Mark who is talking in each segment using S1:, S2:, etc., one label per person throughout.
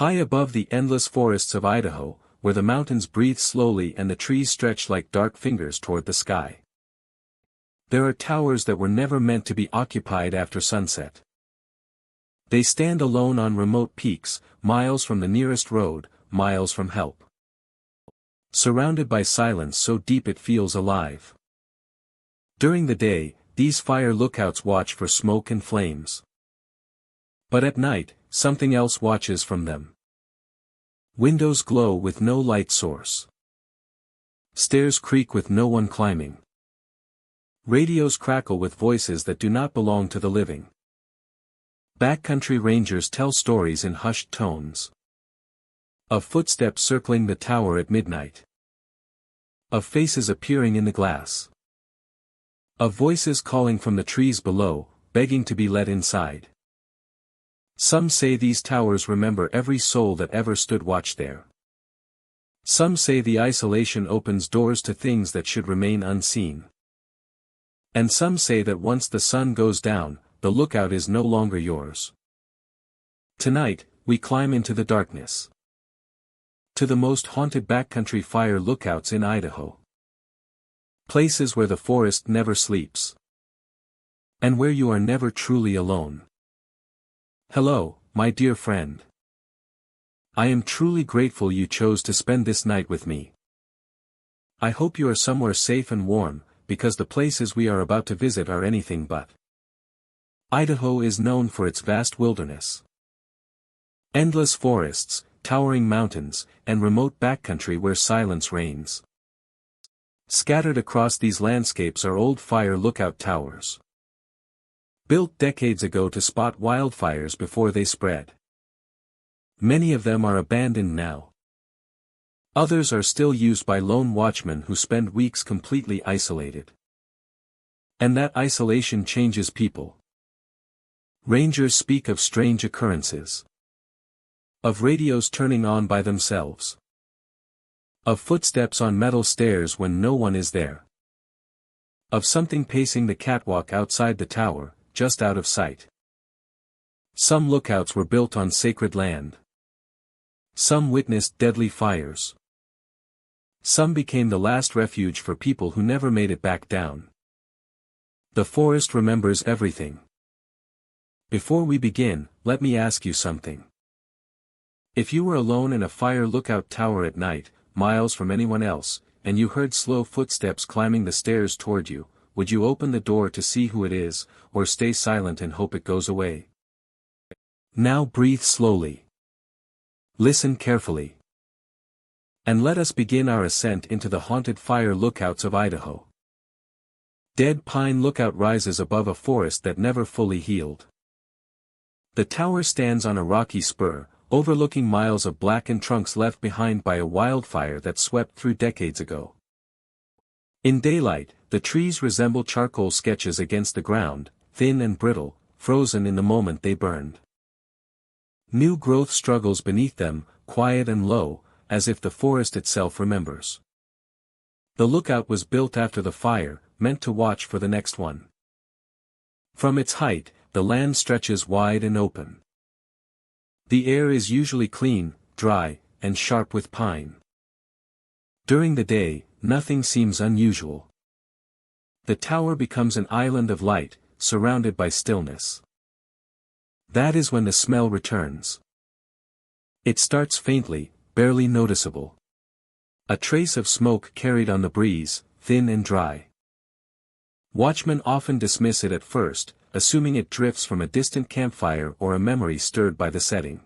S1: High above the endless forests of Idaho, where the mountains breathe slowly and the trees stretch like dark fingers toward the sky. There are towers that were never meant to be occupied after sunset. They stand alone on remote peaks, miles from the nearest road, miles from help. Surrounded by silence so deep it feels alive. During the day, these fire lookouts watch for smoke and flames. But at night, something else watches from them. Windows glow with no light source. Stairs creak with no one climbing. Radios crackle with voices that do not belong to the living. Backcountry rangers tell stories in hushed tones. Of footsteps circling the tower at midnight. Of faces appearing in the glass. Of voices calling from the trees below, begging to be let inside. Some say these towers remember every soul that ever stood watch there. Some say the isolation opens doors to things that should remain unseen. And some say that once the sun goes down, the lookout is no longer yours. Tonight, we climb into the darkness. To the most haunted backcountry fire lookouts in Idaho. Places where the forest never sleeps. And where you are never truly alone. Hello, my dear friend. I am truly grateful you chose to spend this night with me. I hope you are somewhere safe and warm, because the places we are about to visit are anything but. Idaho is known for its vast wilderness. Endless forests, towering mountains, and remote backcountry where silence reigns. Scattered across these landscapes are old fire lookout towers. Built decades ago to spot wildfires before they spread. Many of them are abandoned now. Others are still used by lone watchmen who spend weeks completely isolated. And that isolation changes people. Rangers speak of strange occurrences. Of radios turning on by themselves. Of footsteps on metal stairs when no one is there. Of something pacing the catwalk outside the tower, just out of sight. Some lookouts were built on sacred land. Some witnessed deadly fires. Some became the last refuge for people who never made it back down. The forest remembers everything. Before we begin, let me ask you something. If you were alone in a fire lookout tower at night, miles from anyone else, and you heard slow footsteps climbing the stairs toward you, would you open the door to see who it is, or stay silent and hope it goes away? Now breathe slowly. Listen carefully. And let us begin our ascent into the haunted fire lookouts of Idaho. Dead Pine Lookout rises above a forest that never fully healed. The tower stands on a rocky spur, overlooking miles of blackened trunks left behind by a wildfire that swept through decades ago. In daylight, the trees resemble charcoal sketches against the ground, thin and brittle, frozen in the moment they burned. New growth struggles beneath them, quiet and low, as if the forest itself remembers. The lookout was built after the fire, meant to watch for the next one. From its height, the land stretches wide and open. The air is usually clean, dry, and sharp with pine. During the day, nothing seems unusual. The tower becomes an island of light, surrounded by stillness. That is when the smell returns. It starts faintly, barely noticeable. A trace of smoke carried on the breeze, thin and dry. Watchmen often dismiss it at first, assuming it drifts from a distant campfire or a memory stirred by the setting.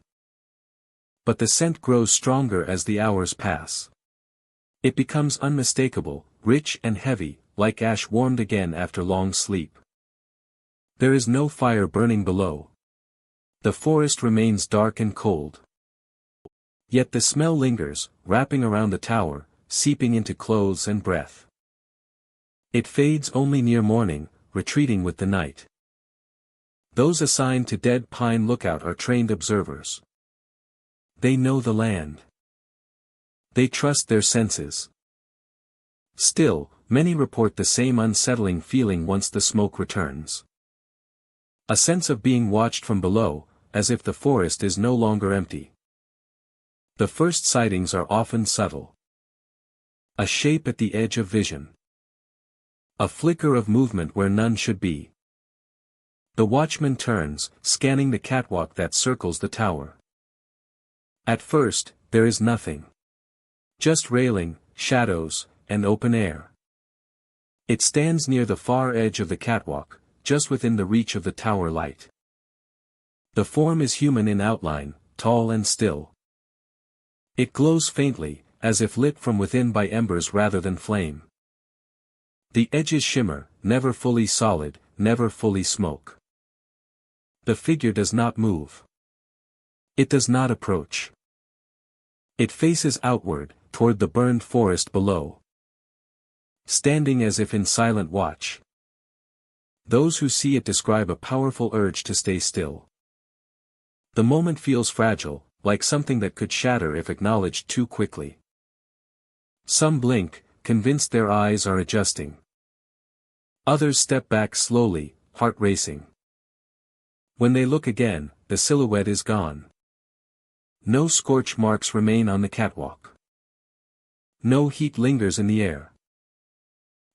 S1: But the scent grows stronger as the hours pass. It becomes unmistakable, rich and heavy, like ash warmed again after long sleep. There is no fire burning below. The forest remains dark and cold. Yet the smell lingers, wrapping around the tower, seeping into clothes and breath. It fades only near morning, retreating with the night. Those assigned to Dead Pine Lookout are trained observers. They know the land. They trust their senses. Still, many report the same unsettling feeling once the smoke returns. A sense of being watched from below, as if the forest is no longer empty. The first sightings are often subtle. A shape at the edge of vision. A flicker of movement where none should be. The watchman turns, scanning the catwalk that circles the tower. At first, there is nothing. Just railing, shadows, and open air. It stands near the far edge of the catwalk, just within the reach of the tower light. The form is human in outline, tall and still. It glows faintly, as if lit from within by embers rather than flame. The edges shimmer, never fully solid, never fully smoke. The figure does not move. It does not approach. It faces outward, toward the burned forest below. Standing as if in silent watch. Those who see it describe a powerful urge to stay still. The moment feels fragile, like something that could shatter if acknowledged too quickly. Some blink, convinced their eyes are adjusting. Others step back slowly, heart racing. When they look again, the silhouette is gone. No scorch marks remain on the catwalk. No heat lingers in the air.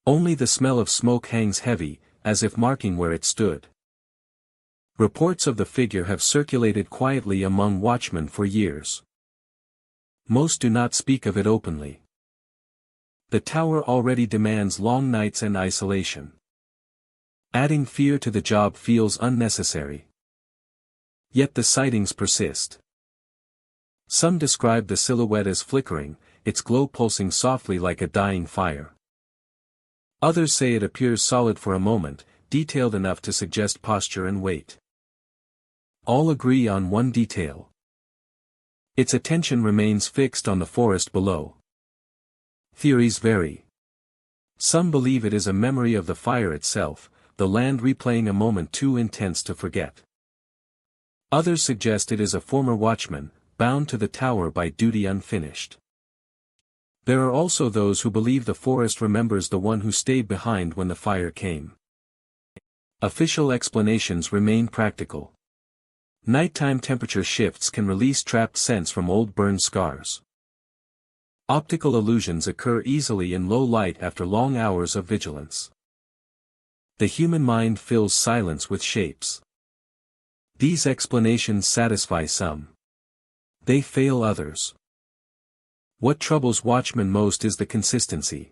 S1: Only the smell of smoke hangs heavy, as if marking where it stood. Reports of the figure have circulated quietly among watchmen for years. Most do not speak of it openly. The tower already demands long nights and isolation. Adding fear to the job feels unnecessary. Yet the sightings persist. Some describe the silhouette as flickering, its glow pulsing softly like a dying fire. Others say it appears solid for a moment, detailed enough to suggest posture and weight. All agree on one detail. Its attention remains fixed on the forest below. Theories vary. Some believe it is a memory of the fire itself, the land replaying a moment too intense to forget. Others suggest it is a former watchman, bound to the tower by duty unfinished. There are also those who believe the forest remembers the one who stayed behind when the fire came. Official explanations remain practical. Nighttime temperature shifts can release trapped scents from old burned scars. Optical illusions occur easily in low light after long hours of vigilance. The human mind fills silence with shapes. These explanations satisfy some. They fail others. What troubles watchmen most is the consistency.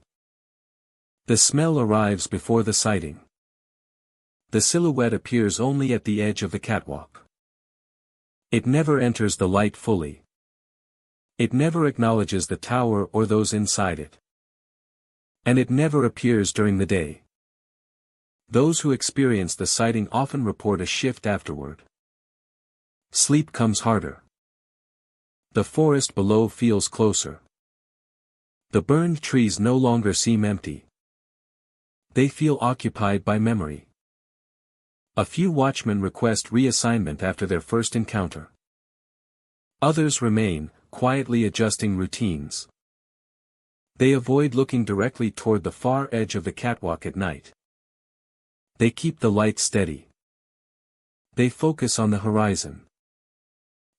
S1: The smell arrives before the sighting. The silhouette appears only at the edge of the catwalk. It never enters the light fully. It never acknowledges the tower or those inside it. And it never appears during the day. Those who experience the sighting often report a shift afterward. Sleep comes harder. The forest below feels closer. The burned trees no longer seem empty. They feel occupied by memory. A few watchmen request reassignment after their first encounter. Others remain, quietly adjusting routines. They avoid looking directly toward the far edge of the catwalk at night. They keep the light steady. They focus on the horizon.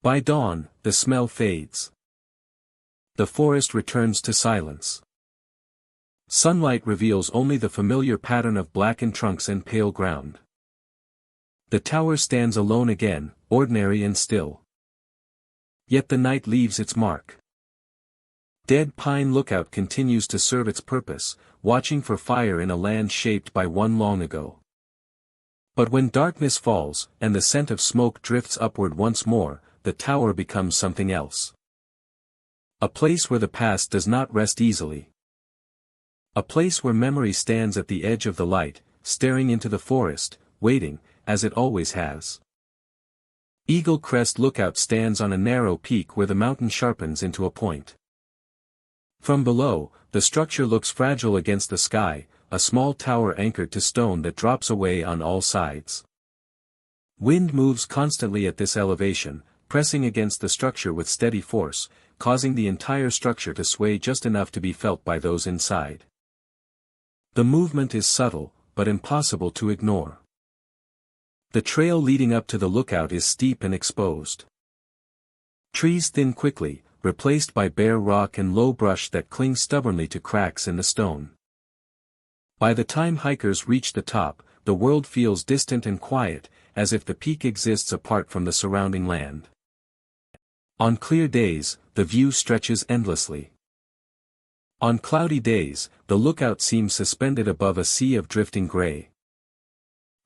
S1: By dawn, the smell fades. The forest returns to silence. Sunlight reveals only the familiar pattern of blackened trunks and pale ground. The tower stands alone again, ordinary and still. Yet the night leaves its mark. Dead Pine Lookout continues to serve its purpose, watching for fire in a land shaped by one long ago. But when darkness falls, and the scent of smoke drifts upward once more, the tower becomes something else. A place where the past does not rest easily. A place where memory stands at the edge of the light, staring into the forest, waiting, as it always has. Eagle Crest Lookout stands on a narrow peak where the mountain sharpens into a point. From below, the structure looks fragile against the sky, a small tower anchored to stone that drops away on all sides. Wind moves constantly at this elevation, pressing against the structure with steady force, causing the entire structure to sway just enough to be felt by those inside. The movement is subtle, but impossible to ignore. The trail leading up to the lookout is steep and exposed. Trees thin quickly, replaced by bare rock and low brush that cling stubbornly to cracks in the stone. By the time hikers reach the top, the world feels distant and quiet, as if the peak exists apart from the surrounding land. On clear days, the view stretches endlessly. On cloudy days, the lookout seems suspended above a sea of drifting gray.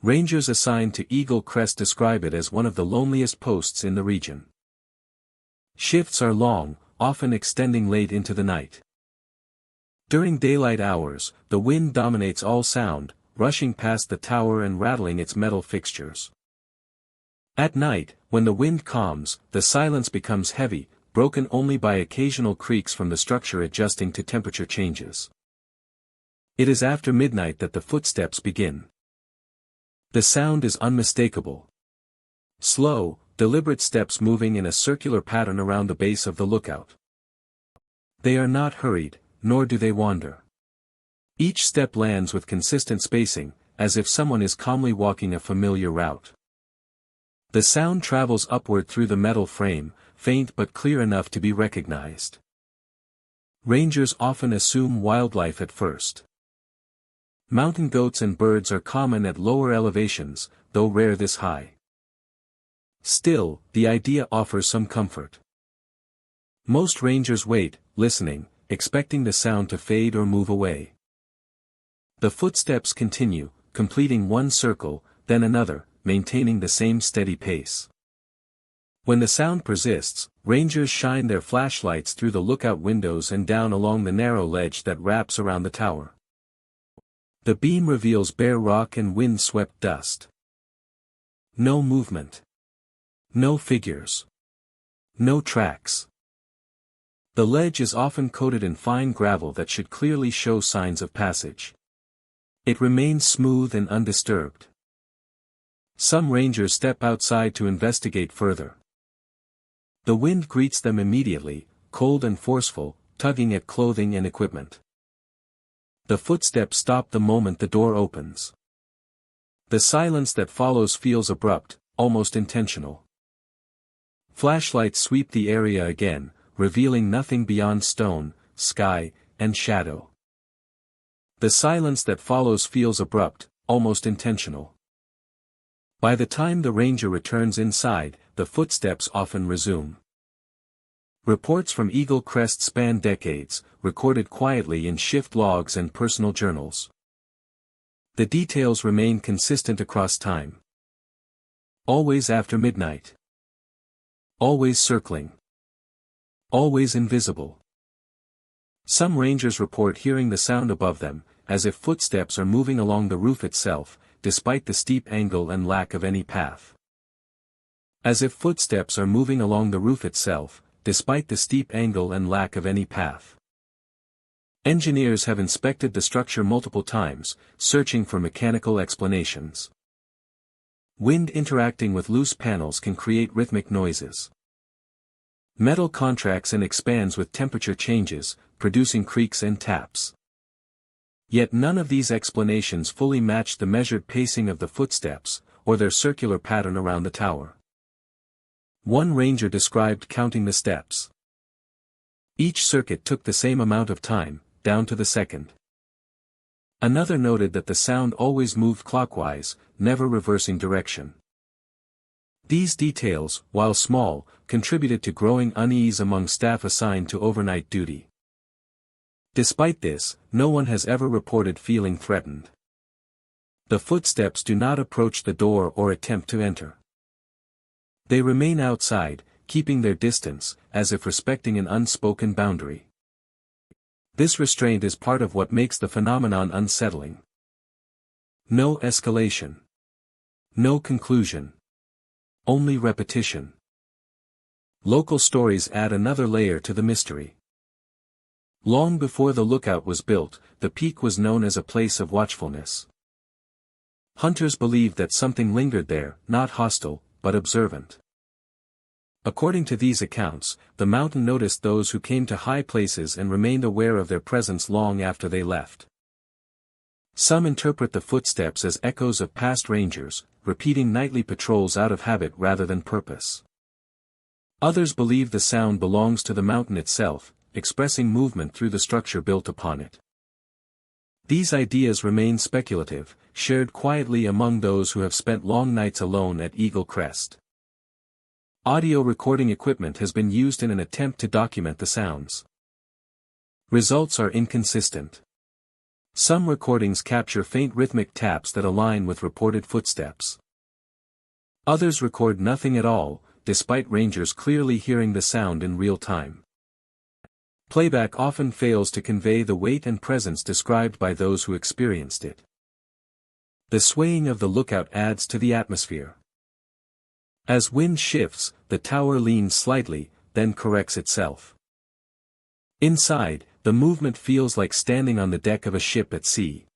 S1: Rangers assigned to Eagle Crest describe it as one of the loneliest posts in the region. Shifts are long, often extending late into the night. During daylight hours, the wind dominates all sound, rushing past the tower and rattling its metal fixtures. At night, when the wind calms, the silence becomes heavy, broken only by occasional creaks from the structure adjusting to temperature changes. It is after midnight that the footsteps begin. The sound is unmistakable. Slow, deliberate steps moving in a circular pattern around the base of the lookout. They are not hurried, nor do they wander. Each step lands with consistent spacing, as if someone is calmly walking a familiar route. The sound travels upward through the metal frame, faint but clear enough to be recognized. Rangers often assume wildlife at first. Mountain goats and birds are common at lower elevations, though rare this high. Still, the idea offers some comfort. Most rangers wait, listening, expecting the sound to fade or move away. The footsteps continue, completing one circle, then another, maintaining the same steady pace. When the sound persists, rangers shine their flashlights through the lookout windows and down along the narrow ledge that wraps around the tower. The beam reveals bare rock and wind-swept dust. No movement. No figures. No tracks. The ledge is often coated in fine gravel that should clearly show signs of passage. It remains smooth and undisturbed. Some rangers step outside to investigate further. The wind greets them immediately, cold and forceful, tugging at clothing and equipment. The footsteps stop the moment the door opens. The silence that follows feels abrupt, almost intentional. Flashlights sweep the area again, revealing nothing beyond stone, sky, and shadow. The silence that follows feels abrupt, almost intentional. By the time the ranger returns inside, the footsteps often resume. Reports from Eagle Crest span decades, recorded quietly in shift logs and personal journals. The details remain consistent across time. Always after midnight. Always circling. Always invisible. Some rangers report hearing the sound above them, as if footsteps are moving along the roof itself, despite the steep angle and lack of any path. As if footsteps are moving along the roof itself, despite the steep angle and lack of any path. Engineers have inspected the structure multiple times, searching for mechanical explanations. Wind interacting with loose panels can create rhythmic noises. Metal contracts and expands with temperature changes, producing creaks and taps. Yet none of these explanations fully match the measured pacing of the footsteps, or their circular pattern around the tower. One ranger described counting the steps. Each circuit took the same amount of time, down to the second. Another noted that the sound always moved clockwise, never reversing direction. These details, while small, contributed to growing unease among staff assigned to overnight duty. Despite this, no one has ever reported feeling threatened. The footsteps do not approach the door or attempt to enter. They remain outside, keeping their distance, as if respecting an unspoken boundary. This restraint is part of what makes the phenomenon unsettling. No escalation. No conclusion. Only repetition. Local stories add another layer to the mystery. Long before the lookout was built, the peak was known as a place of watchfulness. Hunters believed that something lingered there, not hostile, but observant. According to these accounts, the mountain noticed those who came to high places and remained aware of their presence long after they left. Some interpret the footsteps as echoes of past rangers, repeating nightly patrols out of habit rather than purpose. Others believe the sound belongs to the mountain itself, expressing movement through the structure built upon it. These ideas remain speculative, shared quietly among those who have spent long nights alone at Eagle Crest. Audio recording equipment has been used in an attempt to document the sounds. Results are inconsistent. Some recordings capture faint rhythmic taps that align with reported footsteps. Others record nothing at all, despite rangers clearly hearing the sound in real time. Playback often fails to convey the weight and presence described by those who experienced it. The swaying of the lookout adds to the atmosphere. As wind shifts, the tower leans slightly, then corrects itself. Inside, the movement feels like standing on the deck of a ship at sea.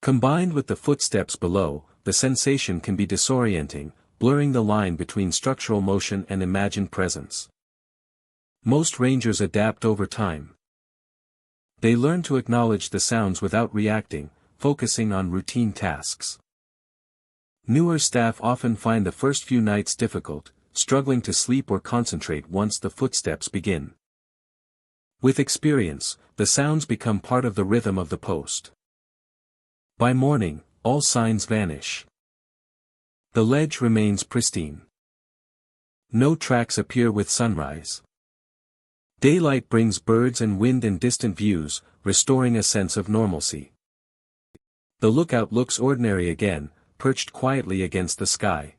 S1: Combined with the footsteps below, the sensation can be disorienting, blurring the line between structural motion and imagined presence. Most rangers adapt over time. They learn to acknowledge the sounds without reacting, focusing on routine tasks. Newer staff often find the first few nights difficult, struggling to sleep or concentrate once the footsteps begin. With experience, the sounds become part of the rhythm of the post. By morning, all signs vanish. The ledge remains pristine. No tracks appear with sunrise. Daylight brings birds and wind and distant views, restoring a sense of normalcy. The lookout looks ordinary again, perched quietly against the sky.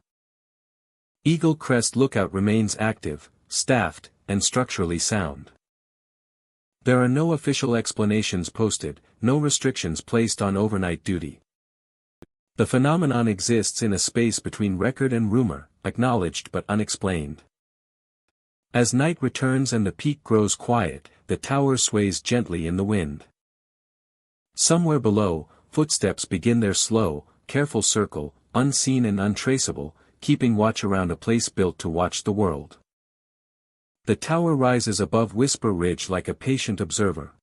S1: Eagle Crest Lookout remains active, staffed, and structurally sound. There are no official explanations posted, no restrictions placed on overnight duty. The phenomenon exists in a space between record and rumor, acknowledged but unexplained. As night returns and the peak grows quiet, the tower sways gently in the wind. Somewhere below, footsteps begin their slow, careful circle, unseen and untraceable, keeping watch around a place built to watch the world. The tower rises above Whisper Ridge like a patient observer.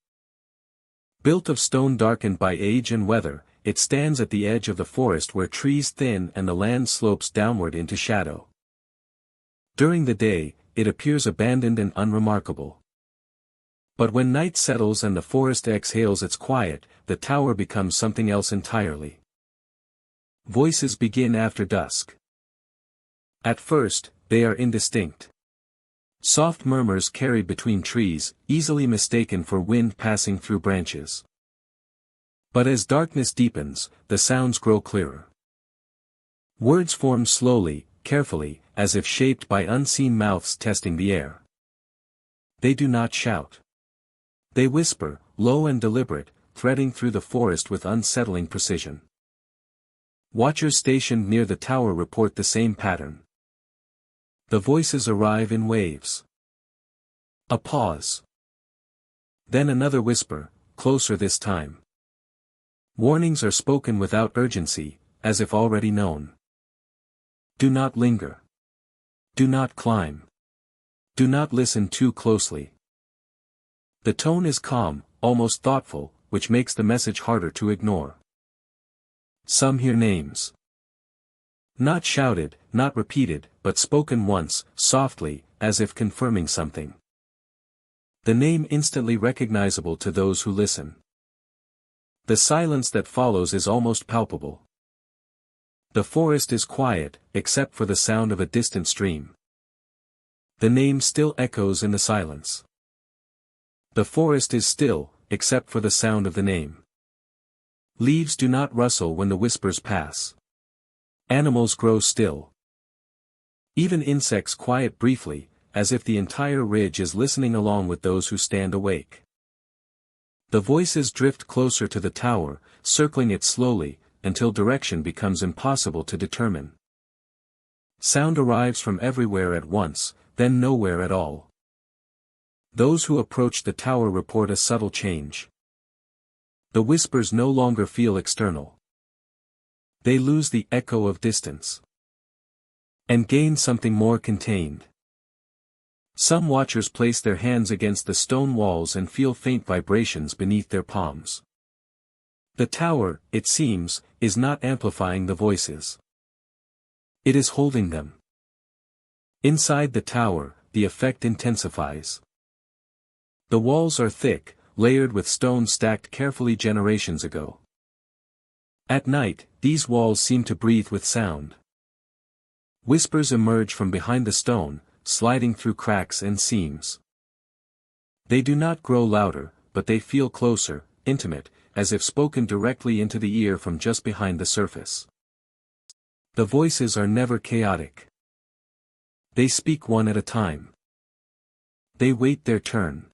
S1: Built of stone darkened by age and weather, it stands at the edge of the forest where trees thin and the land slopes downward into shadow. During the day, it appears abandoned and unremarkable. But when night settles and the forest exhales its quiet, the tower becomes something else entirely. Voices begin after dusk. At first, they are indistinct. Soft murmurs carried between trees, easily mistaken for wind passing through branches. But as darkness deepens, the sounds grow clearer. Words form slowly, carefully, as if shaped by unseen mouths testing the air. They do not shout. They whisper, low and deliberate, threading through the forest with unsettling precision. Watchers stationed near the tower report the same pattern. The voices arrive in waves. A pause. Then another whisper, closer this time. Warnings are spoken without urgency, as if already known. Do not linger. Do not climb. Do not listen too closely. The tone is calm, almost thoughtful, which makes the message harder to ignore. Some hear names. Not shouted, not repeated, but spoken once, softly, as if confirming something. The name instantly recognizable to those who listen. The silence that follows is almost palpable. The forest is quiet, except for the sound of a distant stream. The name still echoes in the silence. The forest is still, except for the sound of the name. Leaves do not rustle when the whispers pass. Animals grow still. Even insects quiet briefly, as if the entire ridge is listening along with those who stand awake. The voices drift closer to the tower, circling it slowly, until direction becomes impossible to determine. Sound arrives from everywhere at once, then nowhere at all. Those who approach the tower report a subtle change. The whispers no longer feel external. They lose the echo of distance. And gain something more contained. Some watchers place their hands against the stone walls and feel faint vibrations beneath their palms. The tower, it seems, is not amplifying the voices. It is holding them. Inside the tower, the effect intensifies. The walls are thick, layered with stone stacked carefully generations ago. At night, these walls seem to breathe with sound. Whispers emerge from behind the stone, sliding through cracks and seams. They do not grow louder, but they feel closer, intimate, as if spoken directly into the ear from just behind the surface. The voices are never chaotic. They speak one at a time. They wait their turn.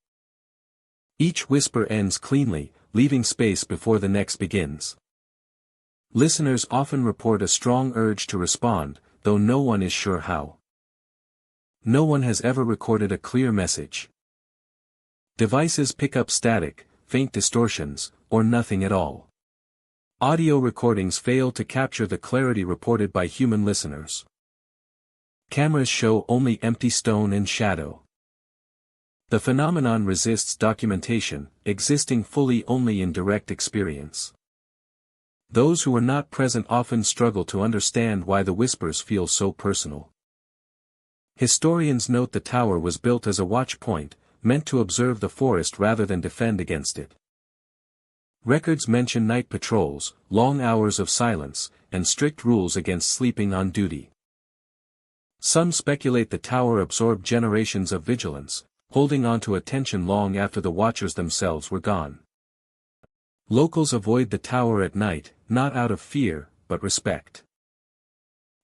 S1: Each whisper ends cleanly, leaving space before the next begins. Listeners often report a strong urge to respond, though no one is sure how. No one has ever recorded a clear message. Devices pick up static, faint distortions, or nothing at all. Audio recordings fail to capture the clarity reported by human listeners. Cameras show only empty stone and shadow. The phenomenon resists documentation, existing fully only in direct experience. Those who are not present often struggle to understand why the whispers feel so personal. Historians note the tower was built as a watch point, meant to observe the forest rather than defend against it. Records mention night patrols, long hours of silence, and strict rules against sleeping on duty. Some speculate the tower absorbed generations of vigilance, holding on to attention long after the watchers themselves were gone. Locals avoid the tower at night, not out of fear, but respect.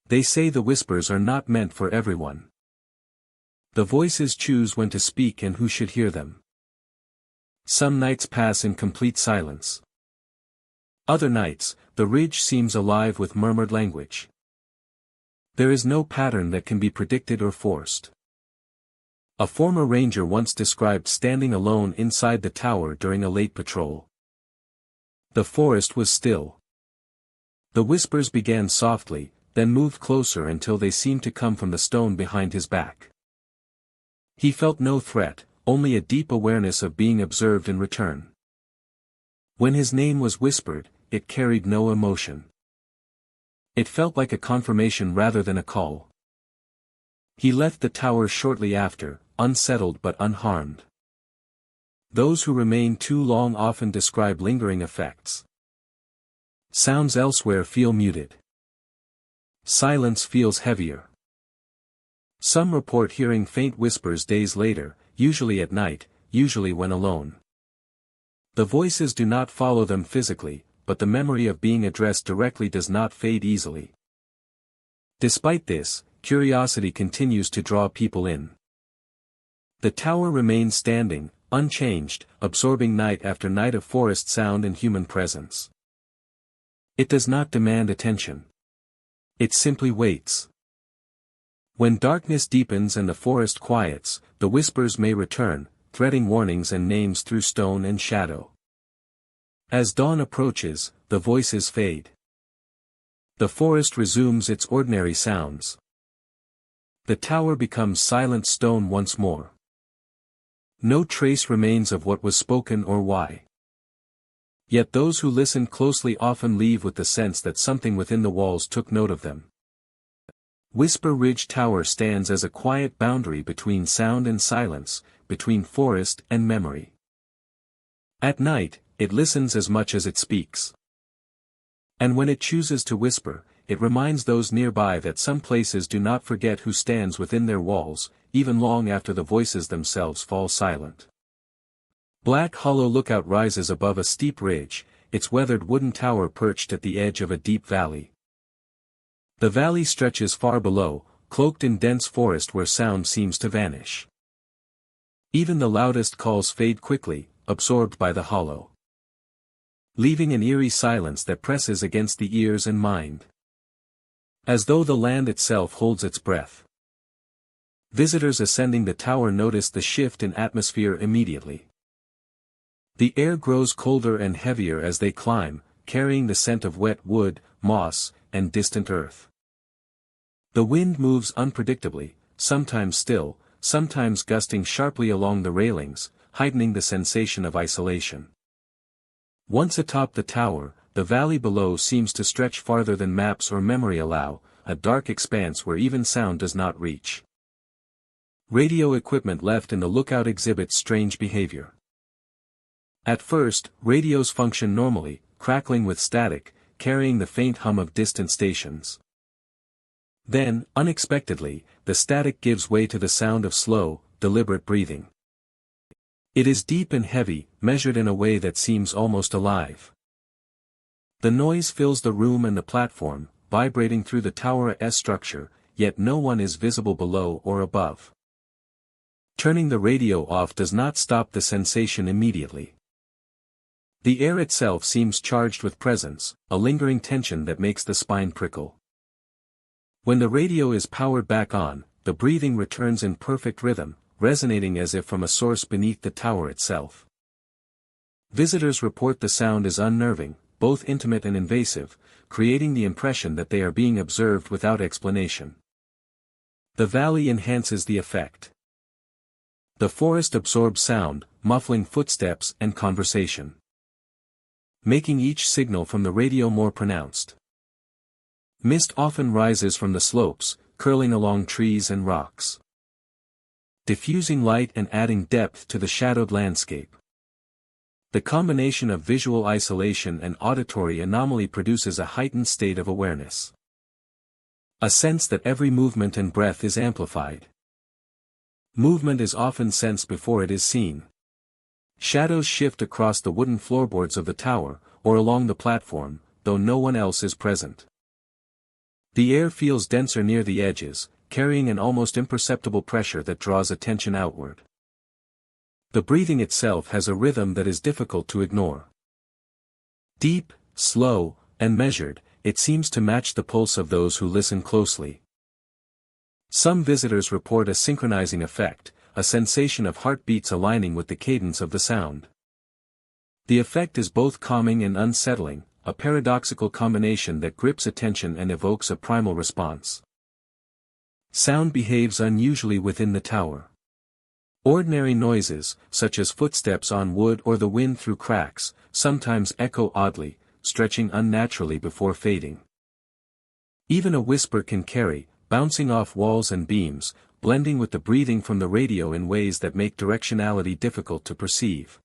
S1: They say the whispers are not meant for everyone. The voices choose when to speak and who should hear them. Some nights pass in complete silence. Other nights, the ridge seems alive with murmured language. There is no pattern that can be predicted or forced. A former ranger once described standing alone inside the tower during a late patrol. The forest was still. The whispers began softly, then moved closer until they seemed to come from the stone behind his back. He felt no threat, only a deep awareness of being observed in return. When his name was whispered, it carried no emotion. It felt like a confirmation rather than a call. He left the tower shortly after, unsettled but unharmed. Those who remain too long often describe lingering effects. Sounds elsewhere feel muted. Silence feels heavier. Some report hearing faint whispers days later, usually at night, usually when alone. The voices do not follow them physically, but the memory of being addressed directly does not fade easily. Despite this, curiosity continues to draw people in. The tower remains standing, unchanged, absorbing night after night of forest sound and human presence. It does not demand attention. It simply waits. When darkness deepens and the forest quiets, the whispers may return, threading warnings and names through stone and shadow. As dawn approaches, the voices fade. The forest resumes its ordinary sounds. The tower becomes silent stone once more. No trace remains of what was spoken or why. Yet those who listen closely often leave with the sense that something within the walls took note of them. Whisper Ridge Tower stands as a quiet boundary between sound and silence, between forest and memory. At night, it listens as much as it speaks. And when it chooses to whisper, it reminds those nearby that some places do not forget who stands within their walls, even long after the voices themselves fall silent. Black Hollow Lookout rises above a steep ridge, its weathered wooden tower perched at the edge of a deep valley. The valley stretches far below, cloaked in dense forest where sound seems to vanish. Even the loudest calls fade quickly, absorbed by the hollow, leaving an eerie silence that presses against the ears and mind. As though the land itself holds its breath. Visitors ascending the tower notice the shift in atmosphere immediately. The air grows colder and heavier as they climb, carrying the scent of wet wood, moss, and distant earth. The wind moves unpredictably, sometimes still, sometimes gusting sharply along the railings, heightening the sensation of isolation. Once atop the tower, the valley below seems to stretch farther than maps or memory allow, a dark expanse where even sound does not reach. Radio equipment left in the lookout exhibits strange behavior. At first, radios function normally, crackling with static, carrying the faint hum of distant stations. Then, unexpectedly, the static gives way to the sound of slow, deliberate breathing. It is deep and heavy, measured in a way that seems almost alive. The noise fills the room and the platform, vibrating through the Tower S structure, yet no one is visible below or above. Turning the radio off does not stop the sensation immediately. The air itself seems charged with presence, a lingering tension that makes the spine prickle. When the radio is powered back on, the breathing returns in perfect rhythm, resonating as if from a source beneath the tower itself. Visitors report the sound is unnerving, both intimate and invasive, creating the impression that they are being observed without explanation. The valley enhances the effect. The forest absorbs sound, muffling footsteps and conversation, making each signal from the radio more pronounced. Mist often rises from the slopes, curling along trees and rocks, diffusing light and adding depth to the shadowed landscape. The combination of visual isolation and auditory anomaly produces a heightened state of awareness. A sense that every movement and breath is amplified. Movement is often sensed before it is seen. Shadows shift across the wooden floorboards of the tower, or along the platform, though no one else is present. The air feels denser near the edges, carrying an almost imperceptible pressure that draws attention outward. The breathing itself has a rhythm that is difficult to ignore. Deep, slow, and measured, it seems to match the pulse of those who listen closely. Some visitors report a synchronizing effect, a sensation of heartbeats aligning with the cadence of the sound. The effect is both calming and unsettling, a paradoxical combination that grips attention and evokes a primal response. Sound behaves unusually within the tower. Ordinary noises, such as footsteps on wood or the wind through cracks, sometimes echo oddly, stretching unnaturally before fading. Even a whisper can carry, bouncing off walls and beams, blending with the breathing from the radio in ways that make directionality difficult to perceive.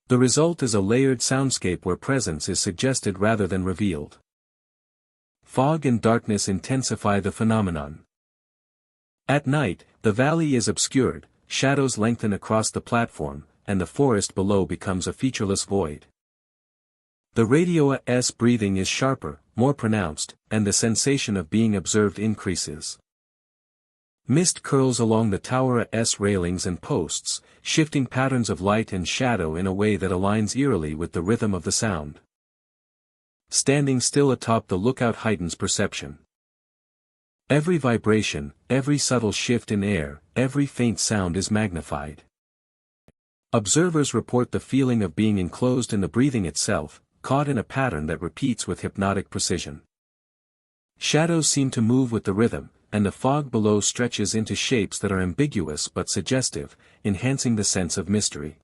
S1: The result is a layered soundscape where presence is suggested rather than revealed. Fog and darkness intensify the phenomenon. At night, the valley is obscured, shadows lengthen across the platform, and the forest below becomes a featureless void. The radio's breathing is sharper, more pronounced, and the sensation of being observed increases. Mist curls along the tower's railings and posts, shifting patterns of light and shadow in a way that aligns eerily with the rhythm of the sound. Standing still atop the lookout heightens perception. Every vibration, every subtle shift in air, every faint sound is magnified. Observers report the feeling of being enclosed in the breathing itself, caught in a pattern that repeats with hypnotic precision. Shadows seem to move with the rhythm, and the fog below stretches into shapes that are ambiguous but suggestive, enhancing the sense of mystery.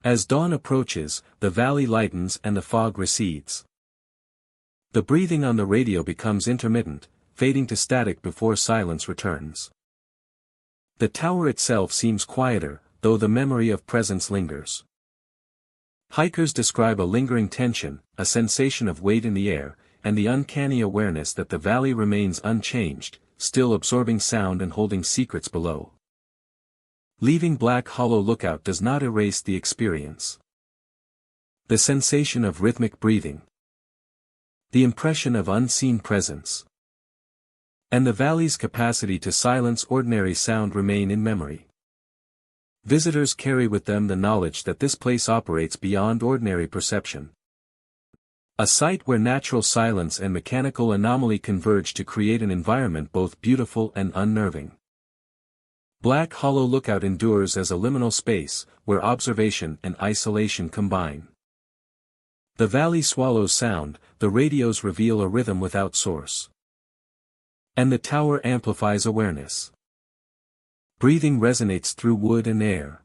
S1: As dawn approaches, the valley lightens and the fog recedes. The breathing on the radio becomes intermittent, fading to static before silence returns. The tower itself seems quieter, though the memory of presence lingers. Hikers describe a lingering tension, a sensation of weight in the air, and the uncanny awareness that the valley remains unchanged, still absorbing sound and holding secrets below. Leaving Black Hollow Lookout does not erase the experience. The sensation of rhythmic breathing. The impression of unseen presence. And the valley's capacity to silence ordinary sound remain in memory. Visitors carry with them the knowledge that this place operates beyond ordinary perception. A site where natural silence and mechanical anomaly converge to create an environment both beautiful and unnerving. Black Hollow Lookout endures as a liminal space, where observation and isolation combine. The valley swallows sound, the radios reveal a rhythm without source. And the tower amplifies awareness. Breathing resonates through wood and air.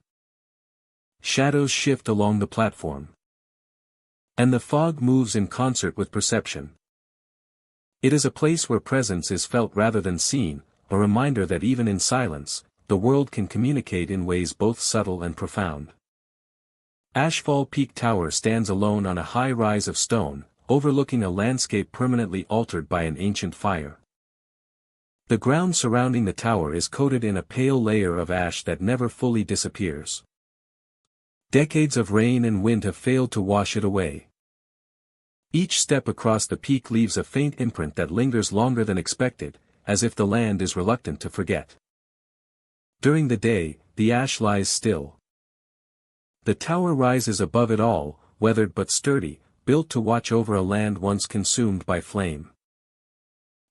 S1: Shadows shift along the platform. And the fog moves in concert with perception. It is a place where presence is felt rather than seen, a reminder that even in silence, the world can communicate in ways both subtle and profound. Ashfall Peak Tower stands alone on a high rise of stone, overlooking a landscape permanently altered by an ancient fire. The ground surrounding the tower is coated in a pale layer of ash that never fully disappears. Decades of rain and wind have failed to wash it away. Each step across the peak leaves a faint imprint that lingers longer than expected, as if the land is reluctant to forget. During the day, the ash lies still. The tower rises above it all, weathered but sturdy, built to watch over a land once consumed by flame.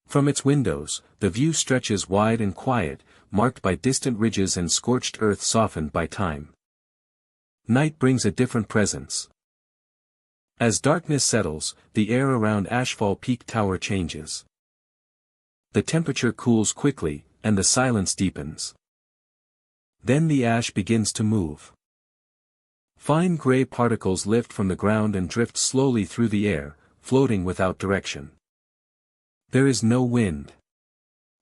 S1: From its windows, the view stretches wide and quiet, marked by distant ridges and scorched earth softened by time. Night brings a different presence. As darkness settles, the air around Ashfall Peak Tower changes. The temperature cools quickly, and the silence deepens. Then the ash begins to move. Fine gray particles lift from the ground and drift slowly through the air, floating without direction. There is no wind.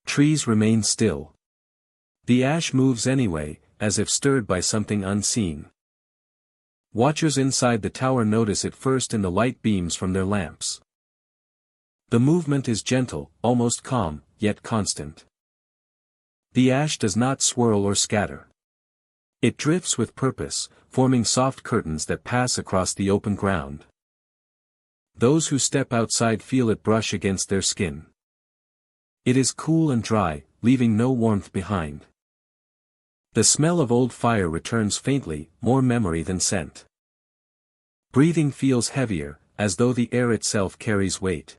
S1: Trees remain still. The ash moves anyway, as if stirred by something unseen. Watchers inside the tower notice it first in the light beams from their lamps. The movement is gentle, almost calm, yet constant. The ash does not swirl or scatter. It drifts with purpose, forming soft curtains that pass across the open ground. Those who step outside feel it brush against their skin. It is cool and dry, leaving no warmth behind. The smell of old fire returns faintly, more memory than scent. Breathing feels heavier, as though the air itself carries weight.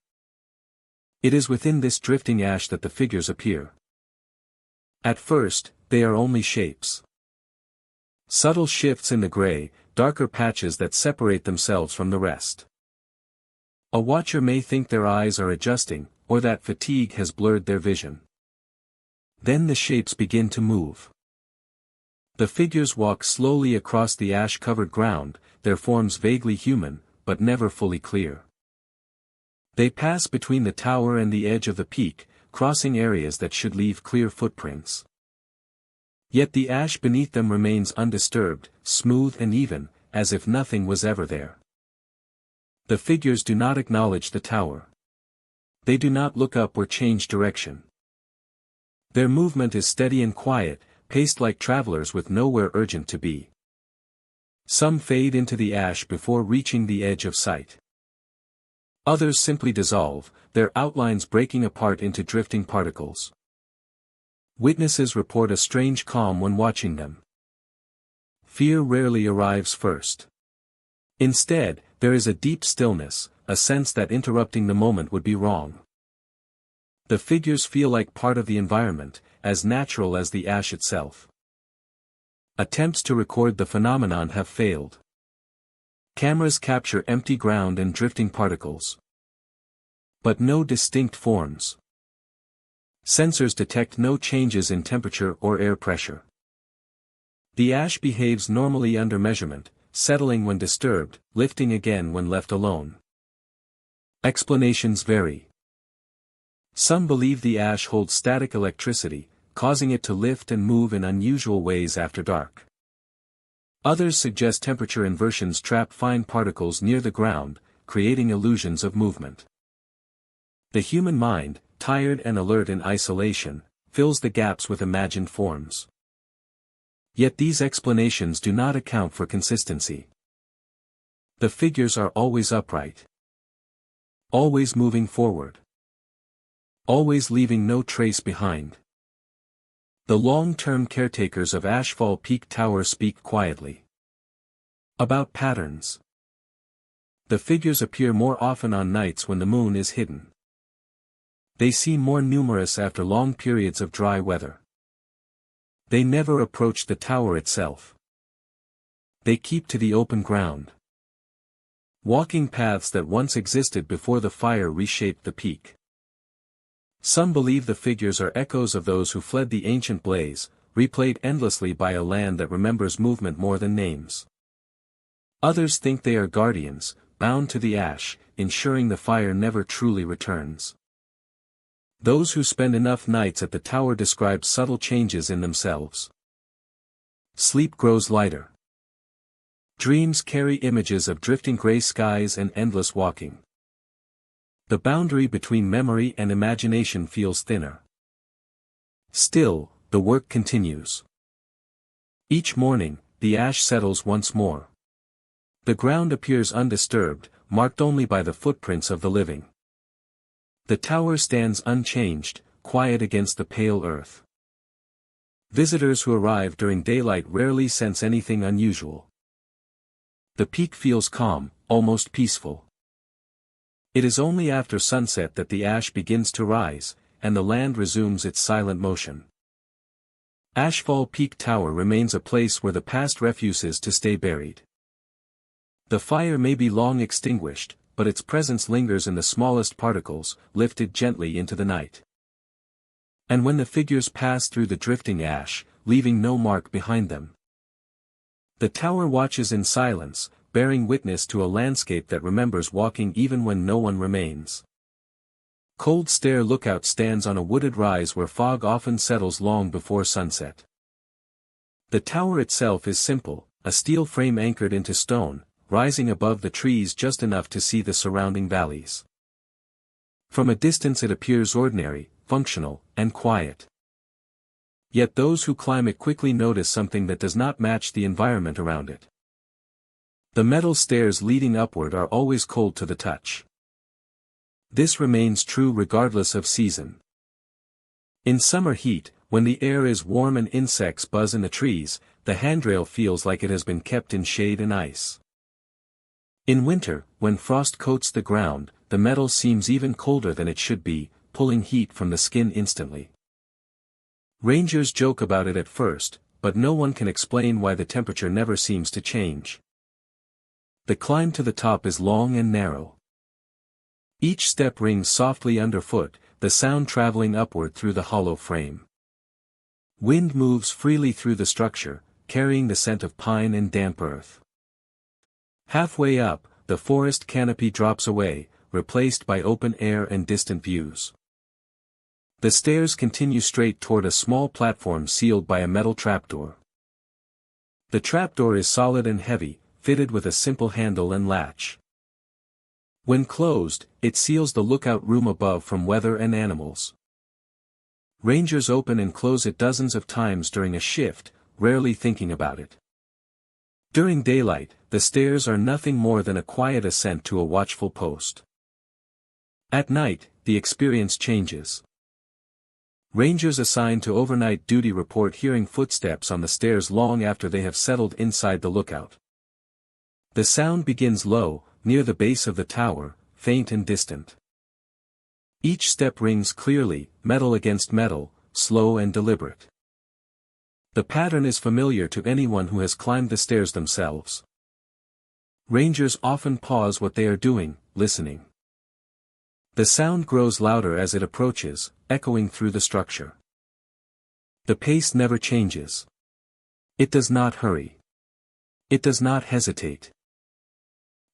S1: It is within this drifting ash that the figures appear. At first, they are only shapes. Subtle shifts in the gray, darker patches that separate themselves from the rest. A watcher may think their eyes are adjusting, or that fatigue has blurred their vision. Then the shapes begin to move. The figures walk slowly across the ash-covered ground, their forms vaguely human, but never fully clear. They pass between the tower and the edge of the peak, crossing areas that should leave clear footprints. Yet the ash beneath them remains undisturbed, smooth and even, as if nothing was ever there. The figures do not acknowledge the tower. They do not look up or change direction. Their movement is steady and quiet, paced like travelers with nowhere urgent to be. Some fade into the ash before reaching the edge of sight. Others simply dissolve, their outlines breaking apart into drifting particles. Witnesses report a strange calm when watching them. Fear rarely arrives first. Instead, there is a deep stillness, a sense that interrupting the moment would be wrong. The figures feel like part of the environment, as natural as the ash itself. Attempts to record the phenomenon have failed. Cameras capture empty ground and drifting particles. But no distinct forms. Sensors detect no changes in temperature or air pressure. The ash behaves normally under measurement, settling when disturbed, lifting again when left alone. Explanations vary. Some believe the ash holds static electricity, causing it to lift and move in unusual ways after dark. Others suggest temperature inversions trap fine particles near the ground, creating illusions of movement. The human mind, tired and alert in isolation, fills the gaps with imagined forms. Yet these explanations do not account for consistency. The figures are always upright. Always moving forward. Always leaving no trace behind. The long-term caretakers of Ashfall Peak Tower speak quietly about patterns. The figures appear more often on nights when the moon is hidden. They seem more numerous after long periods of dry weather. They never approach the tower itself. They keep to the open ground. Walking paths that once existed before the fire reshaped the peak. Some believe the figures are echoes of those who fled the ancient blaze, replayed endlessly by a land that remembers movement more than names. Others think they are guardians, bound to the ash, ensuring the fire never truly returns. Those who spend enough nights at the tower describe subtle changes in themselves. Sleep grows lighter. Dreams carry images of drifting gray skies and endless walking. The boundary between memory and imagination feels thinner. Still, the work continues. Each morning, the ash settles once more. The ground appears undisturbed, marked only by the footprints of the living. The tower stands unchanged, quiet against the pale earth. Visitors who arrive during daylight rarely sense anything unusual. The peak feels calm, almost peaceful. It is only after sunset that the ash begins to rise, and the land resumes its silent motion. Ashfall Peak Tower remains a place where the past refuses to stay buried. The fire may be long extinguished, but its presence lingers in the smallest particles, lifted gently into the night. And when the figures pass through the drifting ash, leaving no mark behind them, the tower watches in silence, bearing witness to a landscape that remembers walking even when no one remains. Cold Stair Lookout stands on a wooded rise where fog often settles long before sunset. The tower itself is simple, a steel frame anchored into stone, rising above the trees just enough to see the surrounding valleys. From a distance it appears ordinary, functional, and quiet. Yet those who climb it quickly notice something that does not match the environment around it. The metal stairs leading upward are always cold to the touch. This remains true regardless of season. In summer heat, when the air is warm and insects buzz in the trees, the handrail feels like it has been kept in shade and ice. In winter, when frost coats the ground, the metal seems even colder than it should be, pulling heat from the skin instantly. Rangers joke about it at first, but no one can explain why the temperature never seems to change. The climb to the top is long and narrow. Each step rings softly underfoot, the sound traveling upward through the hollow frame. Wind moves freely through the structure, carrying the scent of pine and damp earth. Halfway up, the forest canopy drops away, replaced by open air and distant views. The stairs continue straight toward a small platform sealed by a metal trapdoor. The trapdoor is solid and heavy, fitted with a simple handle and latch. When closed, it seals the lookout room above from weather and animals. Rangers open and close it dozens of times during a shift, rarely thinking about it. During daylight, the stairs are nothing more than a quiet ascent to a watchful post. At night, the experience changes. Rangers assigned to overnight duty report hearing footsteps on the stairs long after they have settled inside the lookout. The sound begins low, near the base of the tower, faint and distant. Each step rings clearly, metal against metal, slow and deliberate. The pattern is familiar to anyone who has climbed the stairs themselves. Rangers often pause what they are doing, listening. The sound grows louder as it approaches, echoing through the structure. The pace never changes. It does not hurry. It does not hesitate.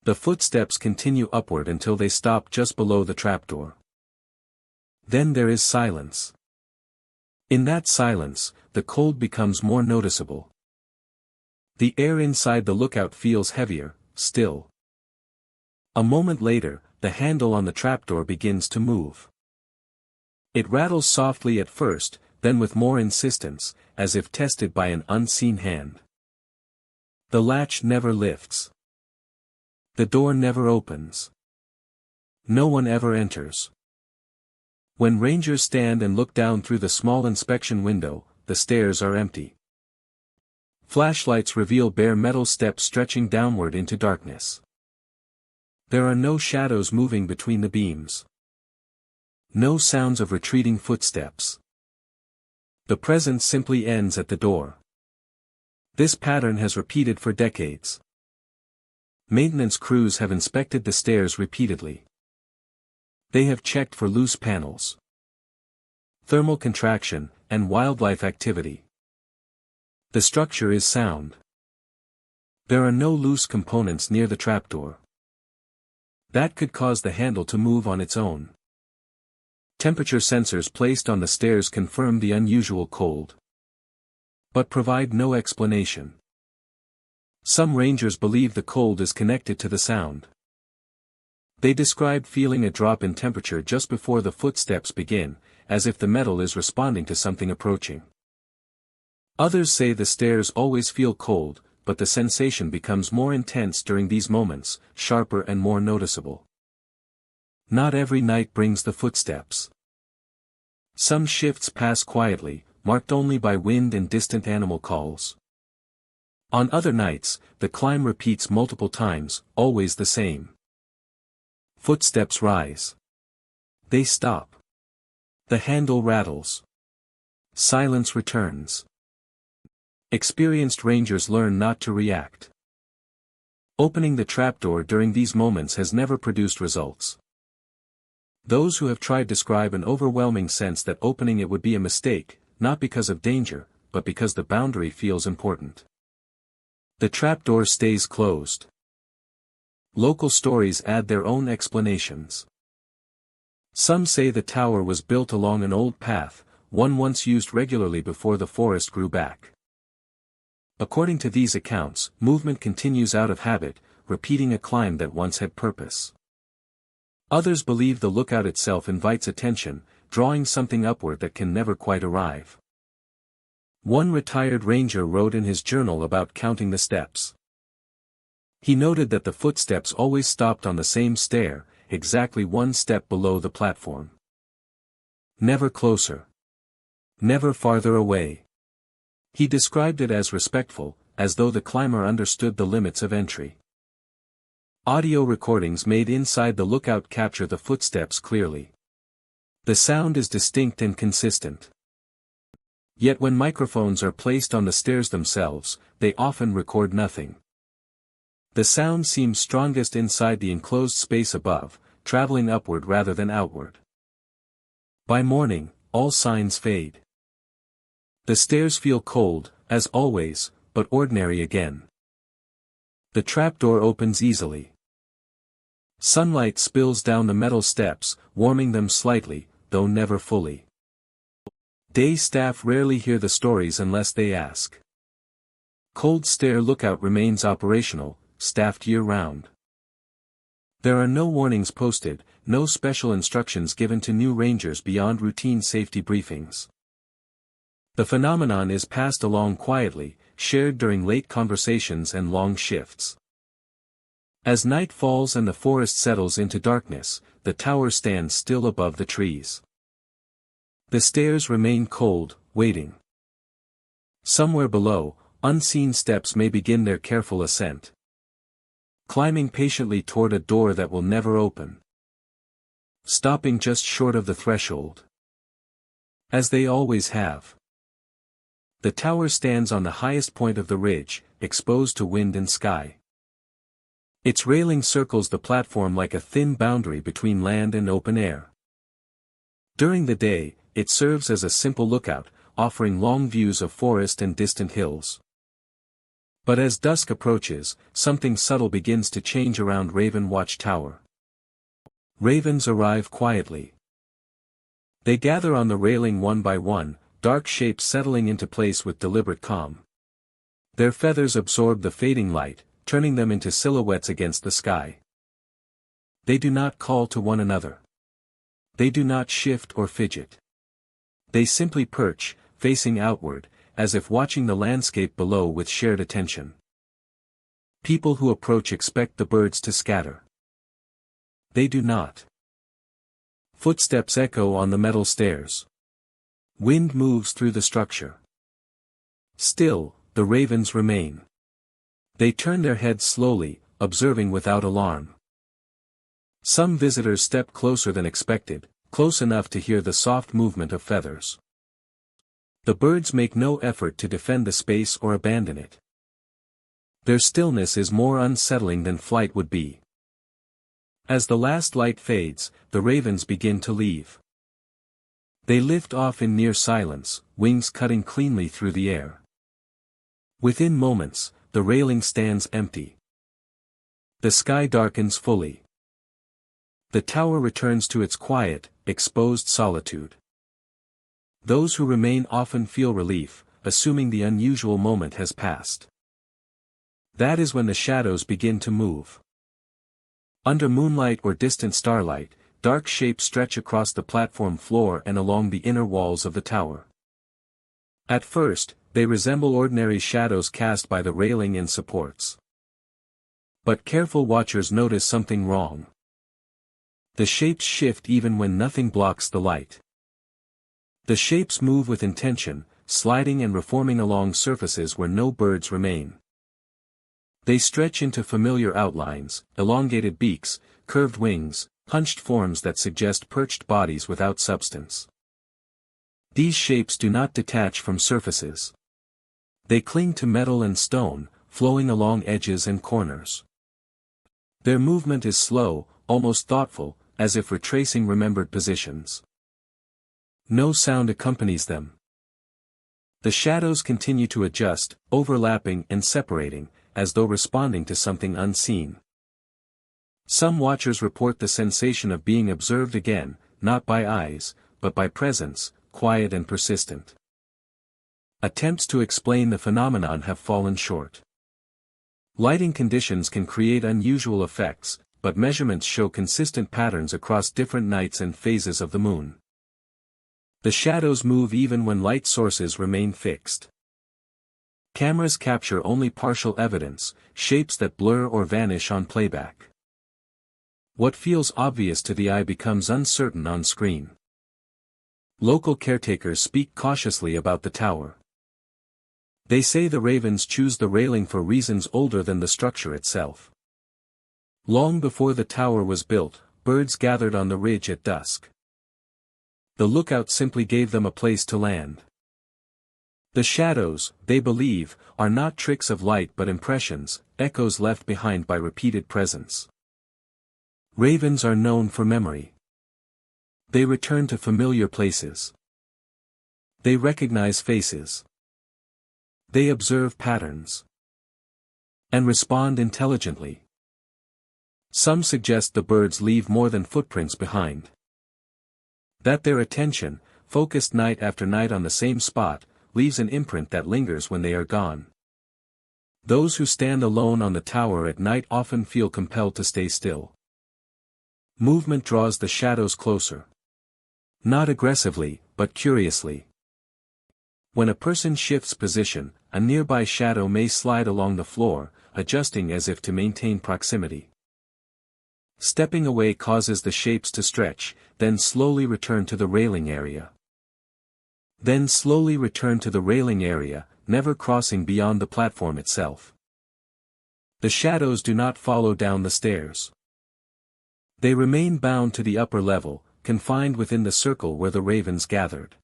S1: The footsteps continue upward until they stop just below the trapdoor. Then there is silence. In that silence, the cold becomes more noticeable. The air inside the lookout feels heavier, still. A moment later, the handle on the trapdoor begins to move. It rattles softly at first, then with more insistence, as if tested by an unseen hand. The latch never lifts. The door never opens. No one ever enters. When rangers stand and look down through the small inspection window, the stairs are empty. Flashlights reveal bare metal steps stretching downward into darkness. There are no shadows moving between the beams. No sounds of retreating footsteps. The presence simply ends at the door. This pattern has repeated for decades. Maintenance crews have inspected the stairs repeatedly. They have checked for loose panels, thermal contraction, and wildlife activity. The structure is sound. There are no loose components near the trapdoor. That could cause the handle to move on its own. Temperature sensors placed on the stairs confirm the unusual cold, but provide no explanation. Some rangers believe the cold is connected to the sound. They describe feeling a drop in temperature just before the footsteps begin, as if the metal is responding to something approaching. Others say the stairs always feel cold, but the sensation becomes more intense during these moments, sharper and more noticeable. Not every night brings the footsteps. Some shifts pass quietly, marked only by wind and distant animal calls. On other nights, the climb repeats multiple times, always the same. Footsteps rise. They stop. The handle rattles. Silence returns. Experienced rangers learn not to react. Opening the trapdoor during these moments has never produced results. Those who have tried describe an overwhelming sense that opening it would be a mistake, not because of danger, but because the boundary feels important. The trapdoor stays closed. Local stories add their own explanations. Some say the tower was built along an old path, one once used regularly before the forest grew back. According to these accounts, movement continues out of habit, repeating a climb that once had purpose. Others believe the lookout itself invites attention, drawing something upward that can never quite arrive. One retired ranger wrote in his journal about counting the steps. He noted that the footsteps always stopped on the same stair, exactly one step below the platform. Never closer. Never farther away. He described it as respectful, as though the climber understood the limits of entry. Audio recordings made inside the lookout capture the footsteps clearly. The sound is distinct and consistent. Yet when microphones are placed on the stairs themselves, they often record nothing. The sound seems strongest inside the enclosed space above, traveling upward rather than outward. By morning, all signs fade. The stairs feel cold, as always, but ordinary again. The trapdoor opens easily. Sunlight spills down the metal steps, warming them slightly, though never fully. Day staff rarely hear the stories unless they ask. Cold Stair Lookout remains operational, staffed year-round. There are no warnings posted, no special instructions given to new rangers beyond routine safety briefings. The phenomenon is passed along quietly, shared during late conversations and long shifts. As night falls and the forest settles into darkness, the tower stands still above the trees. The stairs remain cold, waiting. Somewhere below, unseen steps may begin their careful ascent. Climbing patiently toward a door that will never open. Stopping just short of the threshold. As they always have. The tower stands on the highest point of the ridge, exposed to wind and sky. Its railing circles the platform like a thin boundary between land and open air. During the day, it serves as a simple lookout, offering long views of forest and distant hills. But as dusk approaches, something subtle begins to change around Raven Watch Tower. Ravens arrive quietly. They gather on the railing one by one, dark shapes settling into place with deliberate calm. Their feathers absorb the fading light, turning them into silhouettes against the sky. They do not call to one another. They do not shift or fidget. They simply perch, facing outward, as if watching the landscape below with shared attention. People who approach expect the birds to scatter. They do not. Footsteps echo on the metal stairs. Wind moves through the structure. Still, the ravens remain. They turn their heads slowly, observing without alarm. Some visitors step closer than expected, close enough to hear the soft movement of feathers. The birds make no effort to defend the space or abandon it. Their stillness is more unsettling than flight would be. As the last light fades, the ravens begin to leave. They lift off in near silence, wings cutting cleanly through the air. Within moments, the railing stands empty. The sky darkens fully. The tower returns to its quiet, exposed solitude. Those who remain often feel relief, assuming the unusual moment has passed. That is when the shadows begin to move. Under moonlight or distant starlight, dark shapes stretch across the platform floor and along the inner walls of the tower. At first, they resemble ordinary shadows cast by the railing and supports. But careful watchers notice something wrong. The shapes shift even when nothing blocks the light. The shapes move with intention, sliding and reforming along surfaces where no birds remain. They stretch into familiar outlines, elongated beaks, curved wings, hunched forms that suggest perched bodies without substance. These shapes do not detach from surfaces. They cling to metal and stone, flowing along edges and corners. Their movement is slow, almost thoughtful, as if retracing remembered positions. No sound accompanies them. The shadows continue to adjust, overlapping and separating, as though responding to something unseen. Some watchers report the sensation of being observed again, not by eyes, but by presence, quiet and persistent. Attempts to explain the phenomenon have fallen short. Lighting conditions can create unusual effects, but measurements show consistent patterns across different nights and phases of the moon. The shadows move even when light sources remain fixed. Cameras capture only partial evidence, shapes that blur or vanish on playback. What feels obvious to the eye becomes uncertain on screen. Local caretakers speak cautiously about the tower. They say the ravens choose the railing for reasons older than the structure itself. Long before the tower was built, birds gathered on the ridge at dusk. The lookout simply gave them a place to land. The shadows, they believe, are not tricks of light but impressions, echoes left behind by repeated presence. Ravens are known for memory. They return to familiar places. They recognize faces. They observe patterns. And respond intelligently. Some suggest the birds leave more than footprints behind. That their attention, focused night after night on the same spot, leaves an imprint that lingers when they are gone. Those who stand alone on the tower at night often feel compelled to stay still. Movement draws the shadows closer. Not aggressively, but curiously. When a person shifts position, a nearby shadow may slide along the floor, adjusting as if to maintain proximity. Stepping away causes the shapes to stretch, then slowly return to the railing area. Never crossing beyond the platform itself. The shadows do not follow down the stairs. They remain bound to the upper level, confined within the circle where the ravens gathered.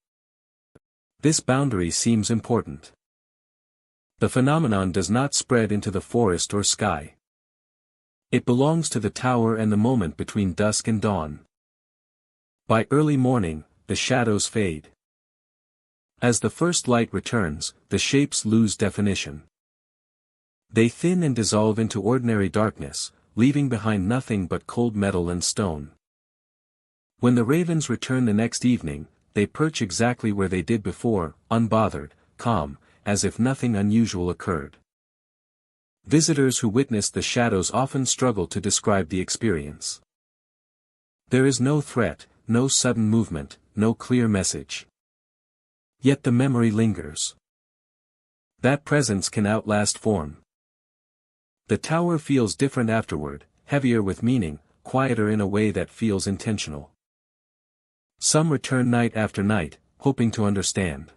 S1: This boundary seems important. The phenomenon does not spread into the forest or sky. It belongs to the tower and the moment between dusk and dawn. By early morning, the shadows fade. As the first light returns, the shapes lose definition. They thin and dissolve into ordinary darkness, leaving behind nothing but cold metal and stone. When the ravens return the next evening, they perch exactly where they did before, unbothered, calm, as if nothing unusual occurred. Visitors who witness the shadows often struggle to describe the experience. There is no threat, no sudden movement, no clear message. Yet the memory lingers. That presence can outlast form. The tower feels different afterward, heavier with meaning, quieter in a way that feels intentional. Some return night after night, hoping to understand.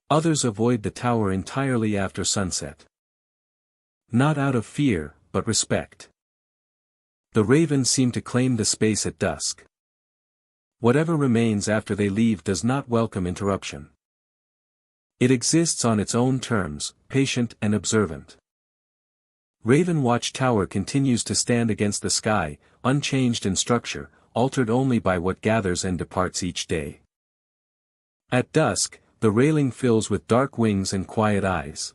S1: Others avoid the tower entirely after sunset. Not out of fear, but respect. The ravens seem to claim the space at dusk. Whatever remains after they leave does not welcome interruption. It exists on its own terms, patient and observant. Raven Watch Tower continues to stand against the sky, unchanged in structure, altered only by what gathers and departs each day. At dusk, the railing fills with dark wings and quiet eyes.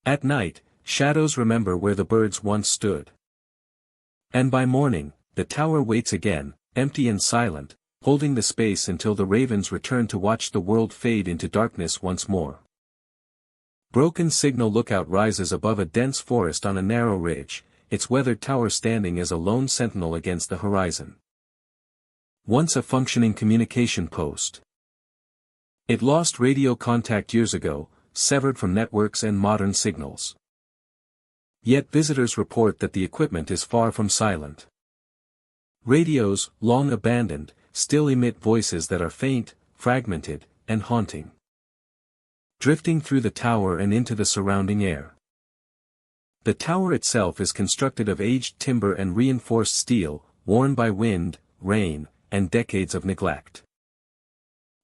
S1: At night, shadows remember where the birds once stood. And by morning, the tower waits again, empty and silent, holding the space until the ravens return to watch the world fade into darkness once more. Broken signal lookout rises above a dense forest on a narrow ridge, its weathered tower standing as a lone sentinel against the horizon. Once a functioning communication post. It lost radio contact years ago, severed from networks and modern signals. Yet visitors report that the equipment is far from silent. Radios, long abandoned, still emit voices that are faint, fragmented, and haunting. Drifting through the tower and into the surrounding air. The tower itself is constructed of aged timber and reinforced steel, worn by wind, rain, and decades of neglect.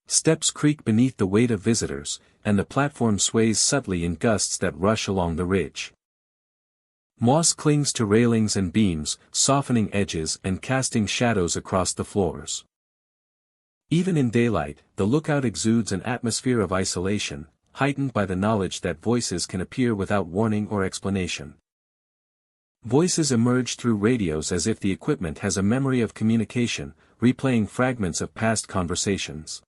S1: Steps creak beneath the weight of visitors, and the platform sways subtly in gusts that rush along the ridge. Moss clings to railings and beams, softening edges and casting shadows across the floors. Even in daylight, the lookout exudes an atmosphere of isolation, heightened by the knowledge that voices can appear without warning or explanation. Voices emerge through radios as if the equipment has a memory of communication, replaying fragments of past conversations.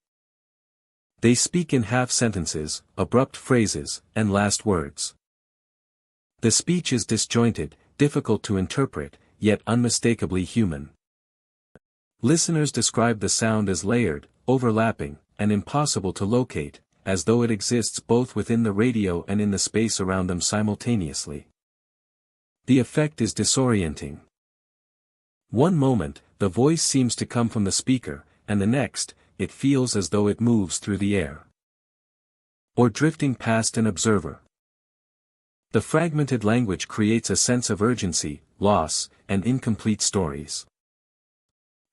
S1: They speak in half-sentences, abrupt phrases, and last words. The speech is disjointed, difficult to interpret, yet unmistakably human. Listeners describe the sound as layered, overlapping, and impossible to locate, as though it exists both within the radio and in the space around them simultaneously. The effect is disorienting. One moment, the voice seems to come from the speaker, and the next, it feels as though it moves through the air. Or drifting past an observer. The fragmented language creates a sense of urgency, loss, and incomplete stories.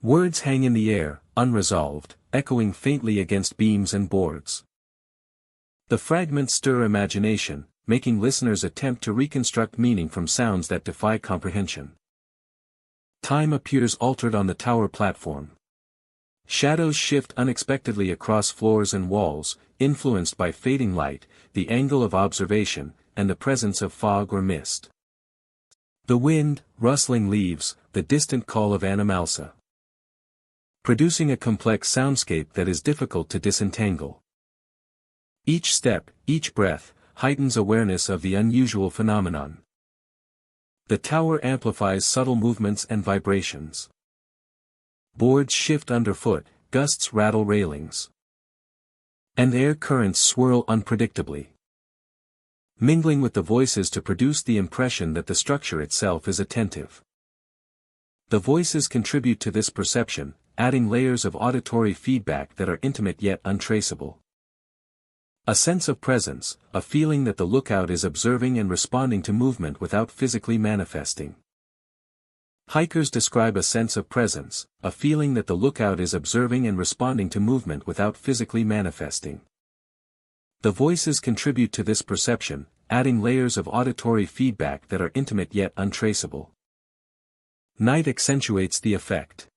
S1: Words hang in the air, unresolved, echoing faintly against beams and boards. The fragments stir imagination, making listeners attempt to reconstruct meaning from sounds that defy comprehension. Time appears altered on the tower platform. Shadows shift unexpectedly across floors and walls, influenced by fading light, the angle of observation, and the presence of fog or mist. The wind, rustling leaves, the distant call of animalsa. Producing a complex soundscape that is difficult to disentangle. Each step, each breath, heightens awareness of the unusual phenomenon. The tower amplifies subtle movements and vibrations. Boards shift underfoot, gusts rattle railings. And air currents swirl unpredictably, mingling with the voices to produce the impression that the structure itself is attentive. The voices contribute to this perception, adding layers of auditory feedback that are intimate yet untraceable. A sense of presence, a feeling that the lookout is observing and responding to movement without physically manifesting. Hikers describe a sense of presence, a feeling that the lookout is observing and responding to movement without physically manifesting. The voices contribute to this perception, adding layers of auditory feedback that are intimate yet untraceable. Night accentuates the effect.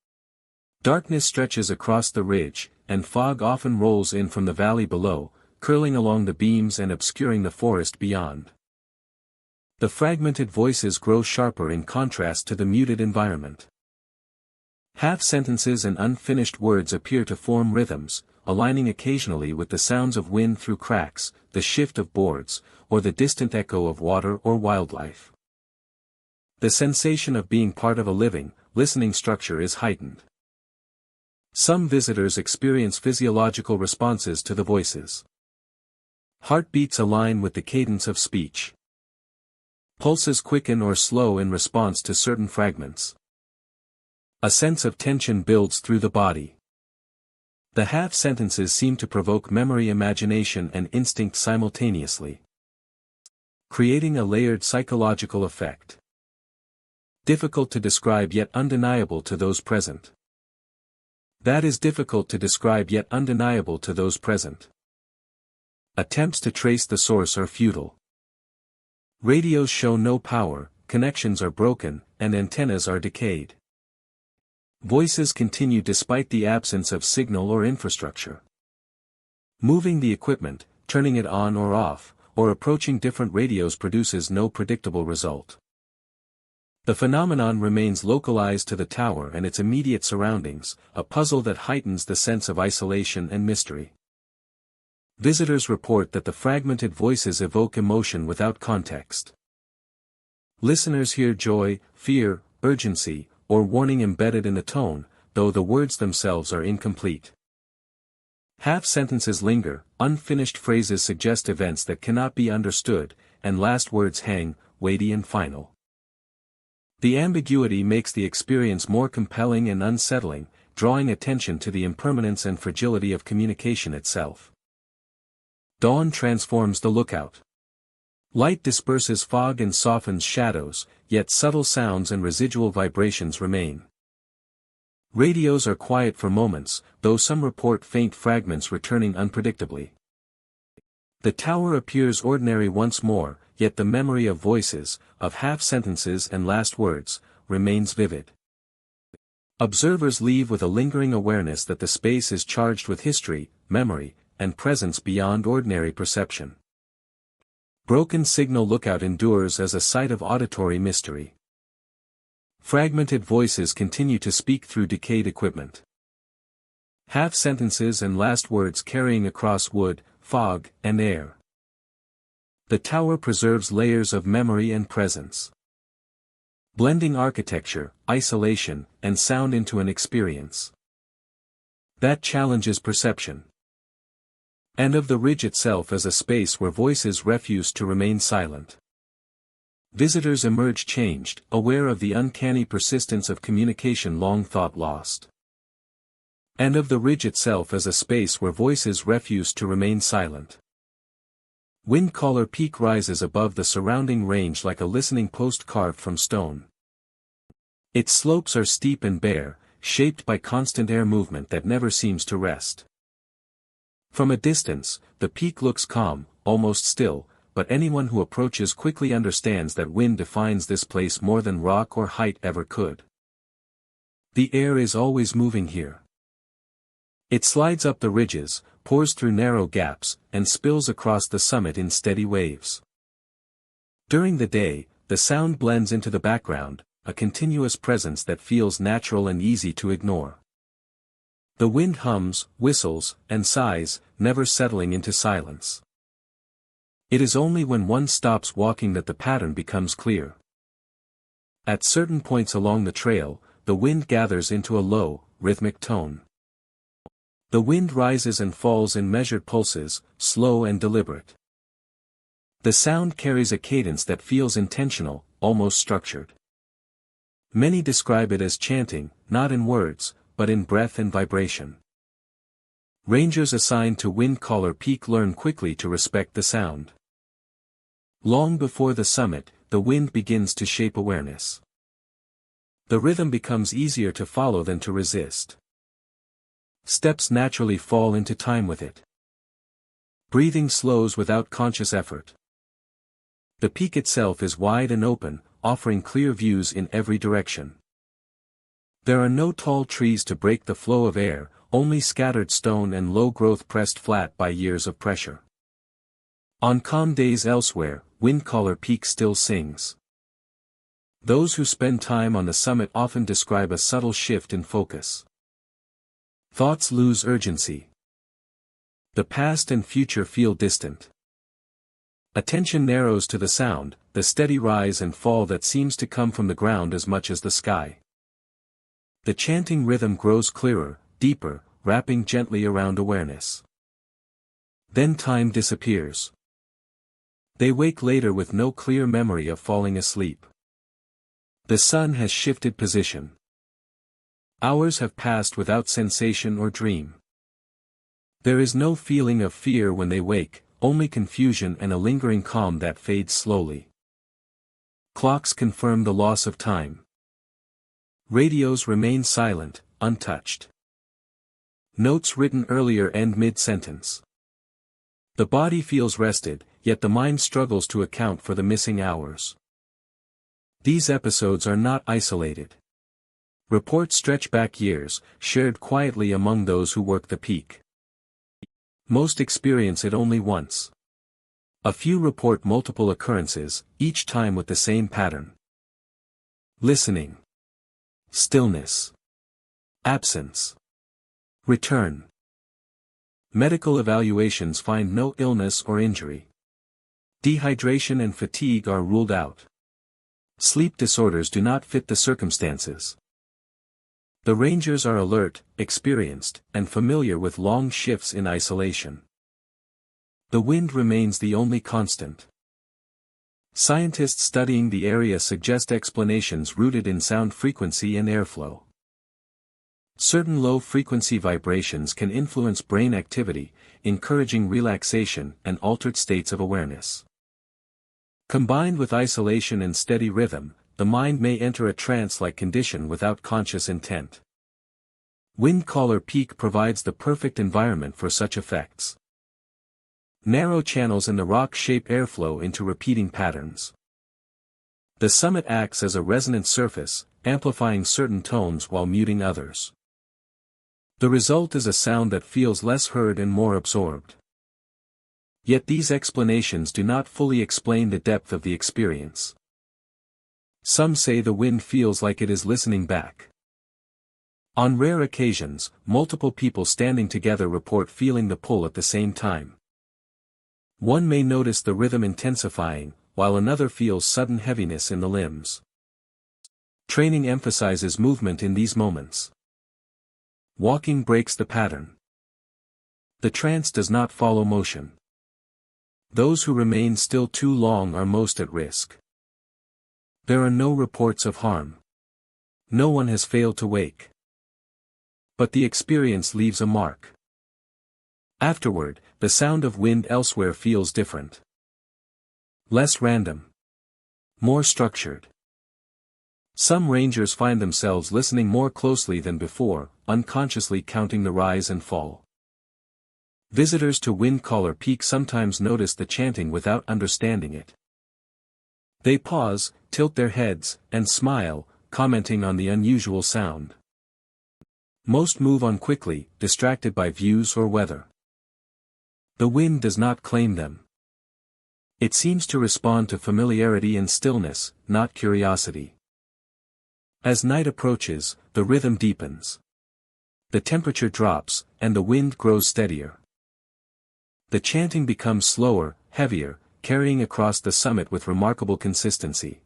S1: Darkness stretches across the ridge, and fog often rolls in from the valley below, curling along the beams and obscuring the forest beyond. The fragmented voices grow sharper in contrast to the muted environment. Half-sentences and unfinished words appear to form rhythms, aligning occasionally with the sounds of wind through cracks, the shift of boards, or the distant echo of water or wildlife. The sensation of being part of a living, listening structure is heightened. Some visitors experience physiological responses to the voices. Heartbeats align with the cadence of speech. Pulses quicken or slow in response to certain fragments. A sense of tension builds through the body. The half-sentences seem to provoke memory, imagination, and instinct simultaneously, creating a layered psychological effect. Difficult to describe yet undeniable to those present. That is difficult to describe yet undeniable to those present. Attempts to trace the source are futile. Radios show no power, connections are broken, and antennas are decayed. Voices continue despite the absence of signal or infrastructure. Moving the equipment, turning it on or off, or approaching different radios produces no predictable result. The phenomenon remains localized to the tower and its immediate surroundings, a puzzle that heightens the sense of isolation and mystery. Visitors report that the fragmented voices evoke emotion without context. Listeners hear joy, fear, urgency, or warning embedded in the tone, though the words themselves are incomplete. Half-sentences linger, unfinished phrases suggest events that cannot be understood, and last words hang, weighty and final. The ambiguity makes the experience more compelling and unsettling, drawing attention to the impermanence and fragility of communication itself. Dawn transforms the lookout. Light disperses fog and softens shadows, yet subtle sounds and residual vibrations remain. Radios are quiet for moments, though some report faint fragments returning unpredictably. The tower appears ordinary once more, yet the memory of voices, of half-sentences and last words, remains vivid. Observers leave with a lingering awareness that the space is charged with history, memory, and presence beyond ordinary perception. Broken signal lookout endures as a site of auditory mystery. Fragmented voices continue to speak through decayed equipment. Half-sentences and last words carrying across wood, fog, and air. The tower preserves layers of memory and presence. Blending architecture, isolation, and sound into an experience that challenges perception. And of the ridge itself as a space where voices refuse to remain silent. Visitors emerge changed, aware of the uncanny persistence of communication long thought lost. And of the ridge itself as a space where voices refuse to remain silent. Windcaller Peak rises above the surrounding range like a listening post carved from stone. Its slopes are steep and bare, shaped by constant air movement that never seems to rest. From a distance, the peak looks calm, almost still, but anyone who approaches quickly understands that wind defines this place more than rock or height ever could. The air is always moving here. It slides up the ridges, pours through narrow gaps, and spills across the summit in steady waves. During the day, the sound blends into the background, a continuous presence that feels natural and easy to ignore. The wind hums, whistles, and sighs, never settling into silence. It is only when one stops walking that the pattern becomes clear. At certain points along the trail, the wind gathers into a low, rhythmic tone. The wind rises and falls in measured pulses, slow and deliberate. The sound carries a cadence that feels intentional, almost structured. Many describe it as chanting, not in words, but in breath and vibration. Rangers assigned to Windcaller Peak learn quickly to respect the sound. Long before the summit, the wind begins to shape awareness. The rhythm becomes easier to follow than to resist. Steps naturally fall into time with it. Breathing slows without conscious effort. The peak itself is wide and open, offering clear views in every direction. There are no tall trees to break the flow of air, only scattered stone and low growth pressed flat by years of pressure. On calm days elsewhere, Windcaller Peak still sings. Those who spend time on the summit often describe a subtle shift in focus. Thoughts lose urgency. The past and future feel distant. Attention narrows to the sound, the steady rise and fall that seems to come from the ground as much as the sky. The chanting rhythm grows clearer, deeper, wrapping gently around awareness. Then time disappears. They wake later with no clear memory of falling asleep. The sun has shifted position. Hours have passed without sensation or dream. There is no feeling of fear when they wake, only confusion and a lingering calm that fades slowly. Clocks confirm the loss of time. Radios remain silent, untouched. Notes written earlier end mid-sentence. The body feels rested, yet the mind struggles to account for the missing hours. These episodes are not isolated. Reports stretch back years, shared quietly among those who work the peak. Most experience it only once. A few report multiple occurrences, each time with the same pattern. Listening. Stillness. Absence. Return. Medical evaluations find no illness or injury. Dehydration and fatigue are ruled out. Sleep disorders do not fit the circumstances. The rangers are alert, experienced, and familiar with long shifts in isolation. The wind remains the only constant. Scientists studying the area suggest explanations rooted in sound frequency and airflow. Certain low-frequency vibrations can influence brain activity, encouraging relaxation and altered states of awareness. Combined with isolation and steady rhythm, the mind may enter a trance-like condition without conscious intent. Windcaller Peak provides the perfect environment for such effects. Narrow channels in the rock shape airflow into repeating patterns. The summit acts as a resonant surface, amplifying certain tones while muting others. The result is a sound that feels less heard and more absorbed. Yet these explanations do not fully explain the depth of the experience. Some say the wind feels like it is listening back. On rare occasions, multiple people standing together report feeling the pull at the same time. One may notice the rhythm intensifying, while another feels sudden heaviness in the limbs. Training emphasizes movement in these moments. Walking breaks the pattern. The trance does not follow motion. Those who remain still too long are most at risk. There are no reports of harm. No one has failed to wake. But the experience leaves a mark. Afterward, the sound of wind elsewhere feels different. Less random. More structured. Some rangers find themselves listening more closely than before, unconsciously counting the rise and fall. Visitors to Windcaller Peak sometimes notice the chanting without understanding it. They pause, tilt their heads, and smile, commenting on the unusual sound. Most move on quickly, distracted by views or weather. The wind does not claim them. It seems to respond to familiarity and stillness, not curiosity. As night approaches, the rhythm deepens. The temperature drops, and the wind grows steadier. The chanting becomes slower, heavier, carrying across the summit with remarkable consistency.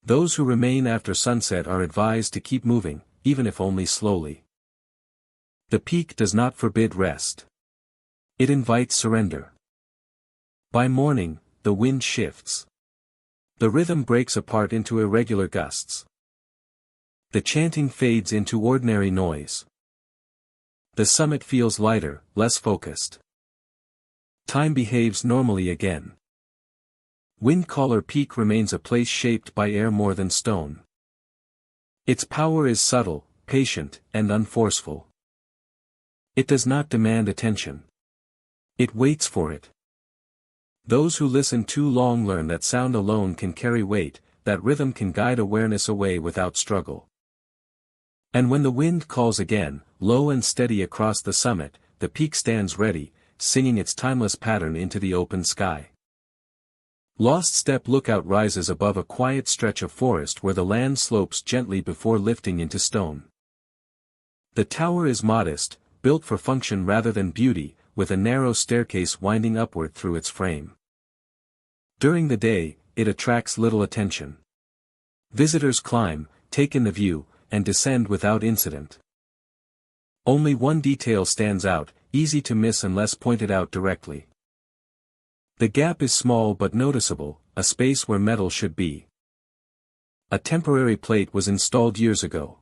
S1: Those who remain after sunset are advised to keep moving, even if only slowly. The peak does not forbid rest. It invites surrender. By morning, the wind shifts. The rhythm breaks apart into irregular gusts. The chanting fades into ordinary noise. The summit feels lighter, less focused. Time behaves normally again. Windcaller Peak remains a place shaped by air more than stone. Its power is subtle, patient, and unforceful. It does not demand attention. It waits for it. Those who listen too long learn that sound alone can carry weight, that rhythm can guide awareness away without struggle. And when the wind calls again, low and steady across the summit, the peak stands ready, singing its timeless pattern into the open sky. Lost Step Lookout rises above a quiet stretch of forest where the land slopes gently before lifting into stone. The tower is modest, built for function rather than beauty, with a narrow staircase winding upward through its frame. During the day, it attracts little attention. Visitors climb, take in the view, and descend without incident. Only one detail stands out, easy to miss unless pointed out directly. The gap is small but noticeable, a space where metal should be. A temporary plate was installed years ago.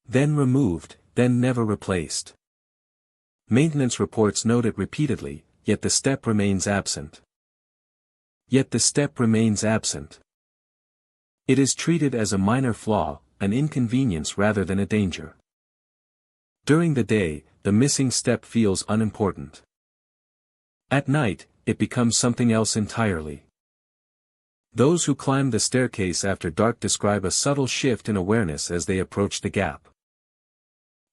S1: Then removed, then never replaced. Maintenance reports note it repeatedly, yet the step remains absent. Yet the step remains absent. It is treated as a minor flaw, an inconvenience rather than a danger. During the day, the missing step feels unimportant. At night, it becomes something else entirely. Those who climb the staircase after dark describe a subtle shift in awareness as they approach the gap.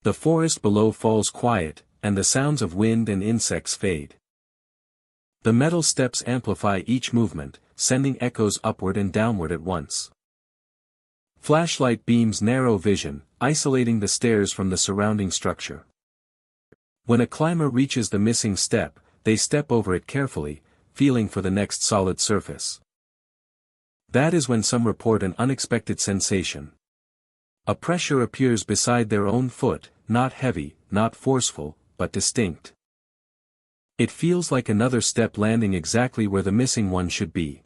S1: The forest below falls quiet, and the sounds of wind and insects fade. The metal steps amplify each movement, sending echoes upward and downward at once. Flashlight beams narrow vision, isolating the stairs from the surrounding structure. When a climber reaches the missing step, they step over it carefully, feeling for the next solid surface. That is when some report an unexpected sensation. A pressure appears beside their own foot, not heavy, not forceful, but distinct. It feels like another step landing exactly where the missing one should be.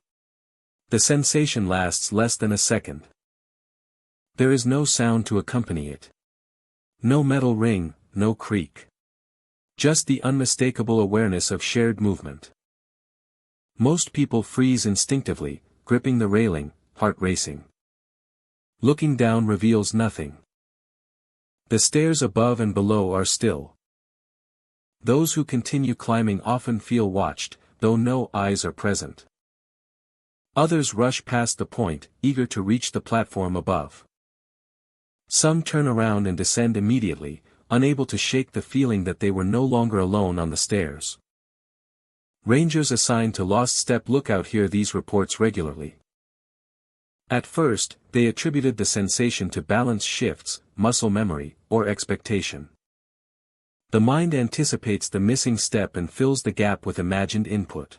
S1: The sensation lasts less than a second. There is no sound to accompany it. No metal ring, no creak. Just the unmistakable awareness of shared movement. Most people freeze instinctively, gripping the railing, heart racing. Looking down reveals nothing. The stairs above and below are still. Those who continue climbing often feel watched, though no eyes are present. Others rush past the point, eager to reach the platform above. Some turn around and descend immediately, unable to shake the feeling that they were no longer alone on the stairs. Rangers assigned to Lost Step Lookout hear these reports regularly. At first, they attributed the sensation to balance shifts, muscle memory, or expectation. The mind anticipates the missing step and fills the gap with imagined input.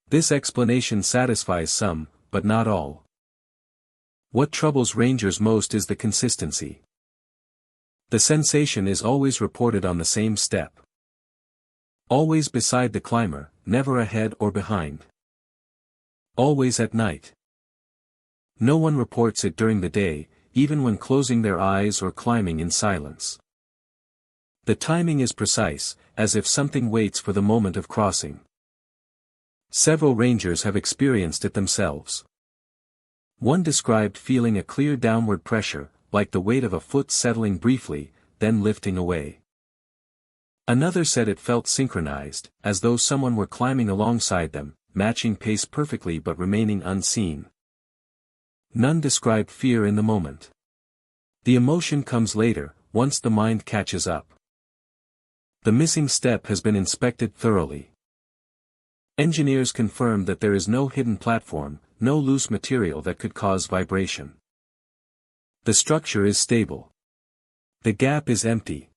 S1: This explanation satisfies some, but not all. What troubles rangers most is the consistency. The sensation is always reported on the same step. Always beside the climber, never ahead or behind. Always at night. No one reports it during the day, even when closing their eyes or climbing in silence. The timing is precise, as if something waits for the moment of crossing. Several rangers have experienced it themselves. One described feeling a clear downward pressure, like the weight of a foot settling briefly, then lifting away. Another said it felt synchronized, as though someone were climbing alongside them, matching pace perfectly but remaining unseen. None described fear in the moment. The emotion comes later, once the mind catches up. The missing step has been inspected thoroughly. Engineers confirmed that there is no hidden platform, no loose material that could cause vibration. The structure is stable. The gap is empty.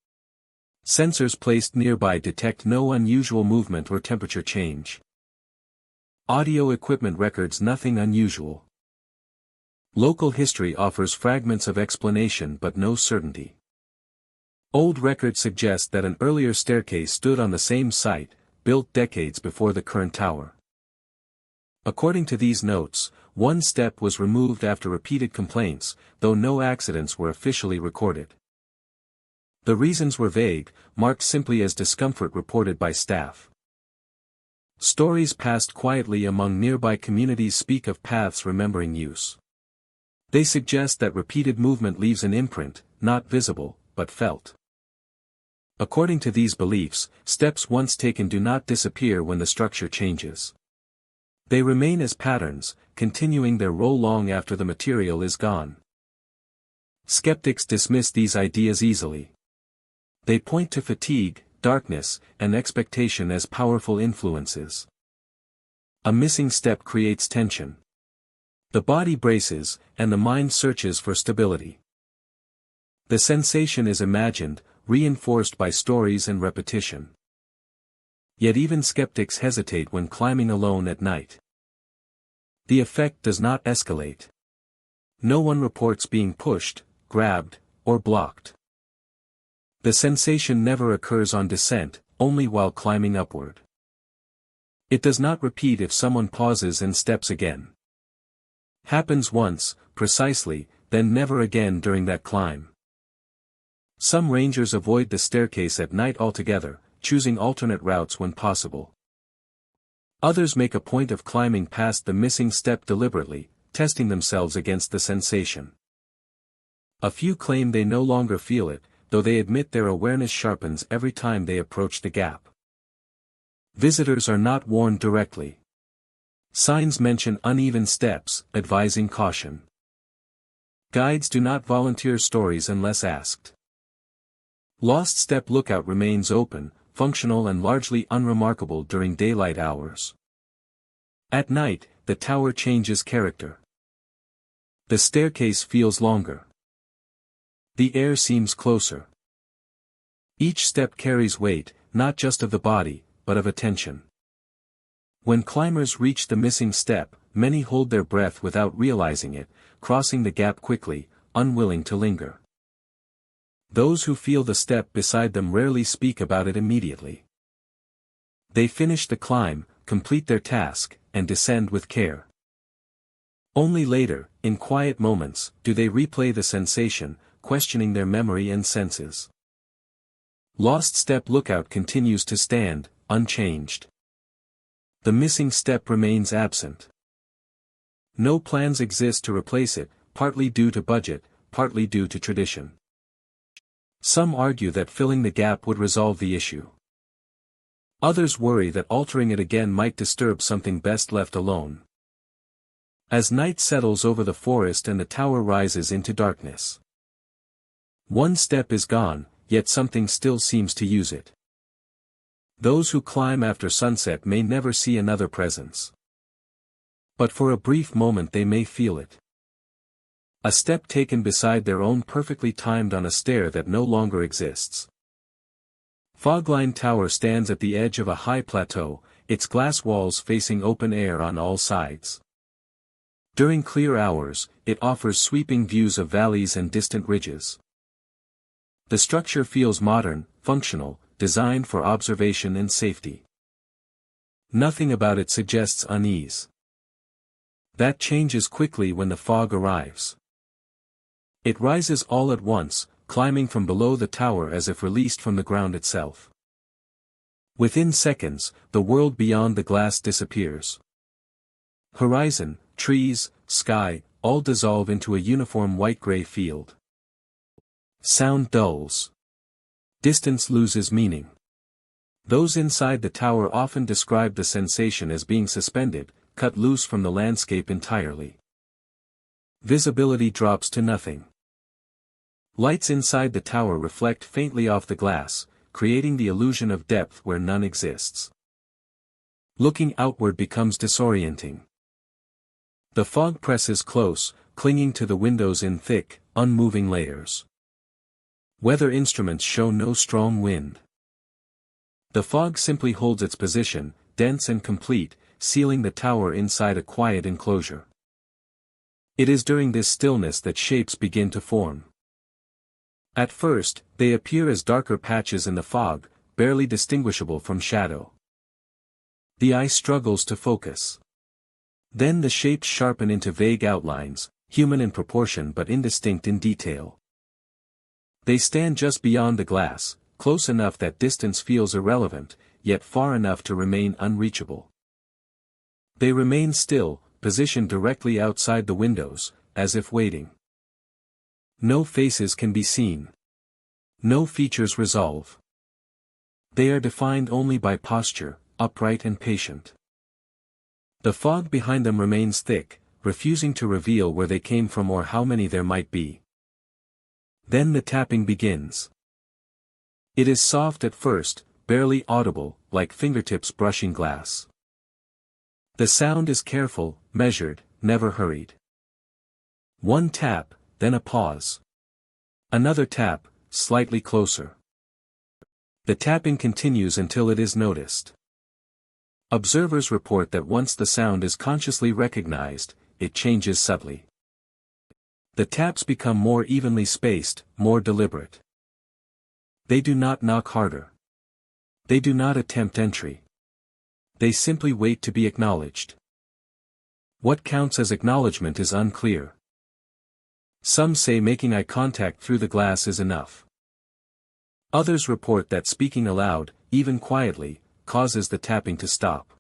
S1: Sensors placed nearby detect no unusual movement or temperature change. Audio equipment records nothing unusual. Local history offers fragments of explanation but no certainty. Old records suggest that an earlier staircase stood on the same site, built decades before the current tower. According to these notes, one step was removed after repeated complaints, though no accidents were officially recorded. The reasons were vague, marked simply as discomfort reported by staff. Stories passed quietly among nearby communities speak of paths remembering use. They suggest that repeated movement leaves an imprint, not visible, but felt. According to these beliefs, steps once taken do not disappear when the structure changes. They remain as patterns, continuing their role long after the material is gone. Skeptics dismiss these ideas easily. They point to fatigue, darkness, and expectation as powerful influences. A missing step creates tension. The body braces, and the mind searches for stability. The sensation is imagined, reinforced by stories and repetition. Yet even skeptics hesitate when climbing alone at night. The effect does not escalate. No one reports being pushed, grabbed, or blocked. The sensation never occurs on descent, only while climbing upward. It does not repeat if someone pauses and steps again. Happens once, precisely, then never again during that climb. Some rangers avoid the staircase at night altogether, choosing alternate routes when possible. Others make a point of climbing past the missing step deliberately, testing themselves against the sensation. A few claim they no longer feel it, though they admit their awareness sharpens every time they approach the gap. Visitors are not warned directly. Signs mention uneven steps, advising caution. Guides do not volunteer stories unless asked. Lost Step Lookout remains open, functional and largely unremarkable during daylight hours. At night, the tower changes character. The staircase feels longer. The air seems closer. Each step carries weight, not just of the body, but of attention. When climbers reach the missing step, many hold their breath without realizing it, crossing the gap quickly, unwilling to linger. Those who feel the step beside them rarely speak about it immediately. They finish the climb, complete their task, and descend with care. Only later, in quiet moments, do they replay the sensation, questioning their memory and senses. Lost Step Lookout continues to stand, unchanged. The missing step remains absent. No plans exist to replace it, partly due to budget, partly due to tradition. Some argue that filling the gap would resolve the issue. Others worry that altering it again might disturb something best left alone. As night settles over the forest and the tower rises into darkness. One step is gone, yet something still seems to use it. Those who climb after sunset may never see another presence. But for a brief moment they may feel it. A step taken beside their own, perfectly timed on a stair that no longer exists. Fogline Tower stands at the edge of a high plateau, its glass walls facing open air on all sides. During clear hours, it offers sweeping views of valleys and distant ridges. The structure feels modern, functional, designed for observation and safety. Nothing about it suggests unease. That changes quickly when the fog arrives. It rises all at once, climbing from below the tower as if released from the ground itself. Within seconds, the world beyond the glass disappears. Horizon, trees, sky, all dissolve into a uniform white-gray field. Sound dulls. Distance loses meaning. Those inside the tower often describe the sensation as being suspended, cut loose from the landscape entirely. Visibility drops to nothing. Lights inside the tower reflect faintly off the glass, creating the illusion of depth where none exists. Looking outward becomes disorienting. The fog presses close, clinging to the windows in thick, unmoving layers. Weather instruments show no strong wind. The fog simply holds its position, dense and complete, sealing the tower inside a quiet enclosure. It is during this stillness that shapes begin to form. At first, they appear as darker patches in the fog, barely distinguishable from shadow. The eye struggles to focus. Then the shapes sharpen into vague outlines, human in proportion but indistinct in detail. They stand just beyond the glass, close enough that distance feels irrelevant, yet far enough to remain unreachable. They remain still, positioned directly outside the windows, as if waiting. No faces can be seen. No features resolve. They are defined only by posture, upright and patient. The fog behind them remains thick, refusing to reveal where they came from or how many there might be. Then the tapping begins. It is soft at first, barely audible, like fingertips brushing glass. The sound is careful, measured, never hurried. One tap, then a pause. Another tap, slightly closer. The tapping continues until it is noticed. Observers report that once the sound is consciously recognized, it changes subtly. The taps become more evenly spaced, more deliberate. They do not knock harder. They do not attempt entry. They simply wait to be acknowledged. What counts as acknowledgement is unclear. Some say making eye contact through the glass is enough. Others report that speaking aloud, even quietly, causes the tapping to stop.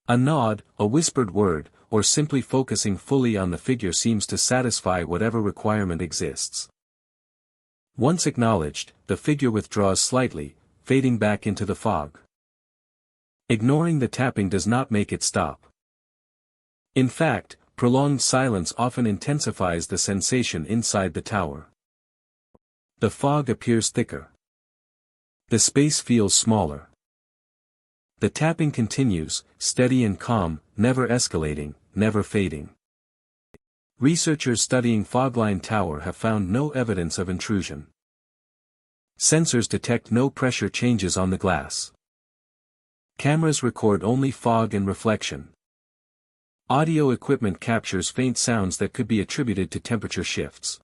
S1: A nod, a whispered word, or simply focusing fully on the figure seems to satisfy whatever requirement exists. Once acknowledged, the figure withdraws slightly, fading back into the fog. Ignoring the tapping does not make it stop. In fact, prolonged silence often intensifies the sensation inside the tower. The fog appears thicker. The space feels smaller. The tapping continues, steady and calm, never escalating, never fading. Researchers studying Fogline Tower have found no evidence of intrusion. Sensors detect no pressure changes on the glass. Cameras record only fog and reflection. Audio equipment captures faint sounds that could be attributed to temperature shifts.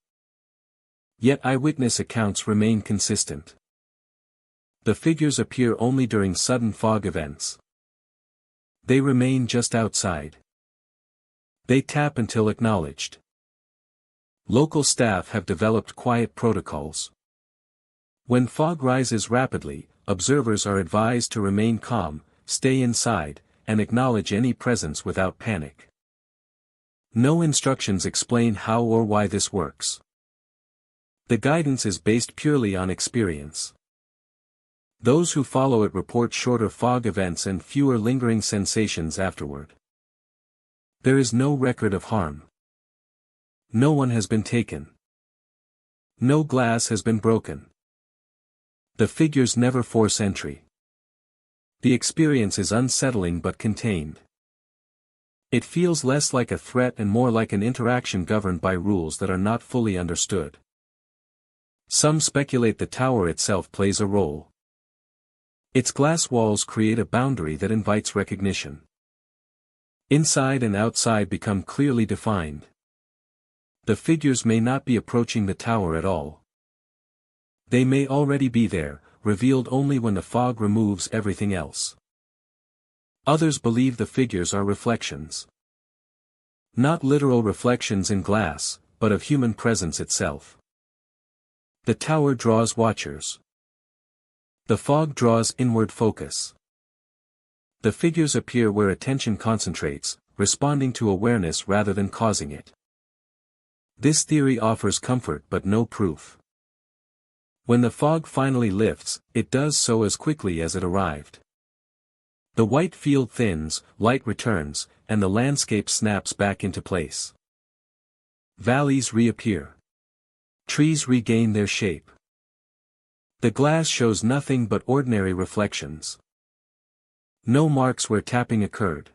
S1: Yet eyewitness accounts remain consistent. The figures appear only during sudden fog events. They remain just outside. They tap until acknowledged. Local staff have developed quiet protocols. When fog rises rapidly, observers are advised to remain calm, stay inside, and acknowledge any presence without panic. No instructions explain how or why this works. The guidance is based purely on experience. Those who follow it report shorter fog events and fewer lingering sensations afterward. There is no record of harm. No one has been taken. No glass has been broken. The figures never force entry. The experience is unsettling but contained. It feels less like a threat and more like an interaction governed by rules that are not fully understood. Some speculate the tower itself plays a role. Its glass walls create a boundary that invites recognition. Inside and outside become clearly defined. The figures may not be approaching the tower at all. They may already be there, revealed only when the fog removes everything else. Others believe the figures are reflections. Not literal reflections in glass, but of human presence itself. The tower draws watchers. The fog draws inward focus. The figures appear where attention concentrates, responding to awareness rather than causing it. This theory offers comfort but no proof. When the fog finally lifts, it does so as quickly as it arrived. The white field thins, light returns, and the landscape snaps back into place. Valleys reappear. Trees regain their shape. The glass shows nothing but ordinary reflections. No marks where tapping occurred.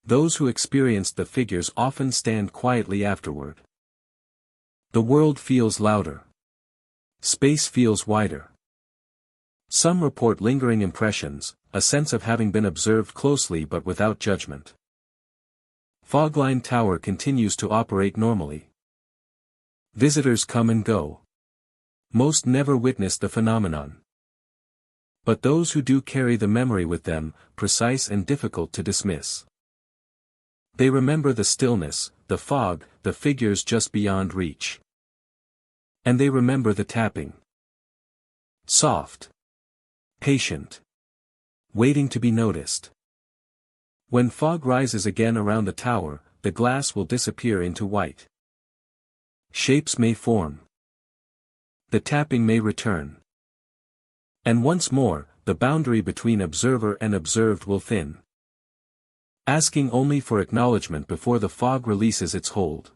S1: Those who experienced the figures often stand quietly afterward. The world feels louder. Space feels wider. Some report lingering impressions, a sense of having been observed closely but without judgment. Fogline Tower continues to operate normally. Visitors come and go. Most never witness the phenomenon. But those who do carry the memory with them, precise and difficult to dismiss. They remember the stillness, the fog, the figures just beyond reach. And they remember the tapping. Soft. Patient. Waiting to be noticed. When fog rises again around the tower, the glass will disappear into white. Shapes may form. The tapping may return. And once more, the boundary between observer and observed will thin. Asking only for acknowledgement before the fog releases its hold.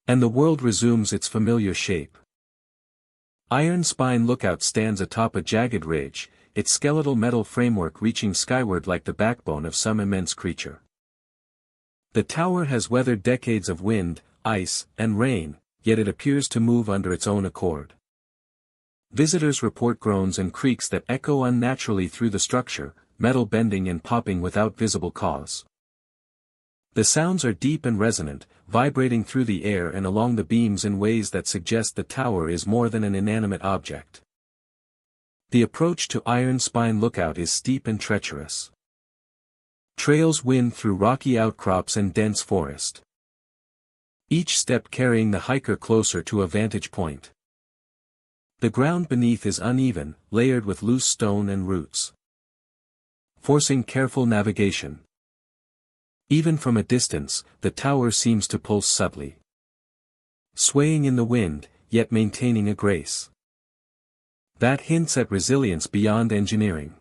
S1: And the world resumes its familiar shape. Iron Spine Lookout stands atop a jagged ridge, its skeletal metal framework reaching skyward like the backbone of some immense creature. The tower has weathered decades of wind, ice, and rain, yet it appears to move under its own accord. Visitors report groans and creaks that echo unnaturally through the structure, metal bending and popping without visible cause. The sounds are deep and resonant, vibrating through the air and along the beams in ways that suggest the tower is more than an inanimate object. The approach to Iron Spine Lookout is steep and treacherous. Trails wind through rocky outcrops and dense forest. Each step carrying the hiker closer to a vantage point. The ground beneath is uneven, layered with loose stone and roots, forcing careful navigation. Even from a distance, the tower seems to pulse subtly. Swaying in the wind, yet maintaining a grace. That hints at resilience beyond engineering.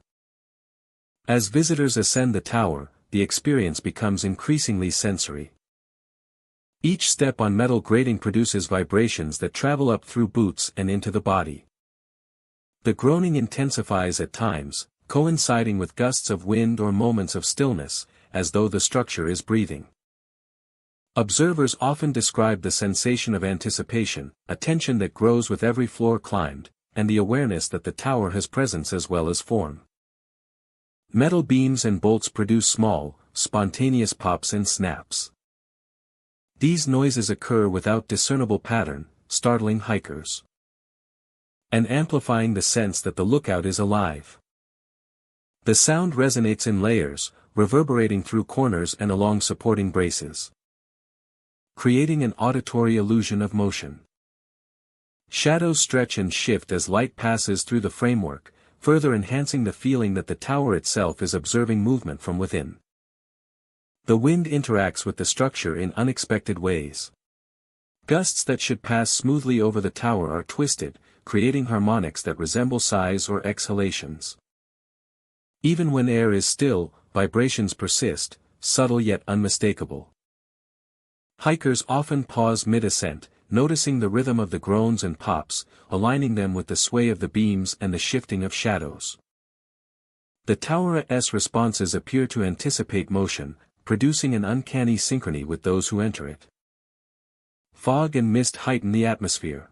S1: As visitors ascend the tower, the experience becomes increasingly sensory. Each step on metal grating produces vibrations that travel up through boots and into the body. The groaning intensifies at times, coinciding with gusts of wind or moments of stillness, as though the structure is breathing. Observers often describe the sensation of anticipation, a tension that grows with every floor climbed, and the awareness that the tower has presence as well as form. Metal beams and bolts produce small, spontaneous pops and snaps. These noises occur without discernible pattern, startling hikers, and amplifying the sense that the lookout is alive. The sound resonates in layers, reverberating through corners and along supporting braces, creating an auditory illusion of motion. Shadows stretch and shift as light passes through the framework, further enhancing the feeling that the tower itself is observing movement from within. The wind interacts with the structure in unexpected ways. Gusts that should pass smoothly over the tower are twisted, creating harmonics that resemble sighs or exhalations. Even when air is still, vibrations persist, subtle yet unmistakable. Hikers often pause mid-ascent, noticing the rhythm of the groans and pops, aligning them with the sway of the beams and the shifting of shadows. The tower's responses appear to anticipate motion, producing an uncanny synchrony with those who enter it. Fog and mist heighten the atmosphere.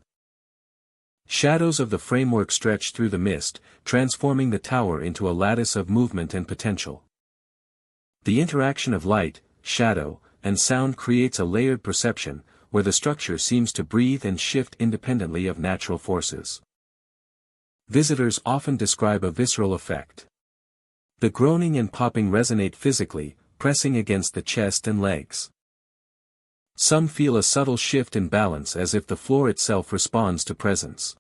S1: Shadows of the framework stretch through the mist, transforming the tower into a lattice of movement and potential. The interaction of light, shadow, and sound creates a layered perception, where the structure seems to breathe and shift independently of natural forces. Visitors often describe a visceral effect. The groaning and popping resonate physically, pressing against the chest and legs. Some feel a subtle shift in balance as if the floor itself responds to presence.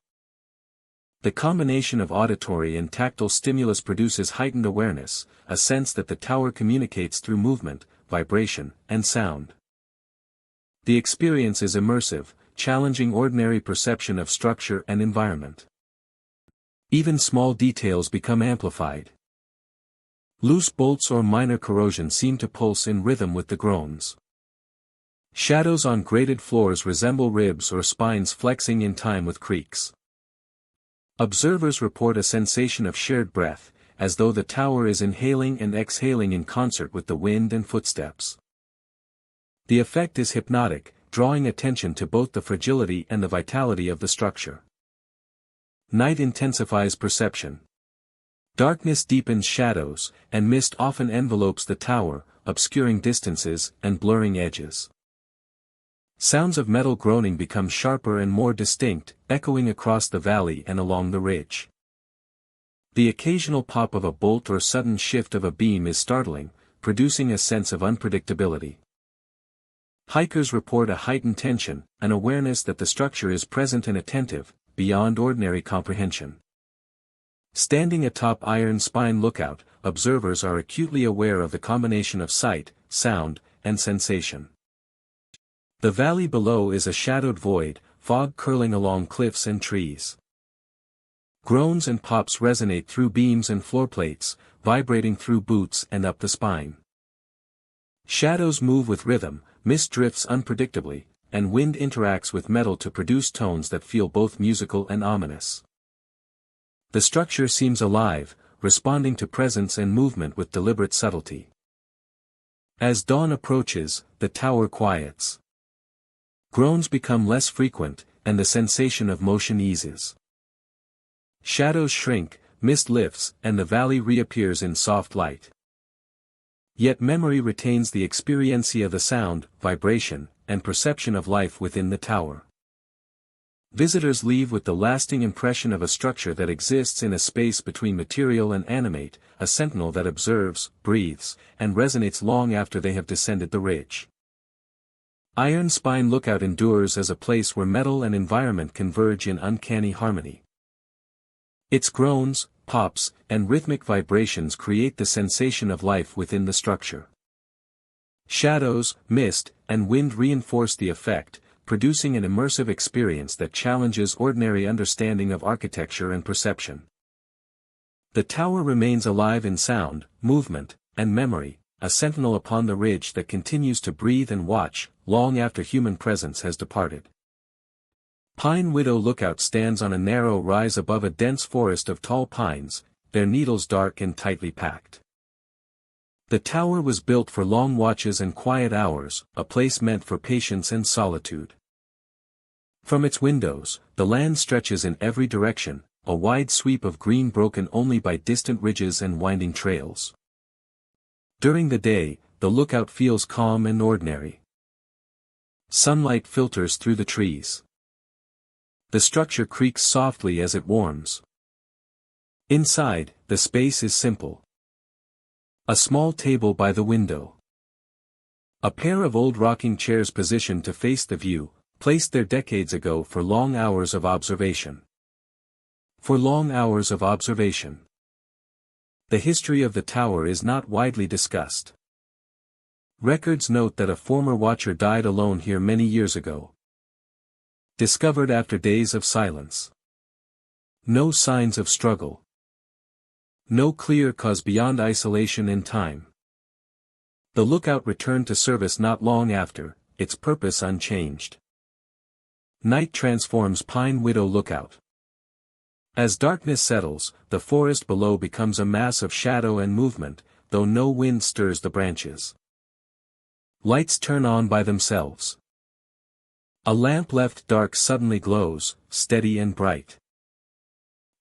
S1: The combination of auditory and tactile stimulus produces heightened awareness, a sense that the tower communicates through movement, vibration, and sound. The experience is immersive, challenging ordinary perception of structure and environment. Even small details become amplified. Loose bolts or minor corrosion seem to pulse in rhythm with the groans. Shadows on graded floors resemble ribs or spines flexing in time with creaks. Observers report a sensation of shared breath, as though the tower is inhaling and exhaling in concert with the wind and footsteps. The effect is hypnotic, drawing attention to both the fragility and the vitality of the structure. Night intensifies perception. Darkness deepens shadows, and mist often envelopes the tower, obscuring distances and blurring edges. Sounds of metal groaning become sharper and more distinct, echoing across the valley and along the ridge. The occasional pop of a bolt or sudden shift of a beam is startling, producing a sense of unpredictability. Hikers report a heightened tension, an awareness that the structure is present and attentive, beyond ordinary comprehension. Standing atop Iron Spine Lookout, observers are acutely aware of the combination of sight, sound, and sensation. The valley below is a shadowed void, fog curling along cliffs and trees. Groans and pops resonate through beams and floor plates, vibrating through boots and up the spine. Shadows move with rhythm, mist drifts unpredictably, and wind interacts with metal to produce tones that feel both musical and ominous. The structure seems alive, responding to presence and movement with deliberate subtlety. As dawn approaches, the tower quiets. Groans become less frequent, and the sensation of motion eases. Shadows shrink, mist lifts, and the valley reappears in soft light. Yet memory retains the experiency of the sound, vibration, and perception of life within the tower. Visitors leave with the lasting impression of a structure that exists in a space between material and animate, a sentinel that observes, breathes, and resonates long after they have descended the ridge. Iron Spine Lookout endures as a place where metal and environment converge in uncanny harmony. Its groans, pops, and rhythmic vibrations create the sensation of life within the structure. Shadows, mist, and wind reinforce the effect, producing an immersive experience that challenges ordinary understanding of architecture and perception. The tower remains alive in sound, movement, and memory, a sentinel upon the ridge that continues to breathe and watch, long after human presence has departed. Pine Widow Lookout stands on a narrow rise above a dense forest of tall pines, their needles dark and tightly packed. The tower was built for long watches and quiet hours, a place meant for patience and solitude. From its windows, the land stretches in every direction, a wide sweep of green broken only by distant ridges and winding trails. During the day, the lookout feels calm and ordinary. Sunlight filters through the trees. The structure creaks softly as it warms. Inside, the space is simple. A small table by the window. A pair of old rocking chairs positioned to face the view, placed there decades ago for long hours of observation. For long hours of observation. The history of the tower is not widely discussed. Records note that a former watcher died alone here many years ago. Discovered after days of silence. No signs of struggle. No clear cause beyond isolation and time. The lookout returned to service not long after, its purpose unchanged. Night transforms Pine Widow Lookout. As darkness settles, the forest below becomes a mass of shadow and movement, though no wind stirs the branches. Lights turn on by themselves. A lamp left dark suddenly glows, steady and bright.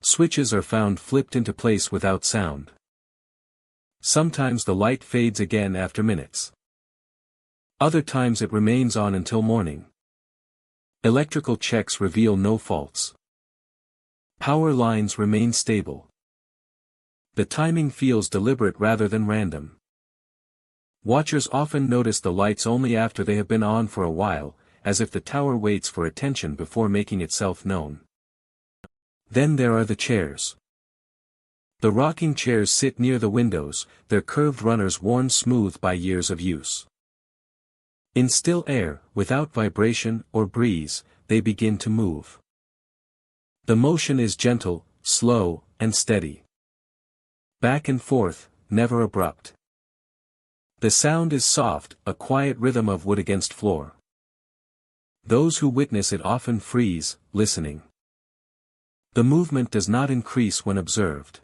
S1: Switches are found flipped into place without sound. Sometimes the light fades again after minutes. Other times it remains on until morning. Electrical checks reveal no faults. Power lines remain stable. The timing feels deliberate rather than random. Watchers often notice the lights only after they have been on for a while, as if the tower waits for attention before making itself known. Then there are the chairs. The rocking chairs sit near the windows, their curved runners worn smooth by years of use. In still air, without vibration or breeze, they begin to move. The motion is gentle, slow, and steady. Back and forth, never abrupt. The sound is soft, a quiet rhythm of wood against floor. Those who witness it often freeze, listening. The movement does not increase when observed.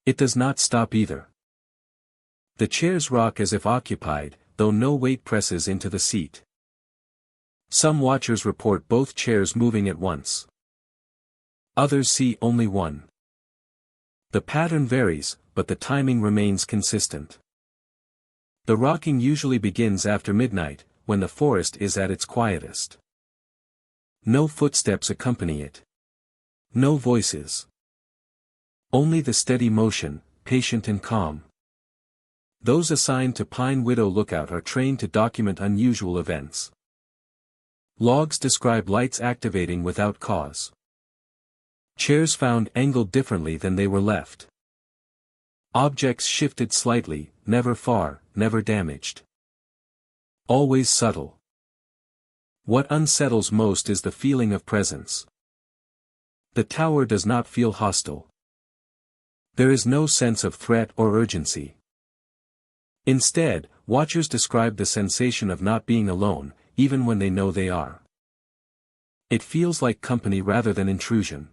S1: It does not stop either. The chairs rock as if occupied, though no weight presses into the seat. Some watchers report both chairs moving at once. Others see only one. The pattern varies, but the timing remains consistent. The rocking usually begins after midnight, when the forest is at its quietest. No footsteps accompany it. No voices. Only the steady motion, patient and calm. Those assigned to Pine Widow Lookout are trained to document unusual events. Logs describe lights activating without cause. Chairs found angled differently than they were left. Objects shifted slightly, never far, never damaged. Always subtle. What unsettles most is the feeling of presence. The tower does not feel hostile. There is no sense of threat or urgency. Instead, watchers describe the sensation of not being alone, even when they know they are. It feels like company rather than intrusion.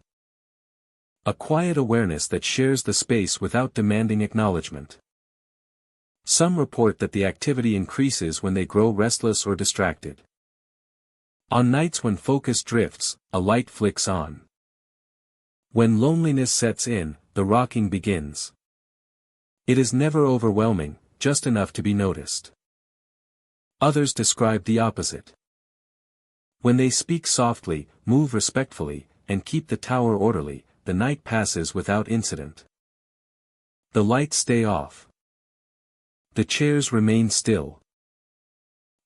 S1: A quiet awareness that shares the space without demanding acknowledgement. Some report that the activity increases when they grow restless or distracted. On nights when focus drifts, a light flicks on. When loneliness sets in, the rocking begins. It is never overwhelming, just enough to be noticed. Others describe the opposite. When they speak softly, move respectfully, and keep the tower orderly, the night passes without incident. The lights stay off. The chairs remain still.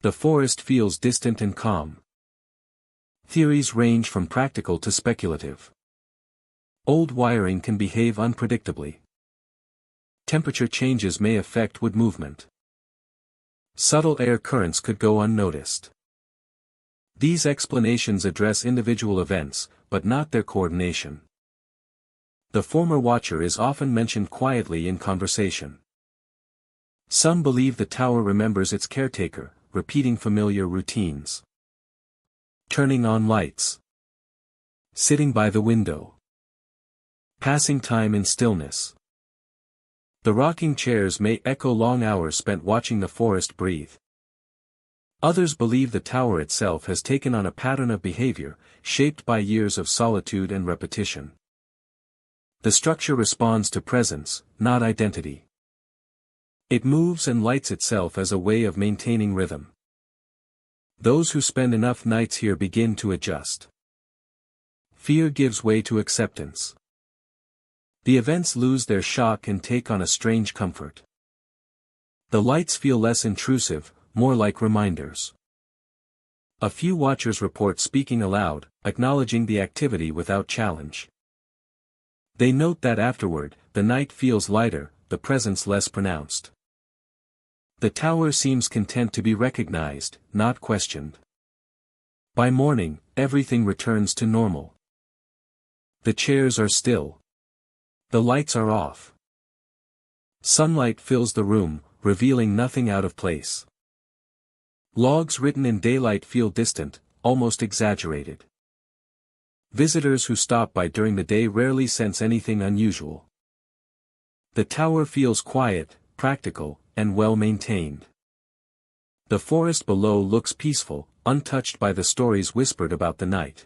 S1: The forest feels distant and calm. Theories range from practical to speculative. Old wiring can behave unpredictably. Temperature changes may affect wood movement. Subtle air currents could go unnoticed. These explanations address individual events, but not their coordination. The former watcher is often mentioned quietly in conversation. Some believe the tower remembers its caretaker, repeating familiar routines. Turning on lights. Sitting by the window. Passing time in stillness. The rocking chairs may echo long hours spent watching the forest breathe. Others believe the tower itself has taken on a pattern of behavior, shaped by years of solitude and repetition. The structure responds to presence, not identity. It moves and lights itself as a way of maintaining rhythm. Those who spend enough nights here begin to adjust. Fear gives way to acceptance. The events lose their shock and take on a strange comfort. The lights feel less intrusive, more like reminders. A few watchers report speaking aloud, acknowledging the activity without challenge. They note that afterward, the night feels lighter, the presence less pronounced. The tower seems content to be recognized, not questioned. By morning, everything returns to normal. The chairs are still. The lights are off. Sunlight fills the room, revealing nothing out of place. Logs written in daylight feel distant, almost exaggerated. Visitors who stop by during the day rarely sense anything unusual. The tower feels quiet, practical, and well-maintained. The forest below looks peaceful, untouched by the stories whispered about the night.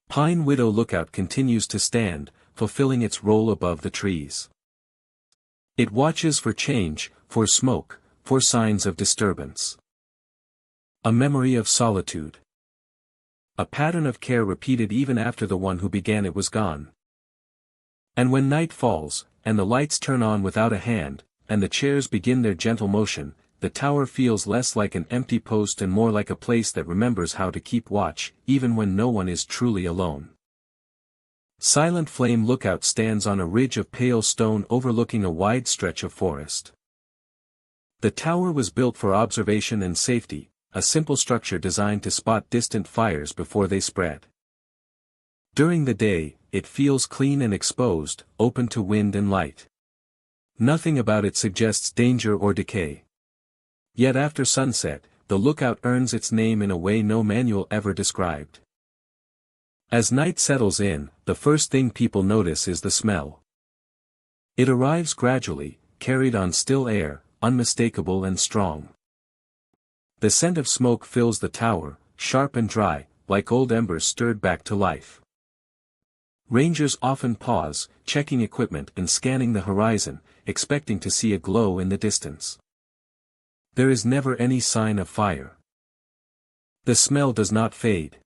S1: Pine Widow Lookout continues to stand, fulfilling its role above the trees. It watches for change, for smoke, for signs of disturbance. A memory of solitude. A pattern of care repeated even after the one who began it was gone. And when night falls, and the lights turn on without a hand, and the chairs begin their gentle motion, the tower feels less like an empty post and more like a place that remembers how to keep watch, even when no one is truly alone. Silent Flame Lookout stands on a ridge of pale stone overlooking a wide stretch of forest. The tower was built for observation and safety, a simple structure designed to spot distant fires before they spread. During the day, it feels clean and exposed, open to wind and light. Nothing about it suggests danger or decay. Yet after sunset, the lookout earns its name in a way no manual ever described. As night settles in, the first thing people notice is the smell. It arrives gradually, carried on still air, unmistakable and strong. The scent of smoke fills the tower, sharp and dry, like old embers stirred back to life. Rangers often pause, checking equipment and scanning the horizon, expecting to see a glow in the distance. There is never any sign of fire. The smell does not fade.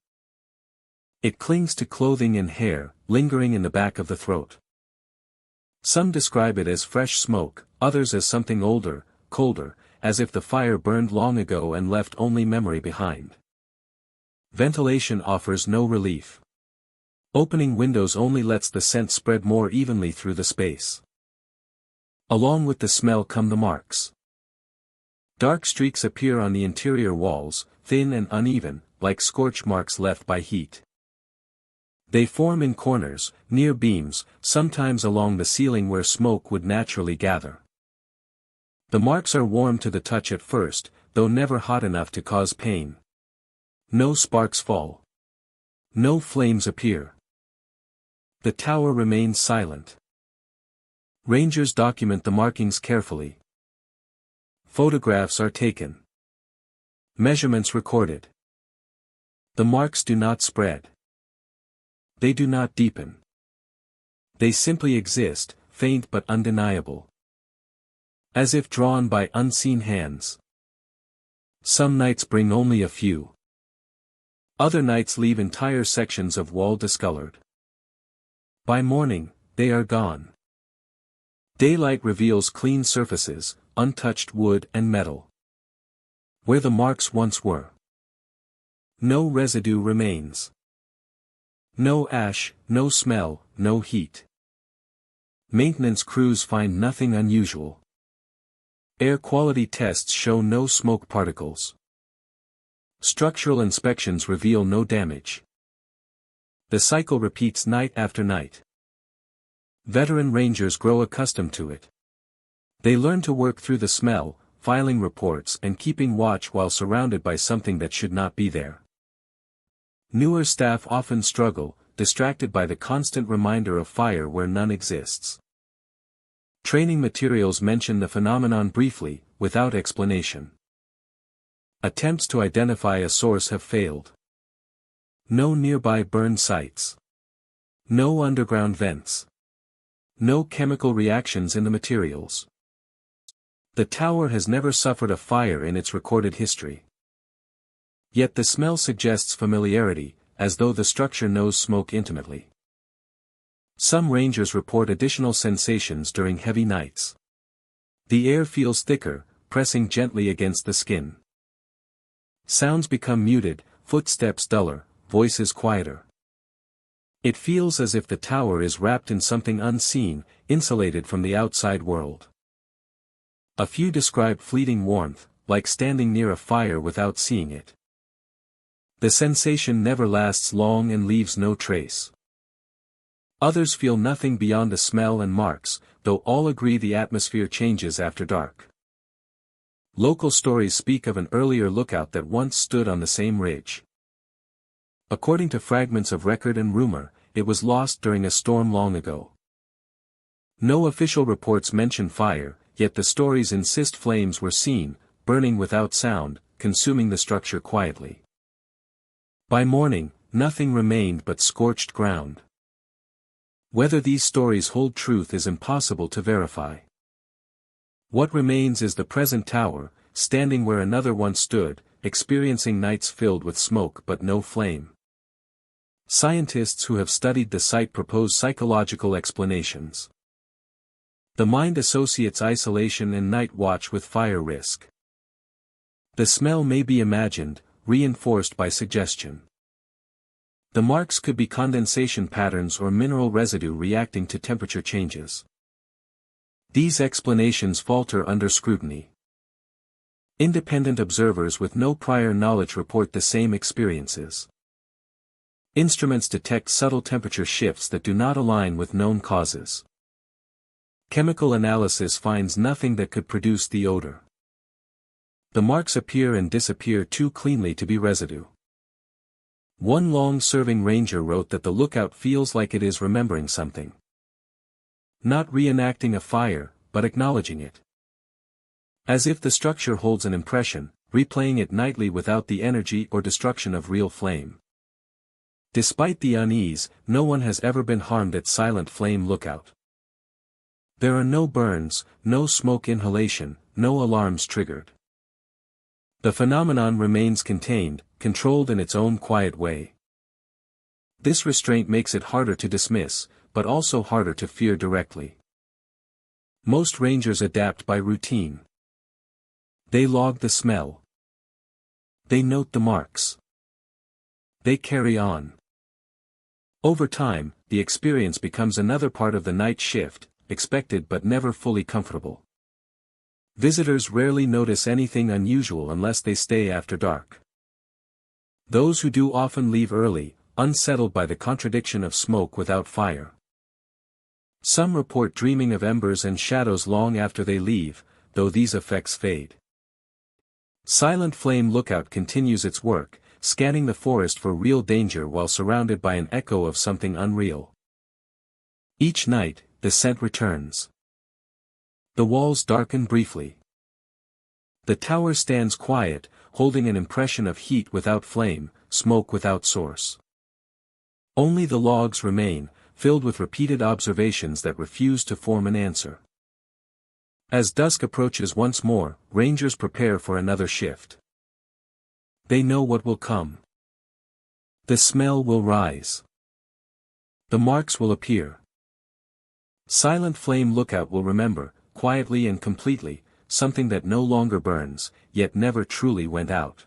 S1: It clings to clothing and hair, lingering in the back of the throat. Some describe it as fresh smoke, others as something older, colder, as if the fire burned long ago and left only memory behind. Ventilation offers no relief. Opening windows only lets the scent spread more evenly through the space. Along with the smell come the marks. Dark streaks appear on the interior walls, thin and uneven, like scorch marks left by heat. They form in corners, near beams, sometimes along the ceiling where smoke would naturally gather. The marks are warm to the touch at first, though never hot enough to cause pain. No sparks fall. No flames appear. The tower remains silent. Rangers document the markings carefully. Photographs are taken. Measurements recorded. The marks do not spread. They do not deepen. They simply exist, faint but undeniable. As if drawn by unseen hands. Some nights bring only a few. Other nights leave entire sections of wall discolored. By morning, they are gone. Daylight reveals clean surfaces, untouched wood and metal. Where the marks once were. No residue remains. No ash, no smell, no heat. Maintenance crews find nothing unusual. Air quality tests show no smoke particles. Structural inspections reveal no damage. The cycle repeats night after night. Veteran rangers grow accustomed to it. They learn to work through the smell, filing reports and keeping watch while surrounded by something that should not be there. Newer staff often struggle, distracted by the constant reminder of fire where none exists. Training materials mention the phenomenon briefly, without explanation. Attempts to identify a source have failed. No nearby burn sites. No underground vents. No chemical reactions in the materials. The tower has never suffered a fire in its recorded history. Yet the smell suggests familiarity, as though the structure knows smoke intimately. Some rangers report additional sensations during heavy nights. The air feels thicker, pressing gently against the skin. Sounds become muted, footsteps duller, voices quieter. It feels as if the tower is wrapped in something unseen, insulated from the outside world. A few describe fleeting warmth, like standing near a fire without seeing it. The sensation never lasts long and leaves no trace. Others feel nothing beyond the smell and marks, though all agree the atmosphere changes after dark. Local stories speak of an earlier lookout that once stood on the same ridge. According to fragments of record and rumor, it was lost during a storm long ago. No official reports mention fire, yet the stories insist flames were seen, burning without sound, consuming the structure quietly. By morning, nothing remained but scorched ground. Whether these stories hold truth is impossible to verify. What remains is the present tower, standing where another once stood, experiencing nights filled with smoke but no flame. Scientists who have studied the site propose psychological explanations. The mind associates isolation and night watch with fire risk. The smell may be imagined, reinforced by suggestion. The marks could be condensation patterns or mineral residue reacting to temperature changes. These explanations falter under scrutiny. Independent observers with no prior knowledge report the same experiences. Instruments detect subtle temperature shifts that do not align with known causes. Chemical analysis finds nothing that could produce the odor. The marks appear and disappear too cleanly to be residue. One long-serving ranger wrote that the lookout feels like it is remembering something. Not reenacting a fire, but acknowledging it. As if the structure holds an impression, replaying it nightly without the energy or destruction of real flame. Despite the unease, no one has ever been harmed at Silent Flame Lookout. There are no burns, no smoke inhalation, no alarms triggered. The phenomenon remains contained, controlled in its own quiet way. This restraint makes it harder to dismiss, but also harder to fear directly. Most rangers adapt by routine. They log the smell. They note the marks. They carry on. Over time, the experience becomes another part of the night shift, expected but never fully comfortable. Visitors rarely notice anything unusual unless they stay after dark. Those who do often leave early, unsettled by the contradiction of smoke without fire. Some report dreaming of embers and shadows long after they leave, though these effects fade. Silent Flame Lookout continues its work, scanning the forest for real danger while surrounded by an echo of something unreal. Each night, the scent returns. The walls darken briefly. The tower stands quiet, holding an impression of heat without flame, smoke without source. Only the logs remain, filled with repeated observations that refuse to form an answer. As dusk approaches once more, rangers prepare for another shift. They know what will come. The smell will rise. The marks will appear. Silent Flame Lookout will remember, quietly and completely, something that no longer burns, yet never truly went out.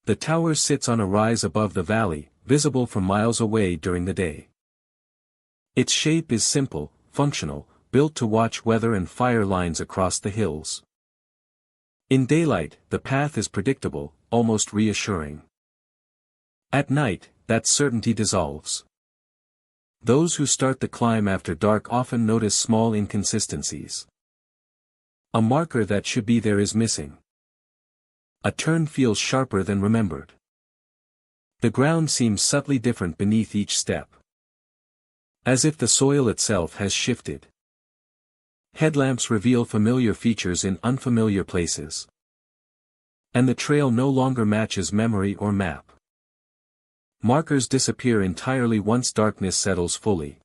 S1: The tower sits on a rise above the valley, visible from miles away during the day. Its shape is simple, functional, built to watch weather and fire lines across the hills. In daylight, the path is predictable, almost reassuring. At night, that certainty dissolves. Those who start the climb after dark often notice small inconsistencies. A marker that should be there is missing. A turn feels sharper than remembered. The ground seems subtly different beneath each step. As if the soil itself has shifted. Headlamps reveal familiar features in unfamiliar places. And the trail no longer matches memory or map. Markers disappear entirely once darkness settles fully.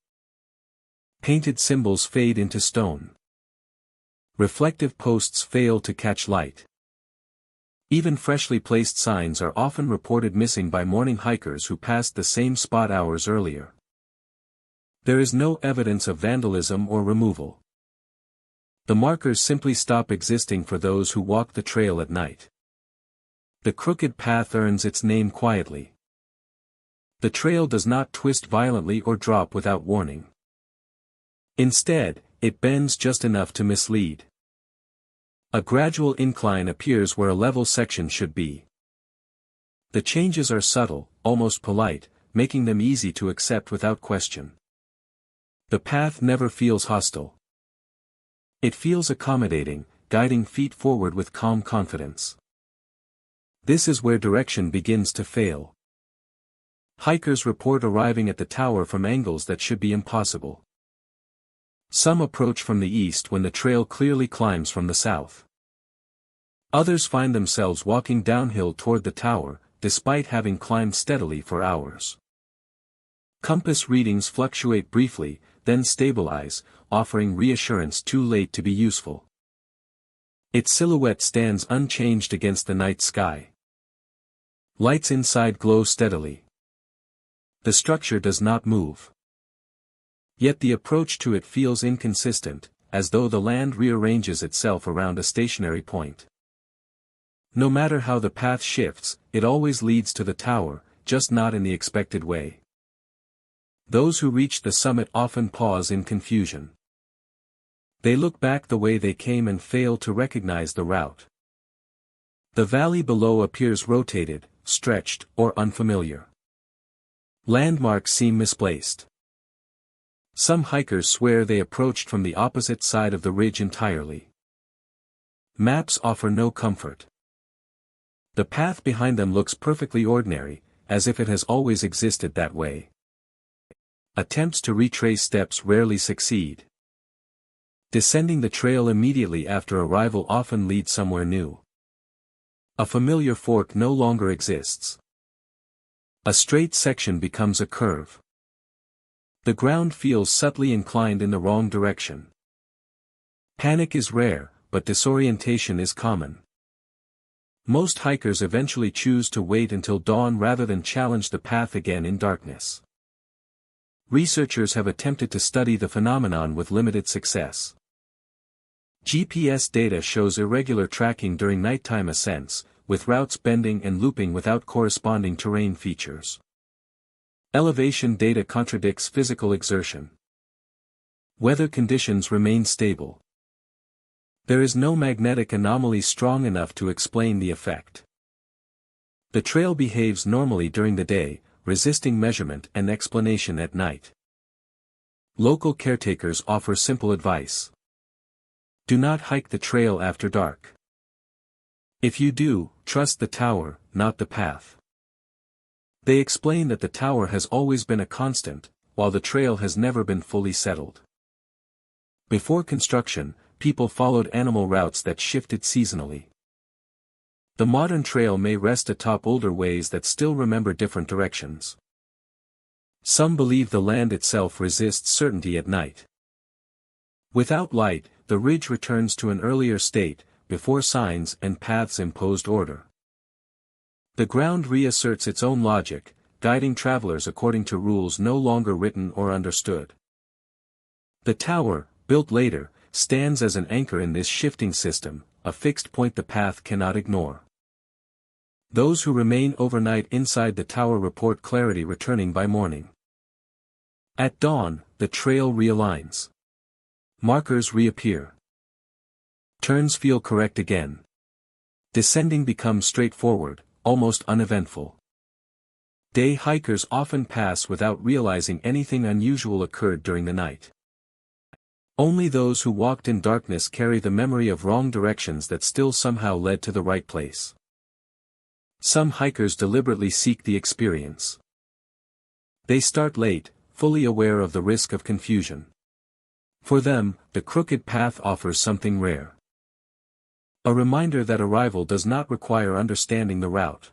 S1: Painted symbols fade into stone. Reflective posts fail to catch light. Even freshly placed signs are often reported missing by morning hikers who passed the same spot hours earlier. There is no evidence of vandalism or removal. The markers simply stop existing for those who walk the trail at night. The crooked path earns its name quietly. The trail does not twist violently or drop without warning. Instead, it bends just enough to mislead. A gradual incline appears where a level section should be. The changes are subtle, almost polite, making them easy to accept without question. The path never feels hostile. It feels accommodating, guiding feet forward with calm confidence. This is where direction begins to fail. Hikers report arriving at the tower from angles that should be impossible. Some approach from the east when the trail clearly climbs from the south. Others find themselves walking downhill toward the tower, despite having climbed steadily for hours. Compass readings fluctuate briefly, then stabilize, offering reassurance too late to be useful. Its silhouette stands unchanged against the night sky. Lights inside glow steadily. The structure does not move. Yet the approach to it feels inconsistent, as though the land rearranges itself around a stationary point. No matter how the path shifts, it always leads to the tower, just not in the expected way. Those who reach the summit often pause in confusion. They look back the way they came and fail to recognize the route. The valley below appears rotated, stretched, or unfamiliar. Landmarks seem misplaced. Some hikers swear they approached from the opposite side of the ridge entirely. Maps offer no comfort. The path behind them looks perfectly ordinary, as if it has always existed that way. Attempts to retrace steps rarely succeed. Descending the trail immediately after arrival often leads somewhere new. A familiar fork no longer exists. A straight section becomes a curve. The ground feels subtly inclined in the wrong direction. Panic is rare, but disorientation is common. Most hikers eventually choose to wait until dawn rather than challenge the path again in darkness. Researchers have attempted to study the phenomenon with limited success. GPS data shows irregular tracking during nighttime ascents, with routes bending and looping without corresponding terrain features. Elevation data contradicts physical exertion. Weather conditions remain stable. There is no magnetic anomaly strong enough to explain the effect. The trail behaves normally during the day, resisting measurement and explanation at night. Local caretakers offer simple advice. Do not hike the trail after dark. If you do, trust the tower, not the path. They explain that the tower has always been a constant, while the trail has never been fully settled. Before construction, people followed animal routes that shifted seasonally. The modern trail may rest atop older ways that still remember different directions. Some believe the land itself resists certainty at night. Without light, the ridge returns to an earlier state, before signs and paths imposed order. The ground reasserts its own logic, guiding travelers according to rules no longer written or understood. The tower, built later, stands as an anchor in this shifting system, a fixed point the path cannot ignore. Those who remain overnight inside the tower report clarity returning by morning. At dawn, the trail realigns. Markers reappear. Turns feel correct again. Descending becomes straightforward, almost uneventful. Day hikers often pass without realizing anything unusual occurred during the night. Only those who walked in darkness carry the memory of wrong directions that still somehow led to the right place. Some hikers deliberately seek the experience. They start late, fully aware of the risk of confusion. For them, the crooked path offers something rare. A reminder that arrival does not require understanding the route.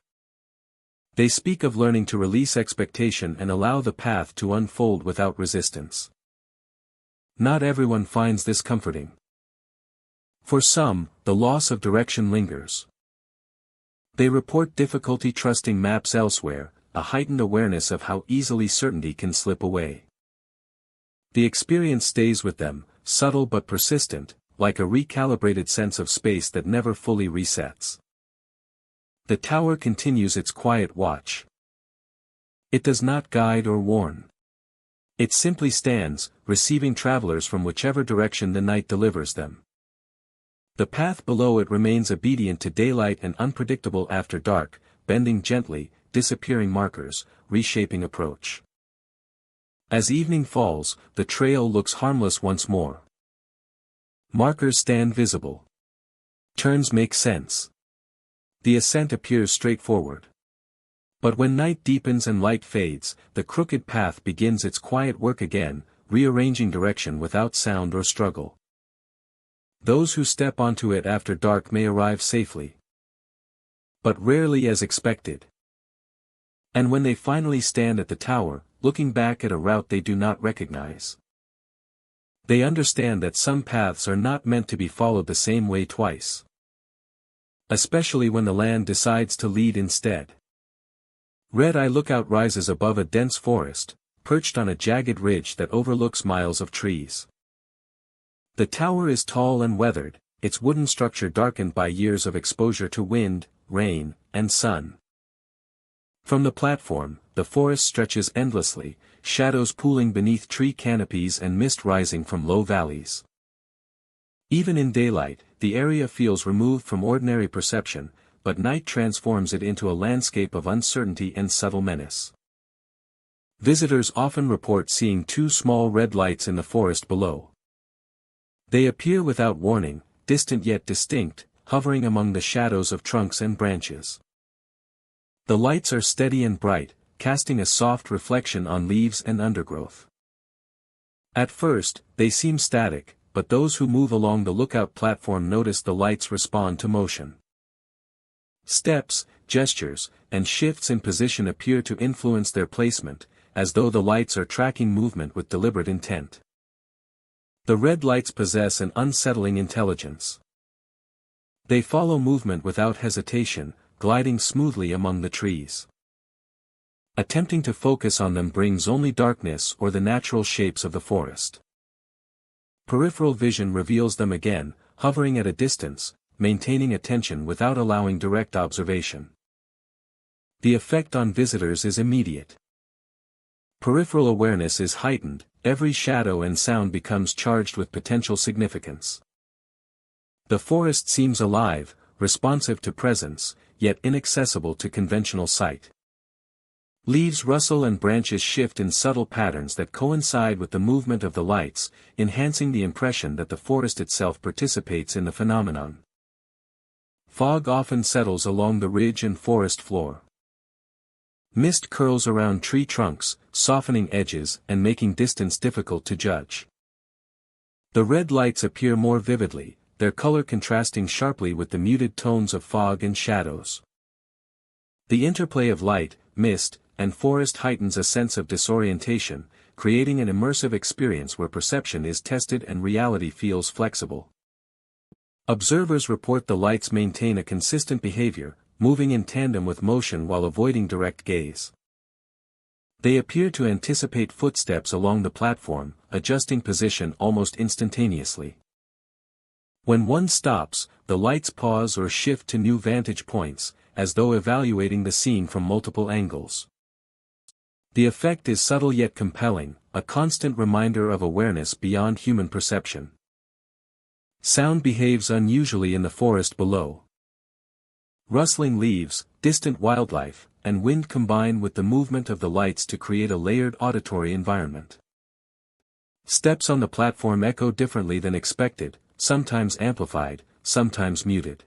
S1: They speak of learning to release expectation and allow the path to unfold without resistance. Not everyone finds this comforting. For some, the loss of direction lingers. They report difficulty trusting maps elsewhere, a heightened awareness of how easily certainty can slip away. The experience stays with them, subtle but persistent, like a recalibrated sense of space that never fully resets. The tower continues its quiet watch. It does not guide or warn. It simply stands, receiving travelers from whichever direction the night delivers them. The path below it remains obedient to daylight and unpredictable after dark, bending gently, disappearing markers, reshaping approach. As evening falls, the trail looks harmless once more. Markers stand visible. Turns make sense. The ascent appears straightforward. But when night deepens and light fades, the crooked path begins its quiet work again, rearranging direction without sound or struggle. Those who step onto it after dark may arrive safely. But rarely as expected. And when they finally stand at the tower, looking back at a route they do not recognize, they understand that some paths are not meant to be followed the same way twice. Especially when the land decides to lead instead. Red Eye Lookout rises above a dense forest, perched on a jagged ridge that overlooks miles of trees. The tower is tall and weathered, its wooden structure darkened by years of exposure to wind, rain, and sun. From the platform, the forest stretches endlessly, shadows pooling beneath tree canopies and mist rising from low valleys. Even in daylight, the area feels removed from ordinary perception, but night transforms it into a landscape of uncertainty and subtle menace. Visitors often report seeing two small red lights in the forest below. They appear without warning, distant yet distinct, hovering among the shadows of trunks and branches. The lights are steady and bright, casting a soft reflection on leaves and undergrowth. At first, they seem static, but those who move along the lookout platform notice the lights respond to motion. Steps, gestures, and shifts in position appear to influence their placement, as though the lights are tracking movement with deliberate intent. The red lights possess an unsettling intelligence. They follow movement without hesitation, gliding smoothly among the trees. Attempting to focus on them brings only darkness or the natural shapes of the forest. Peripheral vision reveals them again, hovering at a distance, maintaining attention without allowing direct observation. The effect on visitors is immediate. Peripheral awareness is heightened, every shadow and sound becomes charged with potential significance. The forest seems alive, responsive to presence, yet inaccessible to conventional sight. Leaves rustle and branches shift in subtle patterns that coincide with the movement of the lights, enhancing the impression that the forest itself participates in the phenomenon. Fog often settles along the ridge and forest floor. Mist curls around tree trunks, softening edges and making distance difficult to judge. The red lights appear more vividly, their color contrasting sharply with the muted tones of fog and shadows. The interplay of light, mist, and forest heightens a sense of disorientation, creating an immersive experience where perception is tested and reality feels flexible. Observers report the lights maintain a consistent behavior, moving in tandem with motion while avoiding direct gaze. They appear to anticipate footsteps along the platform, adjusting position almost instantaneously. When one stops, the lights pause or shift to new vantage points, as though evaluating the scene from multiple angles. The effect is subtle yet compelling, a constant reminder of awareness beyond human perception. Sound behaves unusually in the forest below. Rustling leaves, distant wildlife, and wind combine with the movement of the lights to create a layered auditory environment. Steps on the platform echo differently than expected, sometimes amplified, sometimes muted.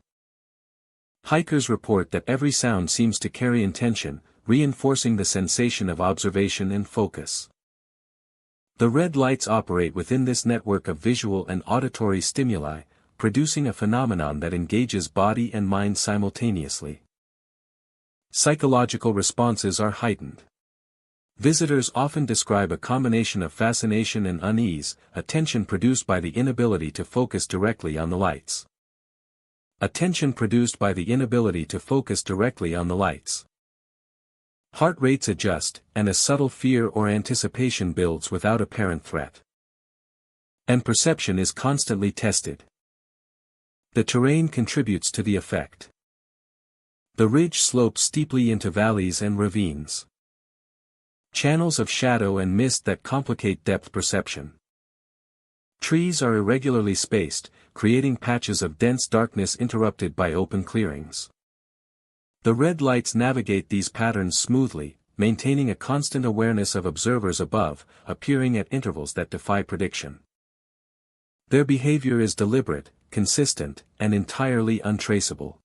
S1: Hikers report that every sound seems to carry intention, reinforcing the sensation of observation and focus. The red lights operate within this network of visual and auditory stimuli, producing a phenomenon that engages body and mind simultaneously. Psychological responses are heightened. Visitors often describe a combination of fascination and unease, a tension produced by the inability to focus directly on the lights. Attention produced by the inability to focus directly on the lights. Heart rates adjust, and a subtle fear or anticipation builds without apparent threat. And perception is constantly tested. The terrain contributes to the effect. The ridge slopes steeply into valleys and ravines. Channels of shadow and mist that complicate depth perception. Trees are irregularly spaced, creating patches of dense darkness interrupted by open clearings. The red lights navigate these patterns smoothly, maintaining a constant awareness of observers above, appearing at intervals that defy prediction. Their behavior is deliberate, consistent, and entirely untraceable.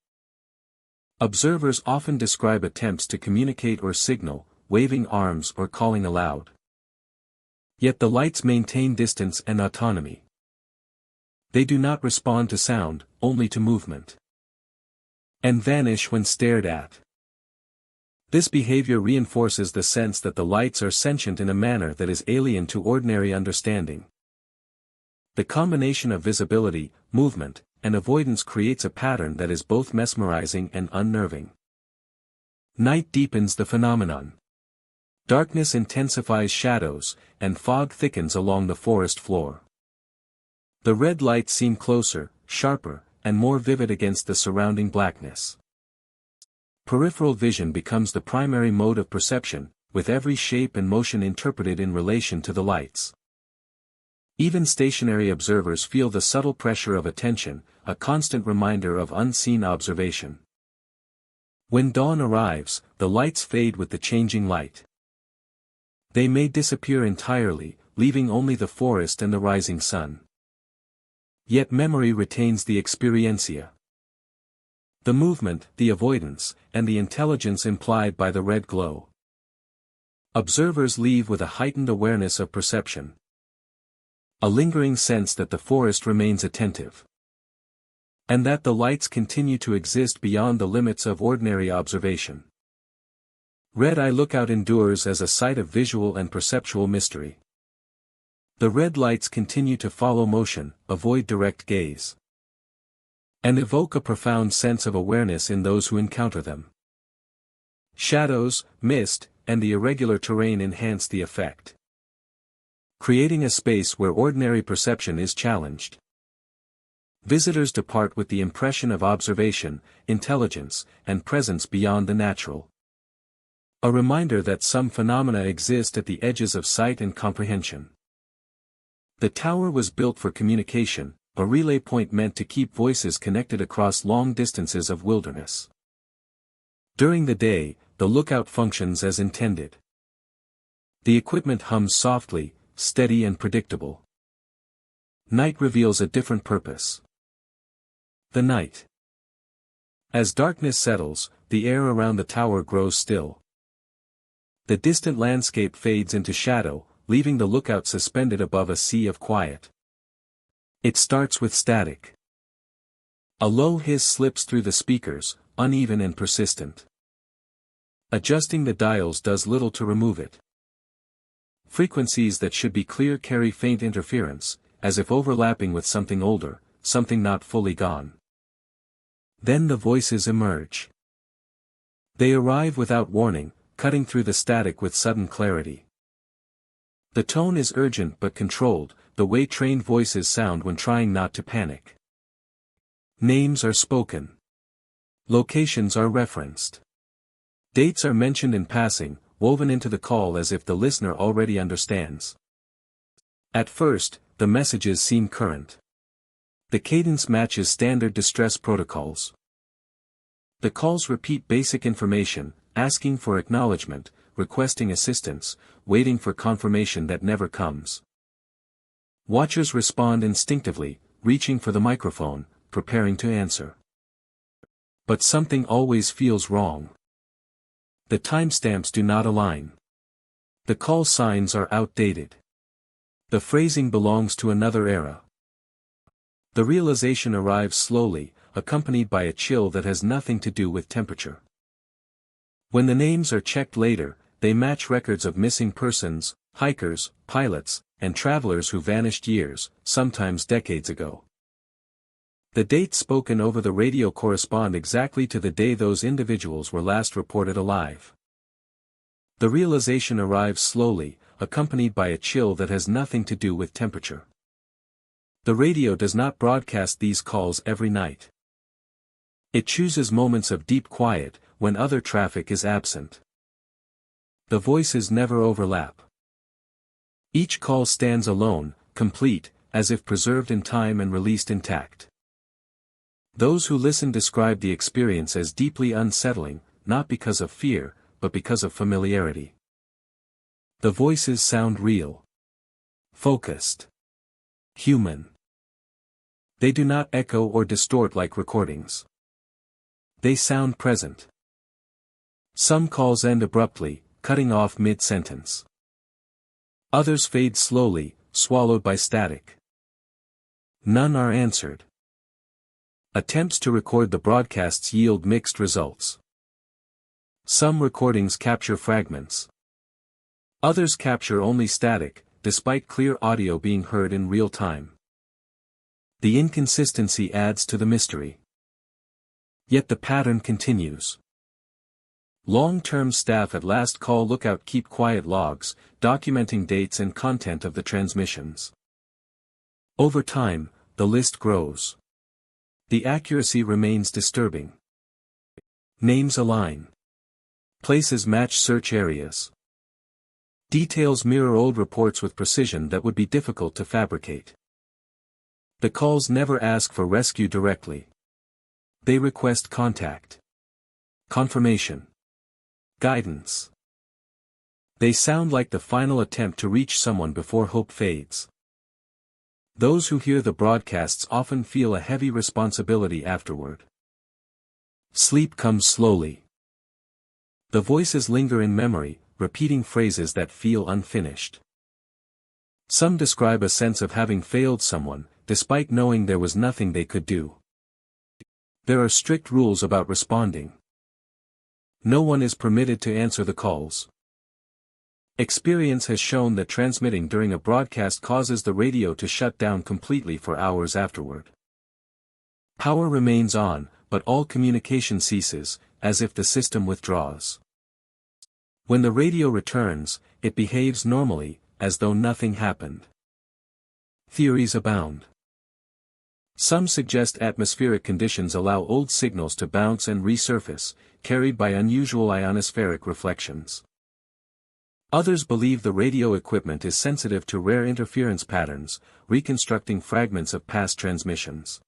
S1: Observers often describe attempts to communicate or signal, waving arms or calling aloud. Yet the lights maintain distance and autonomy. They do not respond to sound, only to movement. And vanish when stared at. This behavior reinforces the sense that the lights are sentient in a manner that is alien to ordinary understanding. The combination of visibility, movement, and avoidance creates a pattern that is both mesmerizing and unnerving. Night deepens the phenomenon. Darkness intensifies shadows, and fog thickens along the forest floor. The red lights seem closer, sharper, and more vivid against the surrounding blackness. Peripheral vision becomes the primary mode of perception, with every shape and motion interpreted in relation to the lights. Even stationary observers feel the subtle pressure of attention, a constant reminder of unseen observation. When dawn arrives, the lights fade with the changing light. They may disappear entirely, leaving only the forest and the rising sun. Yet memory retains the experiencia. The movement, the avoidance, and the intelligence implied by the red glow. Observers leave with a heightened awareness of perception. A lingering sense that the forest remains attentive. And that the lights continue to exist beyond the limits of ordinary observation. Red Eye Lookout endures as a site of visual and perceptual mystery. The red lights continue to follow motion, avoid direct gaze. And evoke a profound sense of awareness in those who encounter them. Shadows, mist, and the irregular terrain enhance the effect. Creating a space where ordinary perception is challenged. Visitors depart with the impression of observation, intelligence, and presence beyond the natural. A reminder that some phenomena exist at the edges of sight and comprehension. The tower was built for communication, a relay point meant to keep voices connected across long distances of wilderness. During the day, the lookout functions as intended. The equipment hums softly, steady and predictable. Night reveals a different purpose. The night. As darkness settles, the air around the tower grows still. The distant landscape fades into shadow, leaving the lookout suspended above a sea of quiet. It starts with static. A low hiss slips through the speakers, uneven and persistent. Adjusting the dials does little to remove it. Frequencies that should be clear carry faint interference, as if overlapping with something older, something not fully gone. Then the voices emerge. They arrive without warning, cutting through the static with sudden clarity. The tone is urgent but controlled, the way trained voices sound when trying not to panic. Names are spoken. Locations are referenced. Dates are mentioned in passing, woven into the call as if the listener already understands. At first, the messages seem current. The cadence matches standard distress protocols. The calls repeat basic information, asking for acknowledgement, requesting assistance, waiting for confirmation that never comes. Watchers respond instinctively, reaching for the microphone, preparing to answer. But something always feels wrong. The timestamps do not align. The call signs are outdated. The phrasing belongs to another era. The realization arrives slowly, accompanied by a chill that has nothing to do with temperature. When the names are checked later, they match records of missing persons, hikers, pilots, and travelers who vanished years, sometimes decades ago. The dates spoken over the radio correspond exactly to the day those individuals were last reported alive. The realization arrives slowly, accompanied by a chill that has nothing to do with temperature. The radio does not broadcast these calls every night. It chooses moments of deep quiet, when other traffic is absent. The voices never overlap. Each call stands alone, complete, as if preserved in time and released intact. Those who listen describe the experience as deeply unsettling, not because of fear, but because of familiarity. The voices sound real. Focused. Human. They do not echo or distort like recordings. They sound present. Some calls end abruptly, cutting off mid-sentence. Others fade slowly, swallowed by static. None are answered. Attempts to record the broadcasts yield mixed results. Some recordings capture fragments. Others capture only static, despite clear audio being heard in real time. The inconsistency adds to the mystery. Yet the pattern continues. Long-term staff at Last Call Lookout keep quiet logs, documenting dates and content of the transmissions. Over time, the list grows. The accuracy remains disturbing. Names align. Places match search areas. Details mirror old reports with precision that would be difficult to fabricate. The calls never ask for rescue directly. They request contact. Confirmation. Guidance. They sound like the final attempt to reach someone before hope fades. Those who hear the broadcasts often feel a heavy responsibility afterward. Sleep comes slowly. The voices linger in memory, repeating phrases that feel unfinished. Some describe a sense of having failed someone, despite knowing there was nothing they could do. There are strict rules about responding. No one is permitted to answer the calls. Experience has shown that transmitting during a broadcast causes the radio to shut down completely for hours afterward. Power remains on, but all communication ceases, as if the system withdraws. When the radio returns, it behaves normally, as though nothing happened. Theories abound. Some suggest atmospheric conditions allow old signals to bounce and resurface, carried by unusual ionospheric reflections. Others believe the radio equipment is sensitive to rare interference patterns, reconstructing fragments of past transmissions.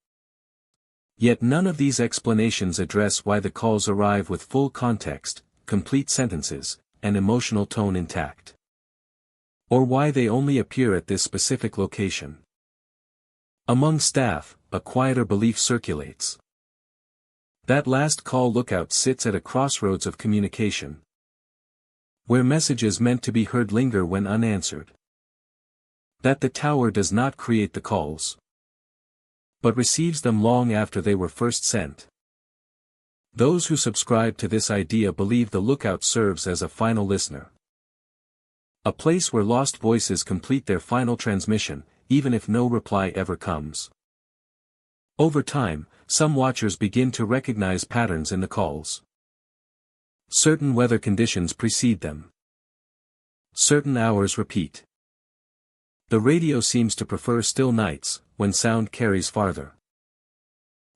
S1: Yet none of these explanations address why the calls arrive with full context, complete sentences, and emotional tone intact. Or why they only appear at this specific location. Among staff, a quieter belief circulates. That Last Call Lookout sits at a crossroads of communication, where messages meant to be heard linger when unanswered. That the tower does not create the calls, but receives them long after they were first sent. Those who subscribe to this idea believe the lookout serves as a final listener. A place where lost voices complete their final transmission, even if no reply ever comes. Over time, some watchers begin to recognize patterns in the calls. Certain weather conditions precede them. Certain hours repeat. The radio seems to prefer still nights, when sound carries farther.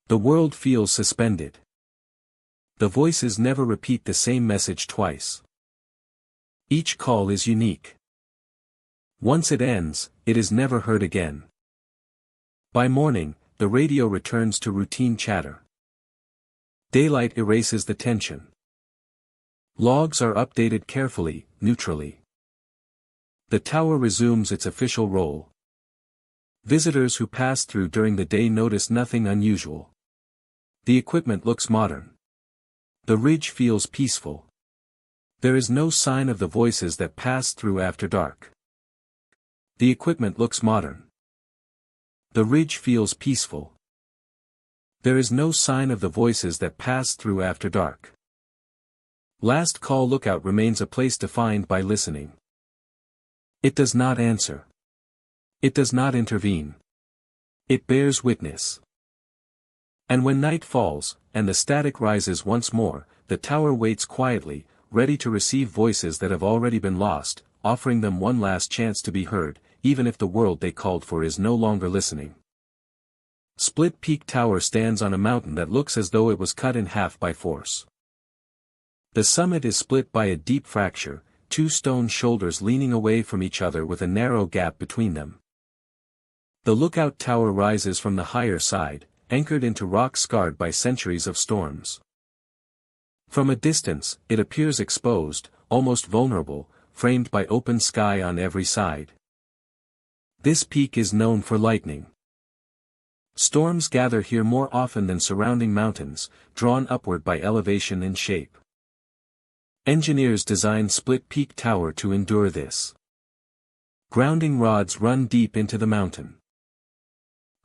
S1: The world feels suspended. The voices never repeat the same message twice. Each call is unique. Once it ends, it is never heard again. By morning, the radio returns to routine chatter. Daylight erases the tension. Logs are updated carefully, neutrally. The tower resumes its official role. Visitors who pass through during the day notice nothing unusual. The equipment looks modern. The ridge feels peaceful. There is no sign of the voices that pass through after dark. The equipment looks modern. The ridge feels peaceful. There is no sign of the voices that pass through after dark. Last Call Lookout remains a place defined by listening. It does not answer. It does not intervene. It bears witness. And when night falls, and the static rises once more, the tower waits quietly, ready to receive voices that have already been lost, offering them one last chance to be heard, even if the world they called for is no longer listening. Split Peak Tower stands on a mountain that looks as though it was cut in half by force. The summit is split by a deep fracture, two stone shoulders leaning away from each other with a narrow gap between them. The lookout tower rises from the higher side, anchored into rock scarred by centuries of storms. From a distance, it appears exposed, almost vulnerable, framed by open sky on every side. This peak is known for lightning. Storms gather here more often than surrounding mountains, drawn upward by elevation and shape. Engineers designed Split Peak Tower to endure this. Grounding rods run deep into the mountain.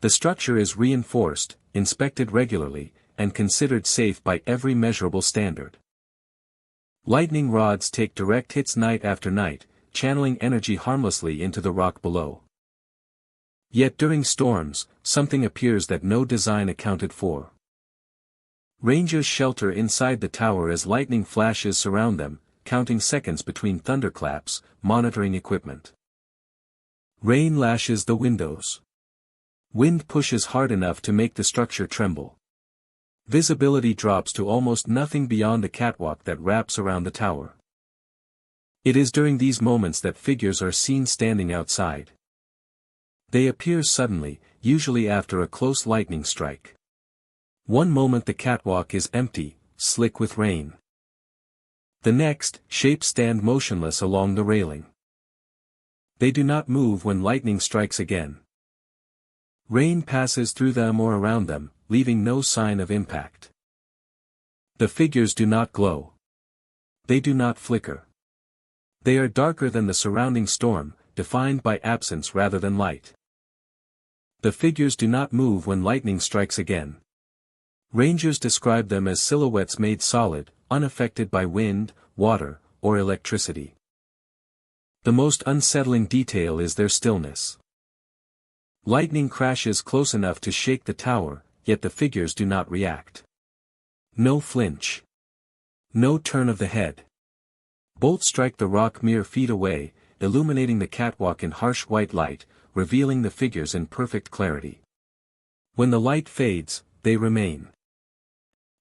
S1: The structure is reinforced, inspected regularly, and considered safe by every measurable standard. Lightning rods take direct hits night after night, channeling energy harmlessly into the rock below. Yet during storms, something appears that no design accounted for. Rangers shelter inside the tower as lightning flashes surround them, counting seconds between thunderclaps, monitoring equipment. Rain lashes the windows. Wind pushes hard enough to make the structure tremble. Visibility drops to almost nothing beyond the catwalk that wraps around the tower. It is during these moments that figures are seen standing outside. They appear suddenly, usually after a close lightning strike. One moment the catwalk is empty, slick with rain. The next, shapes stand motionless along the railing. They do not move when lightning strikes again. Rain passes through them or around them, leaving no sign of impact. The figures do not glow. They do not flicker. They are darker than the surrounding storm, defined by absence rather than light. The figures do not move when lightning strikes again. Rangers describe them as silhouettes made solid, unaffected by wind, water, or electricity. The most unsettling detail is their stillness. Lightning crashes close enough to shake the tower, yet the figures do not react. No flinch. No turn of the head. Bolts strike the rock mere feet away, illuminating the catwalk in harsh white light, revealing the figures in perfect clarity. When the light fades, they remain.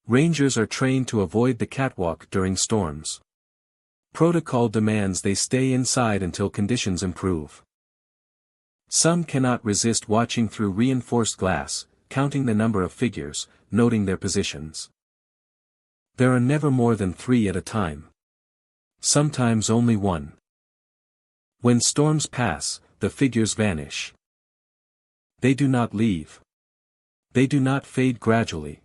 S1: Rangers are trained to avoid the catwalk during storms. Protocol demands they stay inside until conditions improve. Some cannot resist watching through reinforced glass, counting the number of figures, noting their positions. There are never more than 3 at a time. Sometimes only 1. When storms pass, the figures vanish. They do not leave. They do not fade gradually.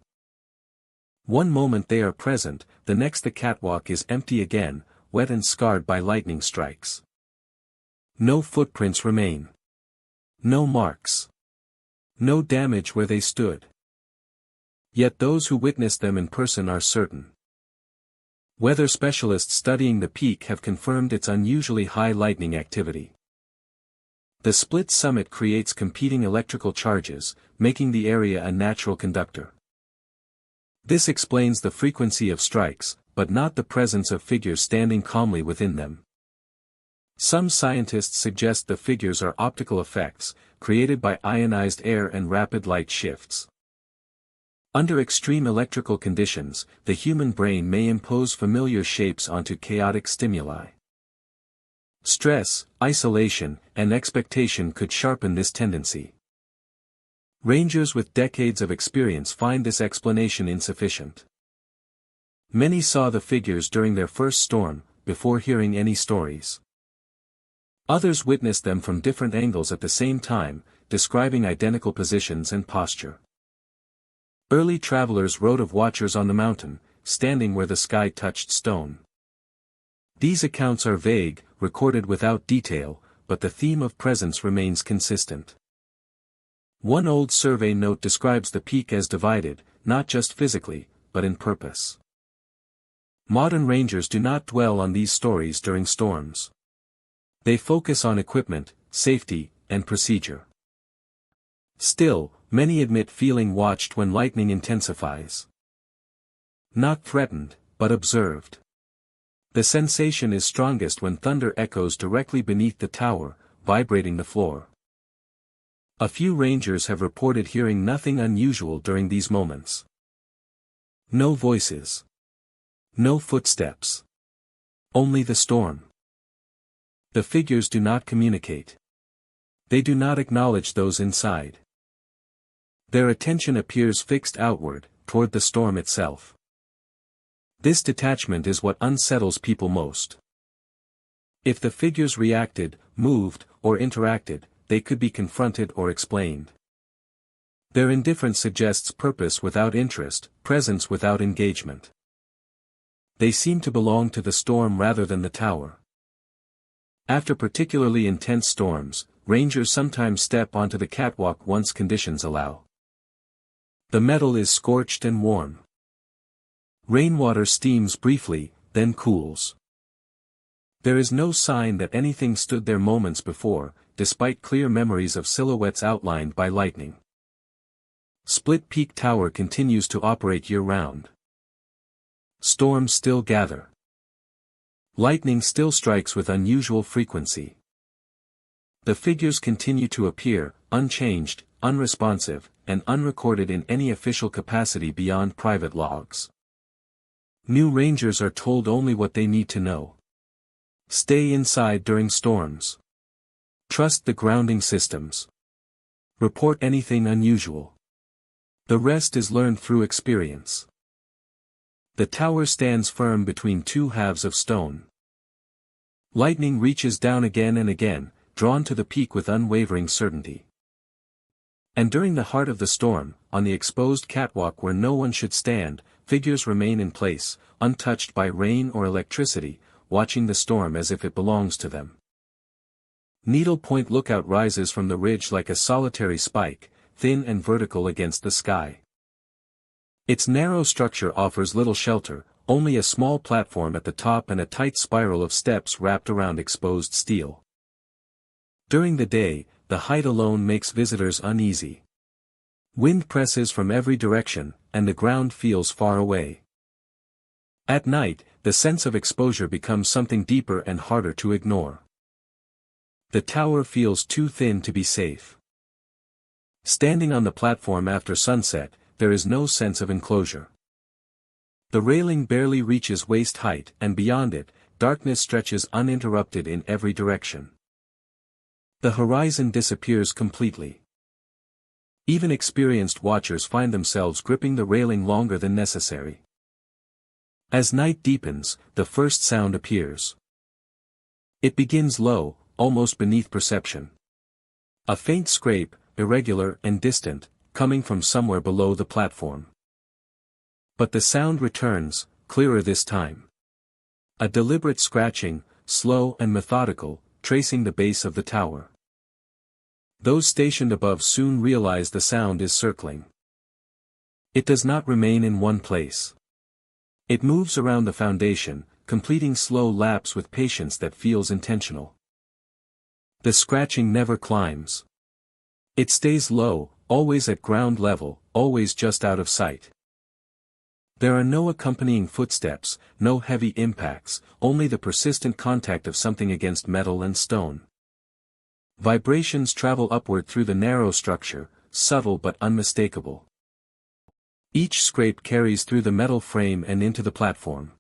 S1: One moment they are present, the next the catwalk is empty again, wet and scarred by lightning strikes. No footprints remain. No marks. No damage where they stood. Yet those who witnessed them in person are certain. Weather specialists studying the peak have confirmed its unusually high lightning activity. The split summit creates competing electrical charges, making the area a natural conductor. This explains the frequency of strikes, but not the presence of figures standing calmly within them. Some scientists suggest the figures are optical effects, created by ionized air and rapid light shifts. Under extreme electrical conditions, the human brain may impose familiar shapes onto chaotic stimuli. Stress, isolation, and expectation could sharpen this tendency. Rangers with decades of experience find this explanation insufficient. Many saw the figures during their first storm, before hearing any stories. Others witnessed them from different angles at the same time, describing identical positions and posture. Early travelers wrote of watchers on the mountain, standing where the sky touched stone. These accounts are vague, recorded without detail, but the theme of presence remains consistent. One old survey note describes the peak as divided, not just physically, but in purpose. Modern rangers do not dwell on these stories during storms. They focus on equipment, safety, and procedure. Still, many admit feeling watched when lightning intensifies. Not threatened, but observed. The sensation is strongest when thunder echoes directly beneath the tower, vibrating the floor. A few rangers have reported hearing nothing unusual during these moments. No voices. No footsteps. Only the storm. The figures do not communicate. They do not acknowledge those inside. Their attention appears fixed outward, toward the storm itself. This detachment is what unsettles people most. If the figures reacted, moved, or interacted, they could be confronted or explained. Their indifference suggests purpose without interest, presence without engagement. They seem to belong to the storm rather than the tower. After particularly intense storms, rangers sometimes step onto the catwalk once conditions allow. The metal is scorched and warm. Rainwater steams briefly, then cools. There is no sign that anything stood there moments before, despite clear memories of silhouettes outlined by lightning. Split Peak Tower continues to operate year-round. Storms still gather. Lightning still strikes with unusual frequency. The figures continue to appear, unchanged, unresponsive, and unrecorded in any official capacity beyond private logs. New rangers are told only what they need to know. Stay inside during storms. Trust the grounding systems. Report anything unusual. The rest is learned through experience. The tower stands firm between two halves of stone. Lightning reaches down again and again, drawn to the peak with unwavering certainty. And during the heart of the storm, on the exposed catwalk where no one should stand, figures remain in place, untouched by rain or electricity, watching the storm as if it belongs to them. Needle Point Lookout rises from the ridge like a solitary spike, thin and vertical against the sky. Its narrow structure offers little shelter, only a small platform at the top and a tight spiral of steps wrapped around exposed steel. During the day, the height alone makes visitors uneasy. Wind presses from every direction, and the ground feels far away. At night, the sense of exposure becomes something deeper and harder to ignore. The tower feels too thin to be safe. Standing on the platform after sunset, there is no sense of enclosure. The railing barely reaches waist height, and beyond it, darkness stretches uninterrupted in every direction. The horizon disappears completely. Even experienced watchers find themselves gripping the railing longer than necessary. As night deepens, the first sound appears. It begins low, almost beneath perception. A faint scrape, irregular and distant, coming from somewhere below the platform. But the sound returns, clearer this time. A deliberate scratching, slow and methodical, tracing the base of the tower. Those stationed above soon realize the sound is circling. It does not remain in one place. It moves around the foundation, completing slow laps with patience that feels intentional. The scratching never climbs. It stays low, always at ground level, always just out of sight. There are no accompanying footsteps, no heavy impacts, only the persistent contact of something against metal and stone. Vibrations travel upward through the narrow structure, subtle but unmistakable. Each scrape carries through the metal frame and into the platform.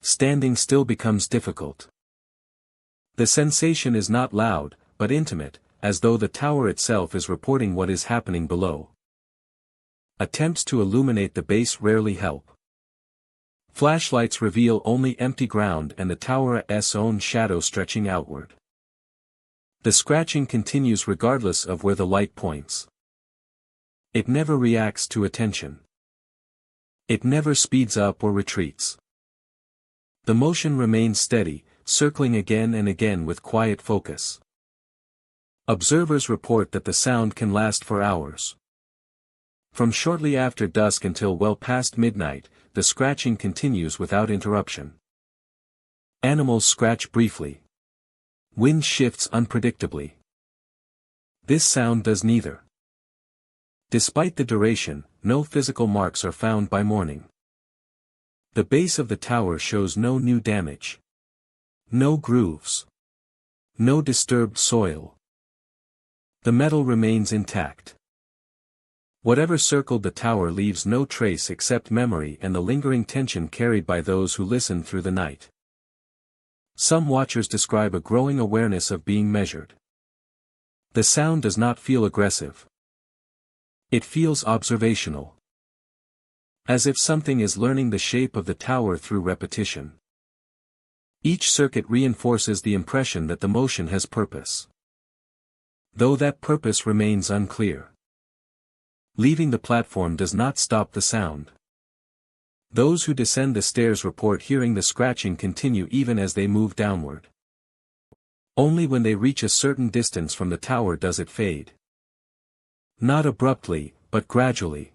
S1: Standing still becomes difficult. The sensation is not loud, but intimate, as though the tower itself is reporting what is happening below. Attempts to illuminate the base rarely help. Flashlights reveal only empty ground and the tower's own shadow stretching outward. The scratching continues regardless of where the light points. It never reacts to attention. It never speeds up or retreats. The motion remains steady, circling again and again with quiet focus. Observers report that the sound can last for hours. From shortly after dusk until well past midnight, the scratching continues without interruption. Animals scratch briefly. Wind shifts unpredictably. This sound does neither. Despite the duration, no physical marks are found by morning. The base of the tower shows no new damage. No grooves. No disturbed soil. The metal remains intact. Whatever circled the tower leaves no trace except memory and the lingering tension carried by those who listen through the night. Some watchers describe a growing awareness of being measured. The sound does not feel aggressive. It feels observational. As if something is learning the shape of the tower through repetition. Each circuit reinforces the impression that the motion has purpose. Though that purpose remains unclear. Leaving the platform does not stop the sound. Those who descend the stairs report hearing the scratching continue even as they move downward. Only when they reach a certain distance from the tower does it fade. Not abruptly, but gradually.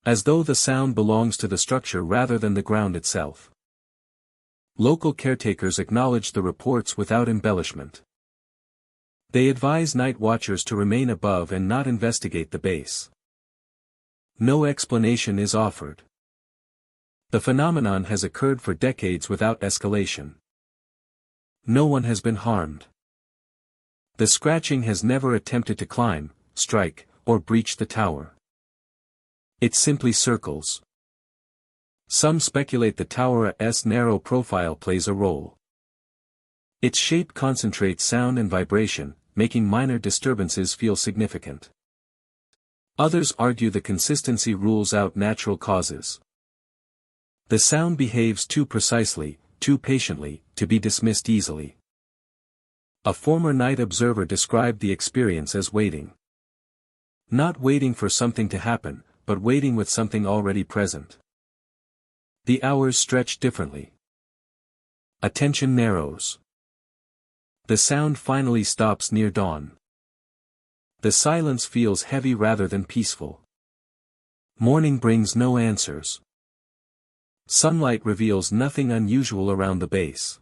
S1: As though the sound belongs to the structure rather than the ground itself. Local caretakers acknowledge the reports without embellishment. They advise night watchers to remain above and not investigate the base. No explanation is offered. The phenomenon has occurred for decades without escalation. No one has been harmed. The scratching has never attempted to climb, strike, or breach the tower. It simply circles. Some speculate the tower's narrow profile plays a role. Its shape concentrates sound and vibration, making minor disturbances feel significant. Others argue the consistency rules out natural causes. The sound behaves too precisely, too patiently, to be dismissed easily. A former night observer described the experience as waiting. Not waiting for something to happen, but waiting with something already present. The hours stretch differently. Attention narrows. The sound finally stops near dawn. The silence feels heavy rather than peaceful. Morning brings no answers. Sunlight reveals nothing unusual around the base.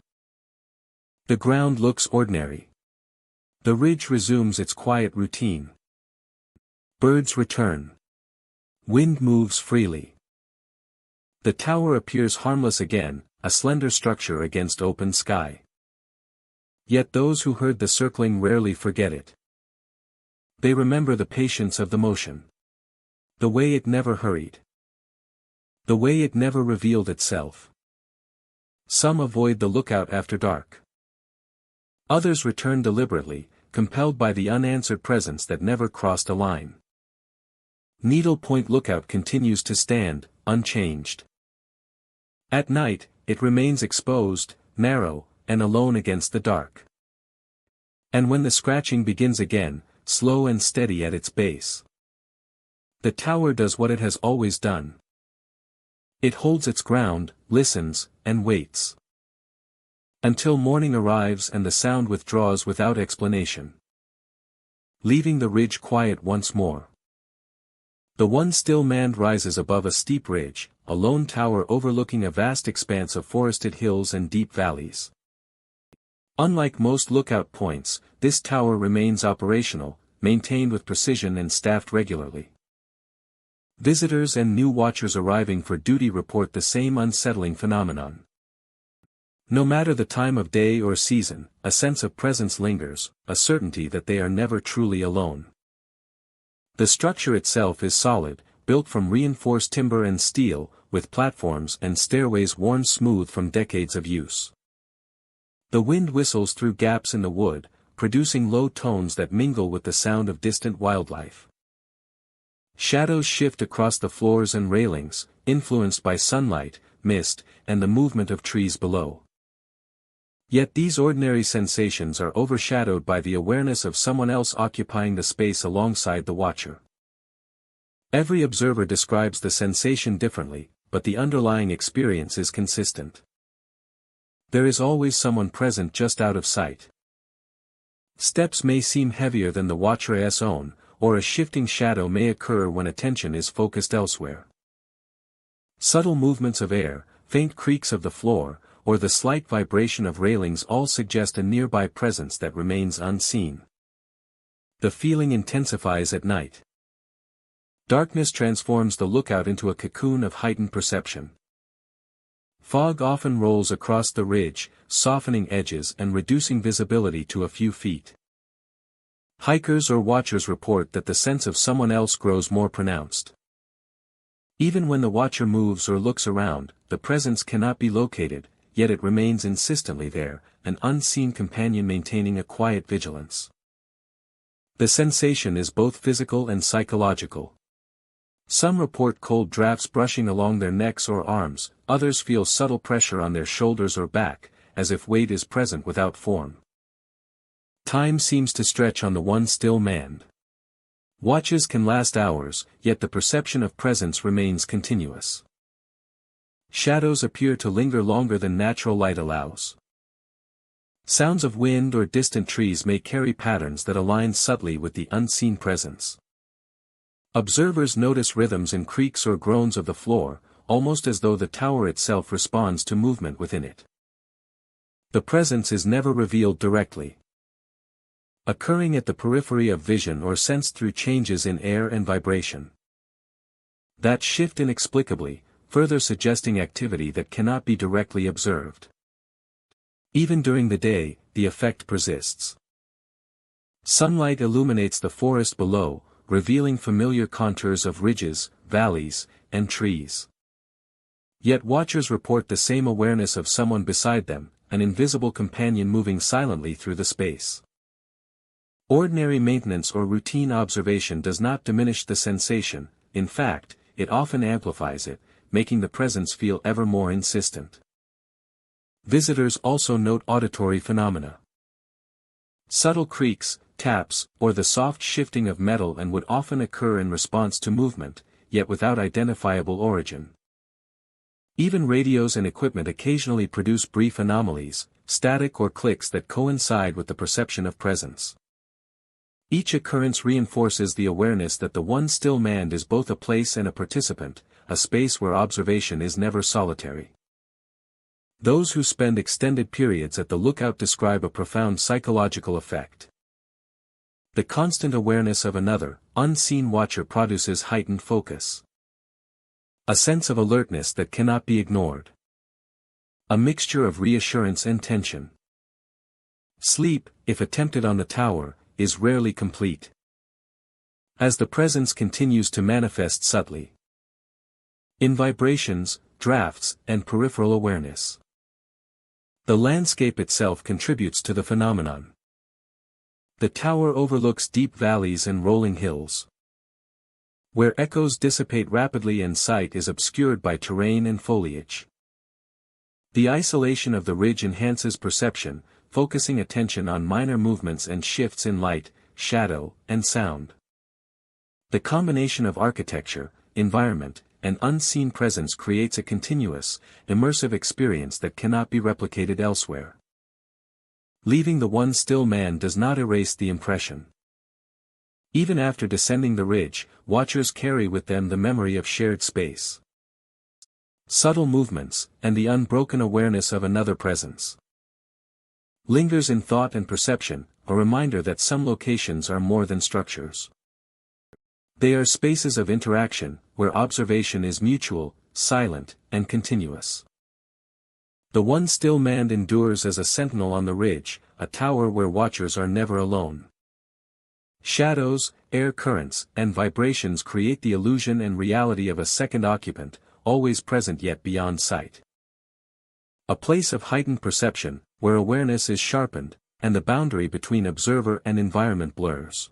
S1: The ground looks ordinary. The ridge resumes its quiet routine. Birds return. Wind moves freely. The tower appears harmless again, a slender structure against open sky. Yet those who heard the circling rarely forget it. They remember the patience of the motion. The way it never hurried. The way it never revealed itself. Some avoid the lookout after dark. Others return deliberately, compelled by the unanswered presence that never crossed a line. Needle Point Lookout continues to stand, unchanged. At night, it remains exposed, narrow, and alone against the dark. And when the scratching begins again, slow and steady at its base. The tower does what it has always done. It holds its ground, listens, and waits. Until morning arrives and the sound withdraws without explanation. Leaving the ridge quiet once more. The one still manned rises above a steep ridge, a lone tower overlooking a vast expanse of forested hills and deep valleys. Unlike most lookout points, this tower remains operational, maintained with precision and staffed regularly. Visitors and new watchers arriving for duty report the same unsettling phenomenon. No matter the time of day or season, a sense of presence lingers, a certainty that they are never truly alone. The structure itself is solid, built from reinforced timber and steel, with platforms and stairways worn smooth from decades of use. The wind whistles through gaps in the wood, producing low tones that mingle with the sound of distant wildlife. Shadows shift across the floors and railings, influenced by sunlight, mist, and the movement of trees below. Yet these ordinary sensations are overshadowed by the awareness of someone else occupying the space alongside the watcher. Every observer describes the sensation differently, but the underlying experience is consistent. There is always someone present just out of sight. Steps may seem heavier than the watcher's own, or a shifting shadow may occur when attention is focused elsewhere. Subtle movements of air, faint creaks of the floor, or the slight vibration of railings all suggest a nearby presence that remains unseen. The feeling intensifies at night. Darkness transforms the lookout into a cocoon of heightened perception. Fog often rolls across the ridge, softening edges and reducing visibility to a few feet. Hikers or watchers report that the sense of someone else grows more pronounced. Even when the watcher moves or looks around, the presence cannot be located, yet it remains insistently there, an unseen companion maintaining a quiet vigilance. The sensation is both physical and psychological. Some report cold drafts brushing along their necks or arms, others feel subtle pressure on their shoulders or back, as if weight is present without form. Time seems to stretch on the one still man. Watches can last hours, yet the perception of presence remains continuous. Shadows appear to linger longer than natural light allows. Sounds of wind or distant trees may carry patterns that align subtly with the unseen presence. Observers notice rhythms in creaks or groans of the floor, almost as though the tower itself responds to movement within it. The presence is never revealed directly. Occurring at the periphery of vision or sensed through changes in air and vibration. That shift inexplicably, further suggesting activity that cannot be directly observed. Even during the day, the effect persists. Sunlight illuminates the forest below, revealing familiar contours of ridges, valleys, and trees. Yet watchers report the same awareness of someone beside them, an invisible companion moving silently through the space. Ordinary maintenance or routine observation does not diminish the sensation, in fact, it often amplifies it, making the presence feel ever more insistent. Visitors also note auditory phenomena. Subtle creaks, taps, or the soft shifting of metal and wood often occur in response to movement, yet without identifiable origin. Even radios and equipment occasionally produce brief anomalies, static or clicks that coincide with the perception of presence. Each occurrence reinforces the awareness that the one still man is both a place and a participant, a space where observation is never solitary. Those who spend extended periods at the lookout describe a profound psychological effect. The constant awareness of another, unseen watcher produces heightened focus. A sense of alertness that cannot be ignored. A mixture of reassurance and tension. Sleep, if attempted on the tower, is rarely complete. As the presence continues to manifest subtly. In vibrations, drafts, and peripheral awareness. The landscape itself contributes to the phenomenon. The tower overlooks deep valleys and rolling hills. Where echoes dissipate rapidly and sight is obscured by terrain and foliage. The isolation of the ridge enhances perception, focusing attention on minor movements and shifts in light, shadow, and sound. The combination of architecture, environment, and unseen presence creates a continuous, immersive experience that cannot be replicated elsewhere. Leaving the one still man does not erase the impression. Even after descending the ridge, watchers carry with them the memory of shared space. Subtle movements, and the unbroken awareness of another presence. Lingers in thought and perception, a reminder that some locations are more than structures. They are spaces of interaction, where observation is mutual, silent, and continuous. The one still man endures as a sentinel on the ridge, a tower where watchers are never alone. Shadows, air currents, and vibrations create the illusion and reality of a second occupant, always present yet beyond sight. A place of heightened perception, where awareness is sharpened, and the boundary between observer and environment blurs.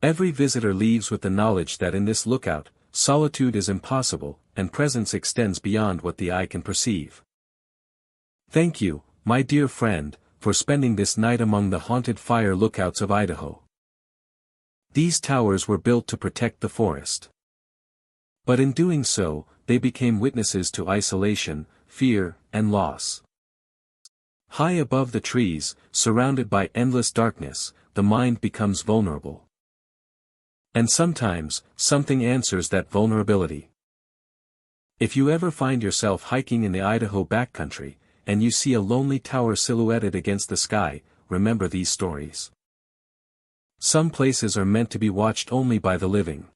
S1: Every visitor leaves with the knowledge that in this lookout, solitude is impossible, and presence extends beyond what the eye can perceive. Thank you, my dear friend, for spending this night among the haunted fire lookouts of Idaho. These towers were built to protect the forest. But in doing so, they became witnesses to isolation, fear, and loss. High above the trees, surrounded by endless darkness, the mind becomes vulnerable. And sometimes, something answers that vulnerability. If you ever find yourself hiking in the Idaho backcountry, and you see a lonely tower silhouetted against the sky, remember these stories. Some places are meant to be watched only by the living.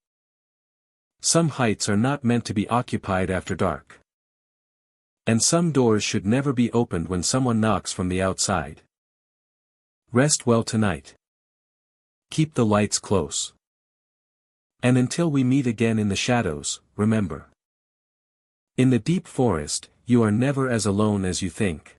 S1: Some heights are not meant to be occupied after dark. And some doors should never be opened when someone knocks from the outside. Rest well tonight. Keep the lights close. And until we meet again in the shadows, remember. In the deep forest, you are never as alone as you think.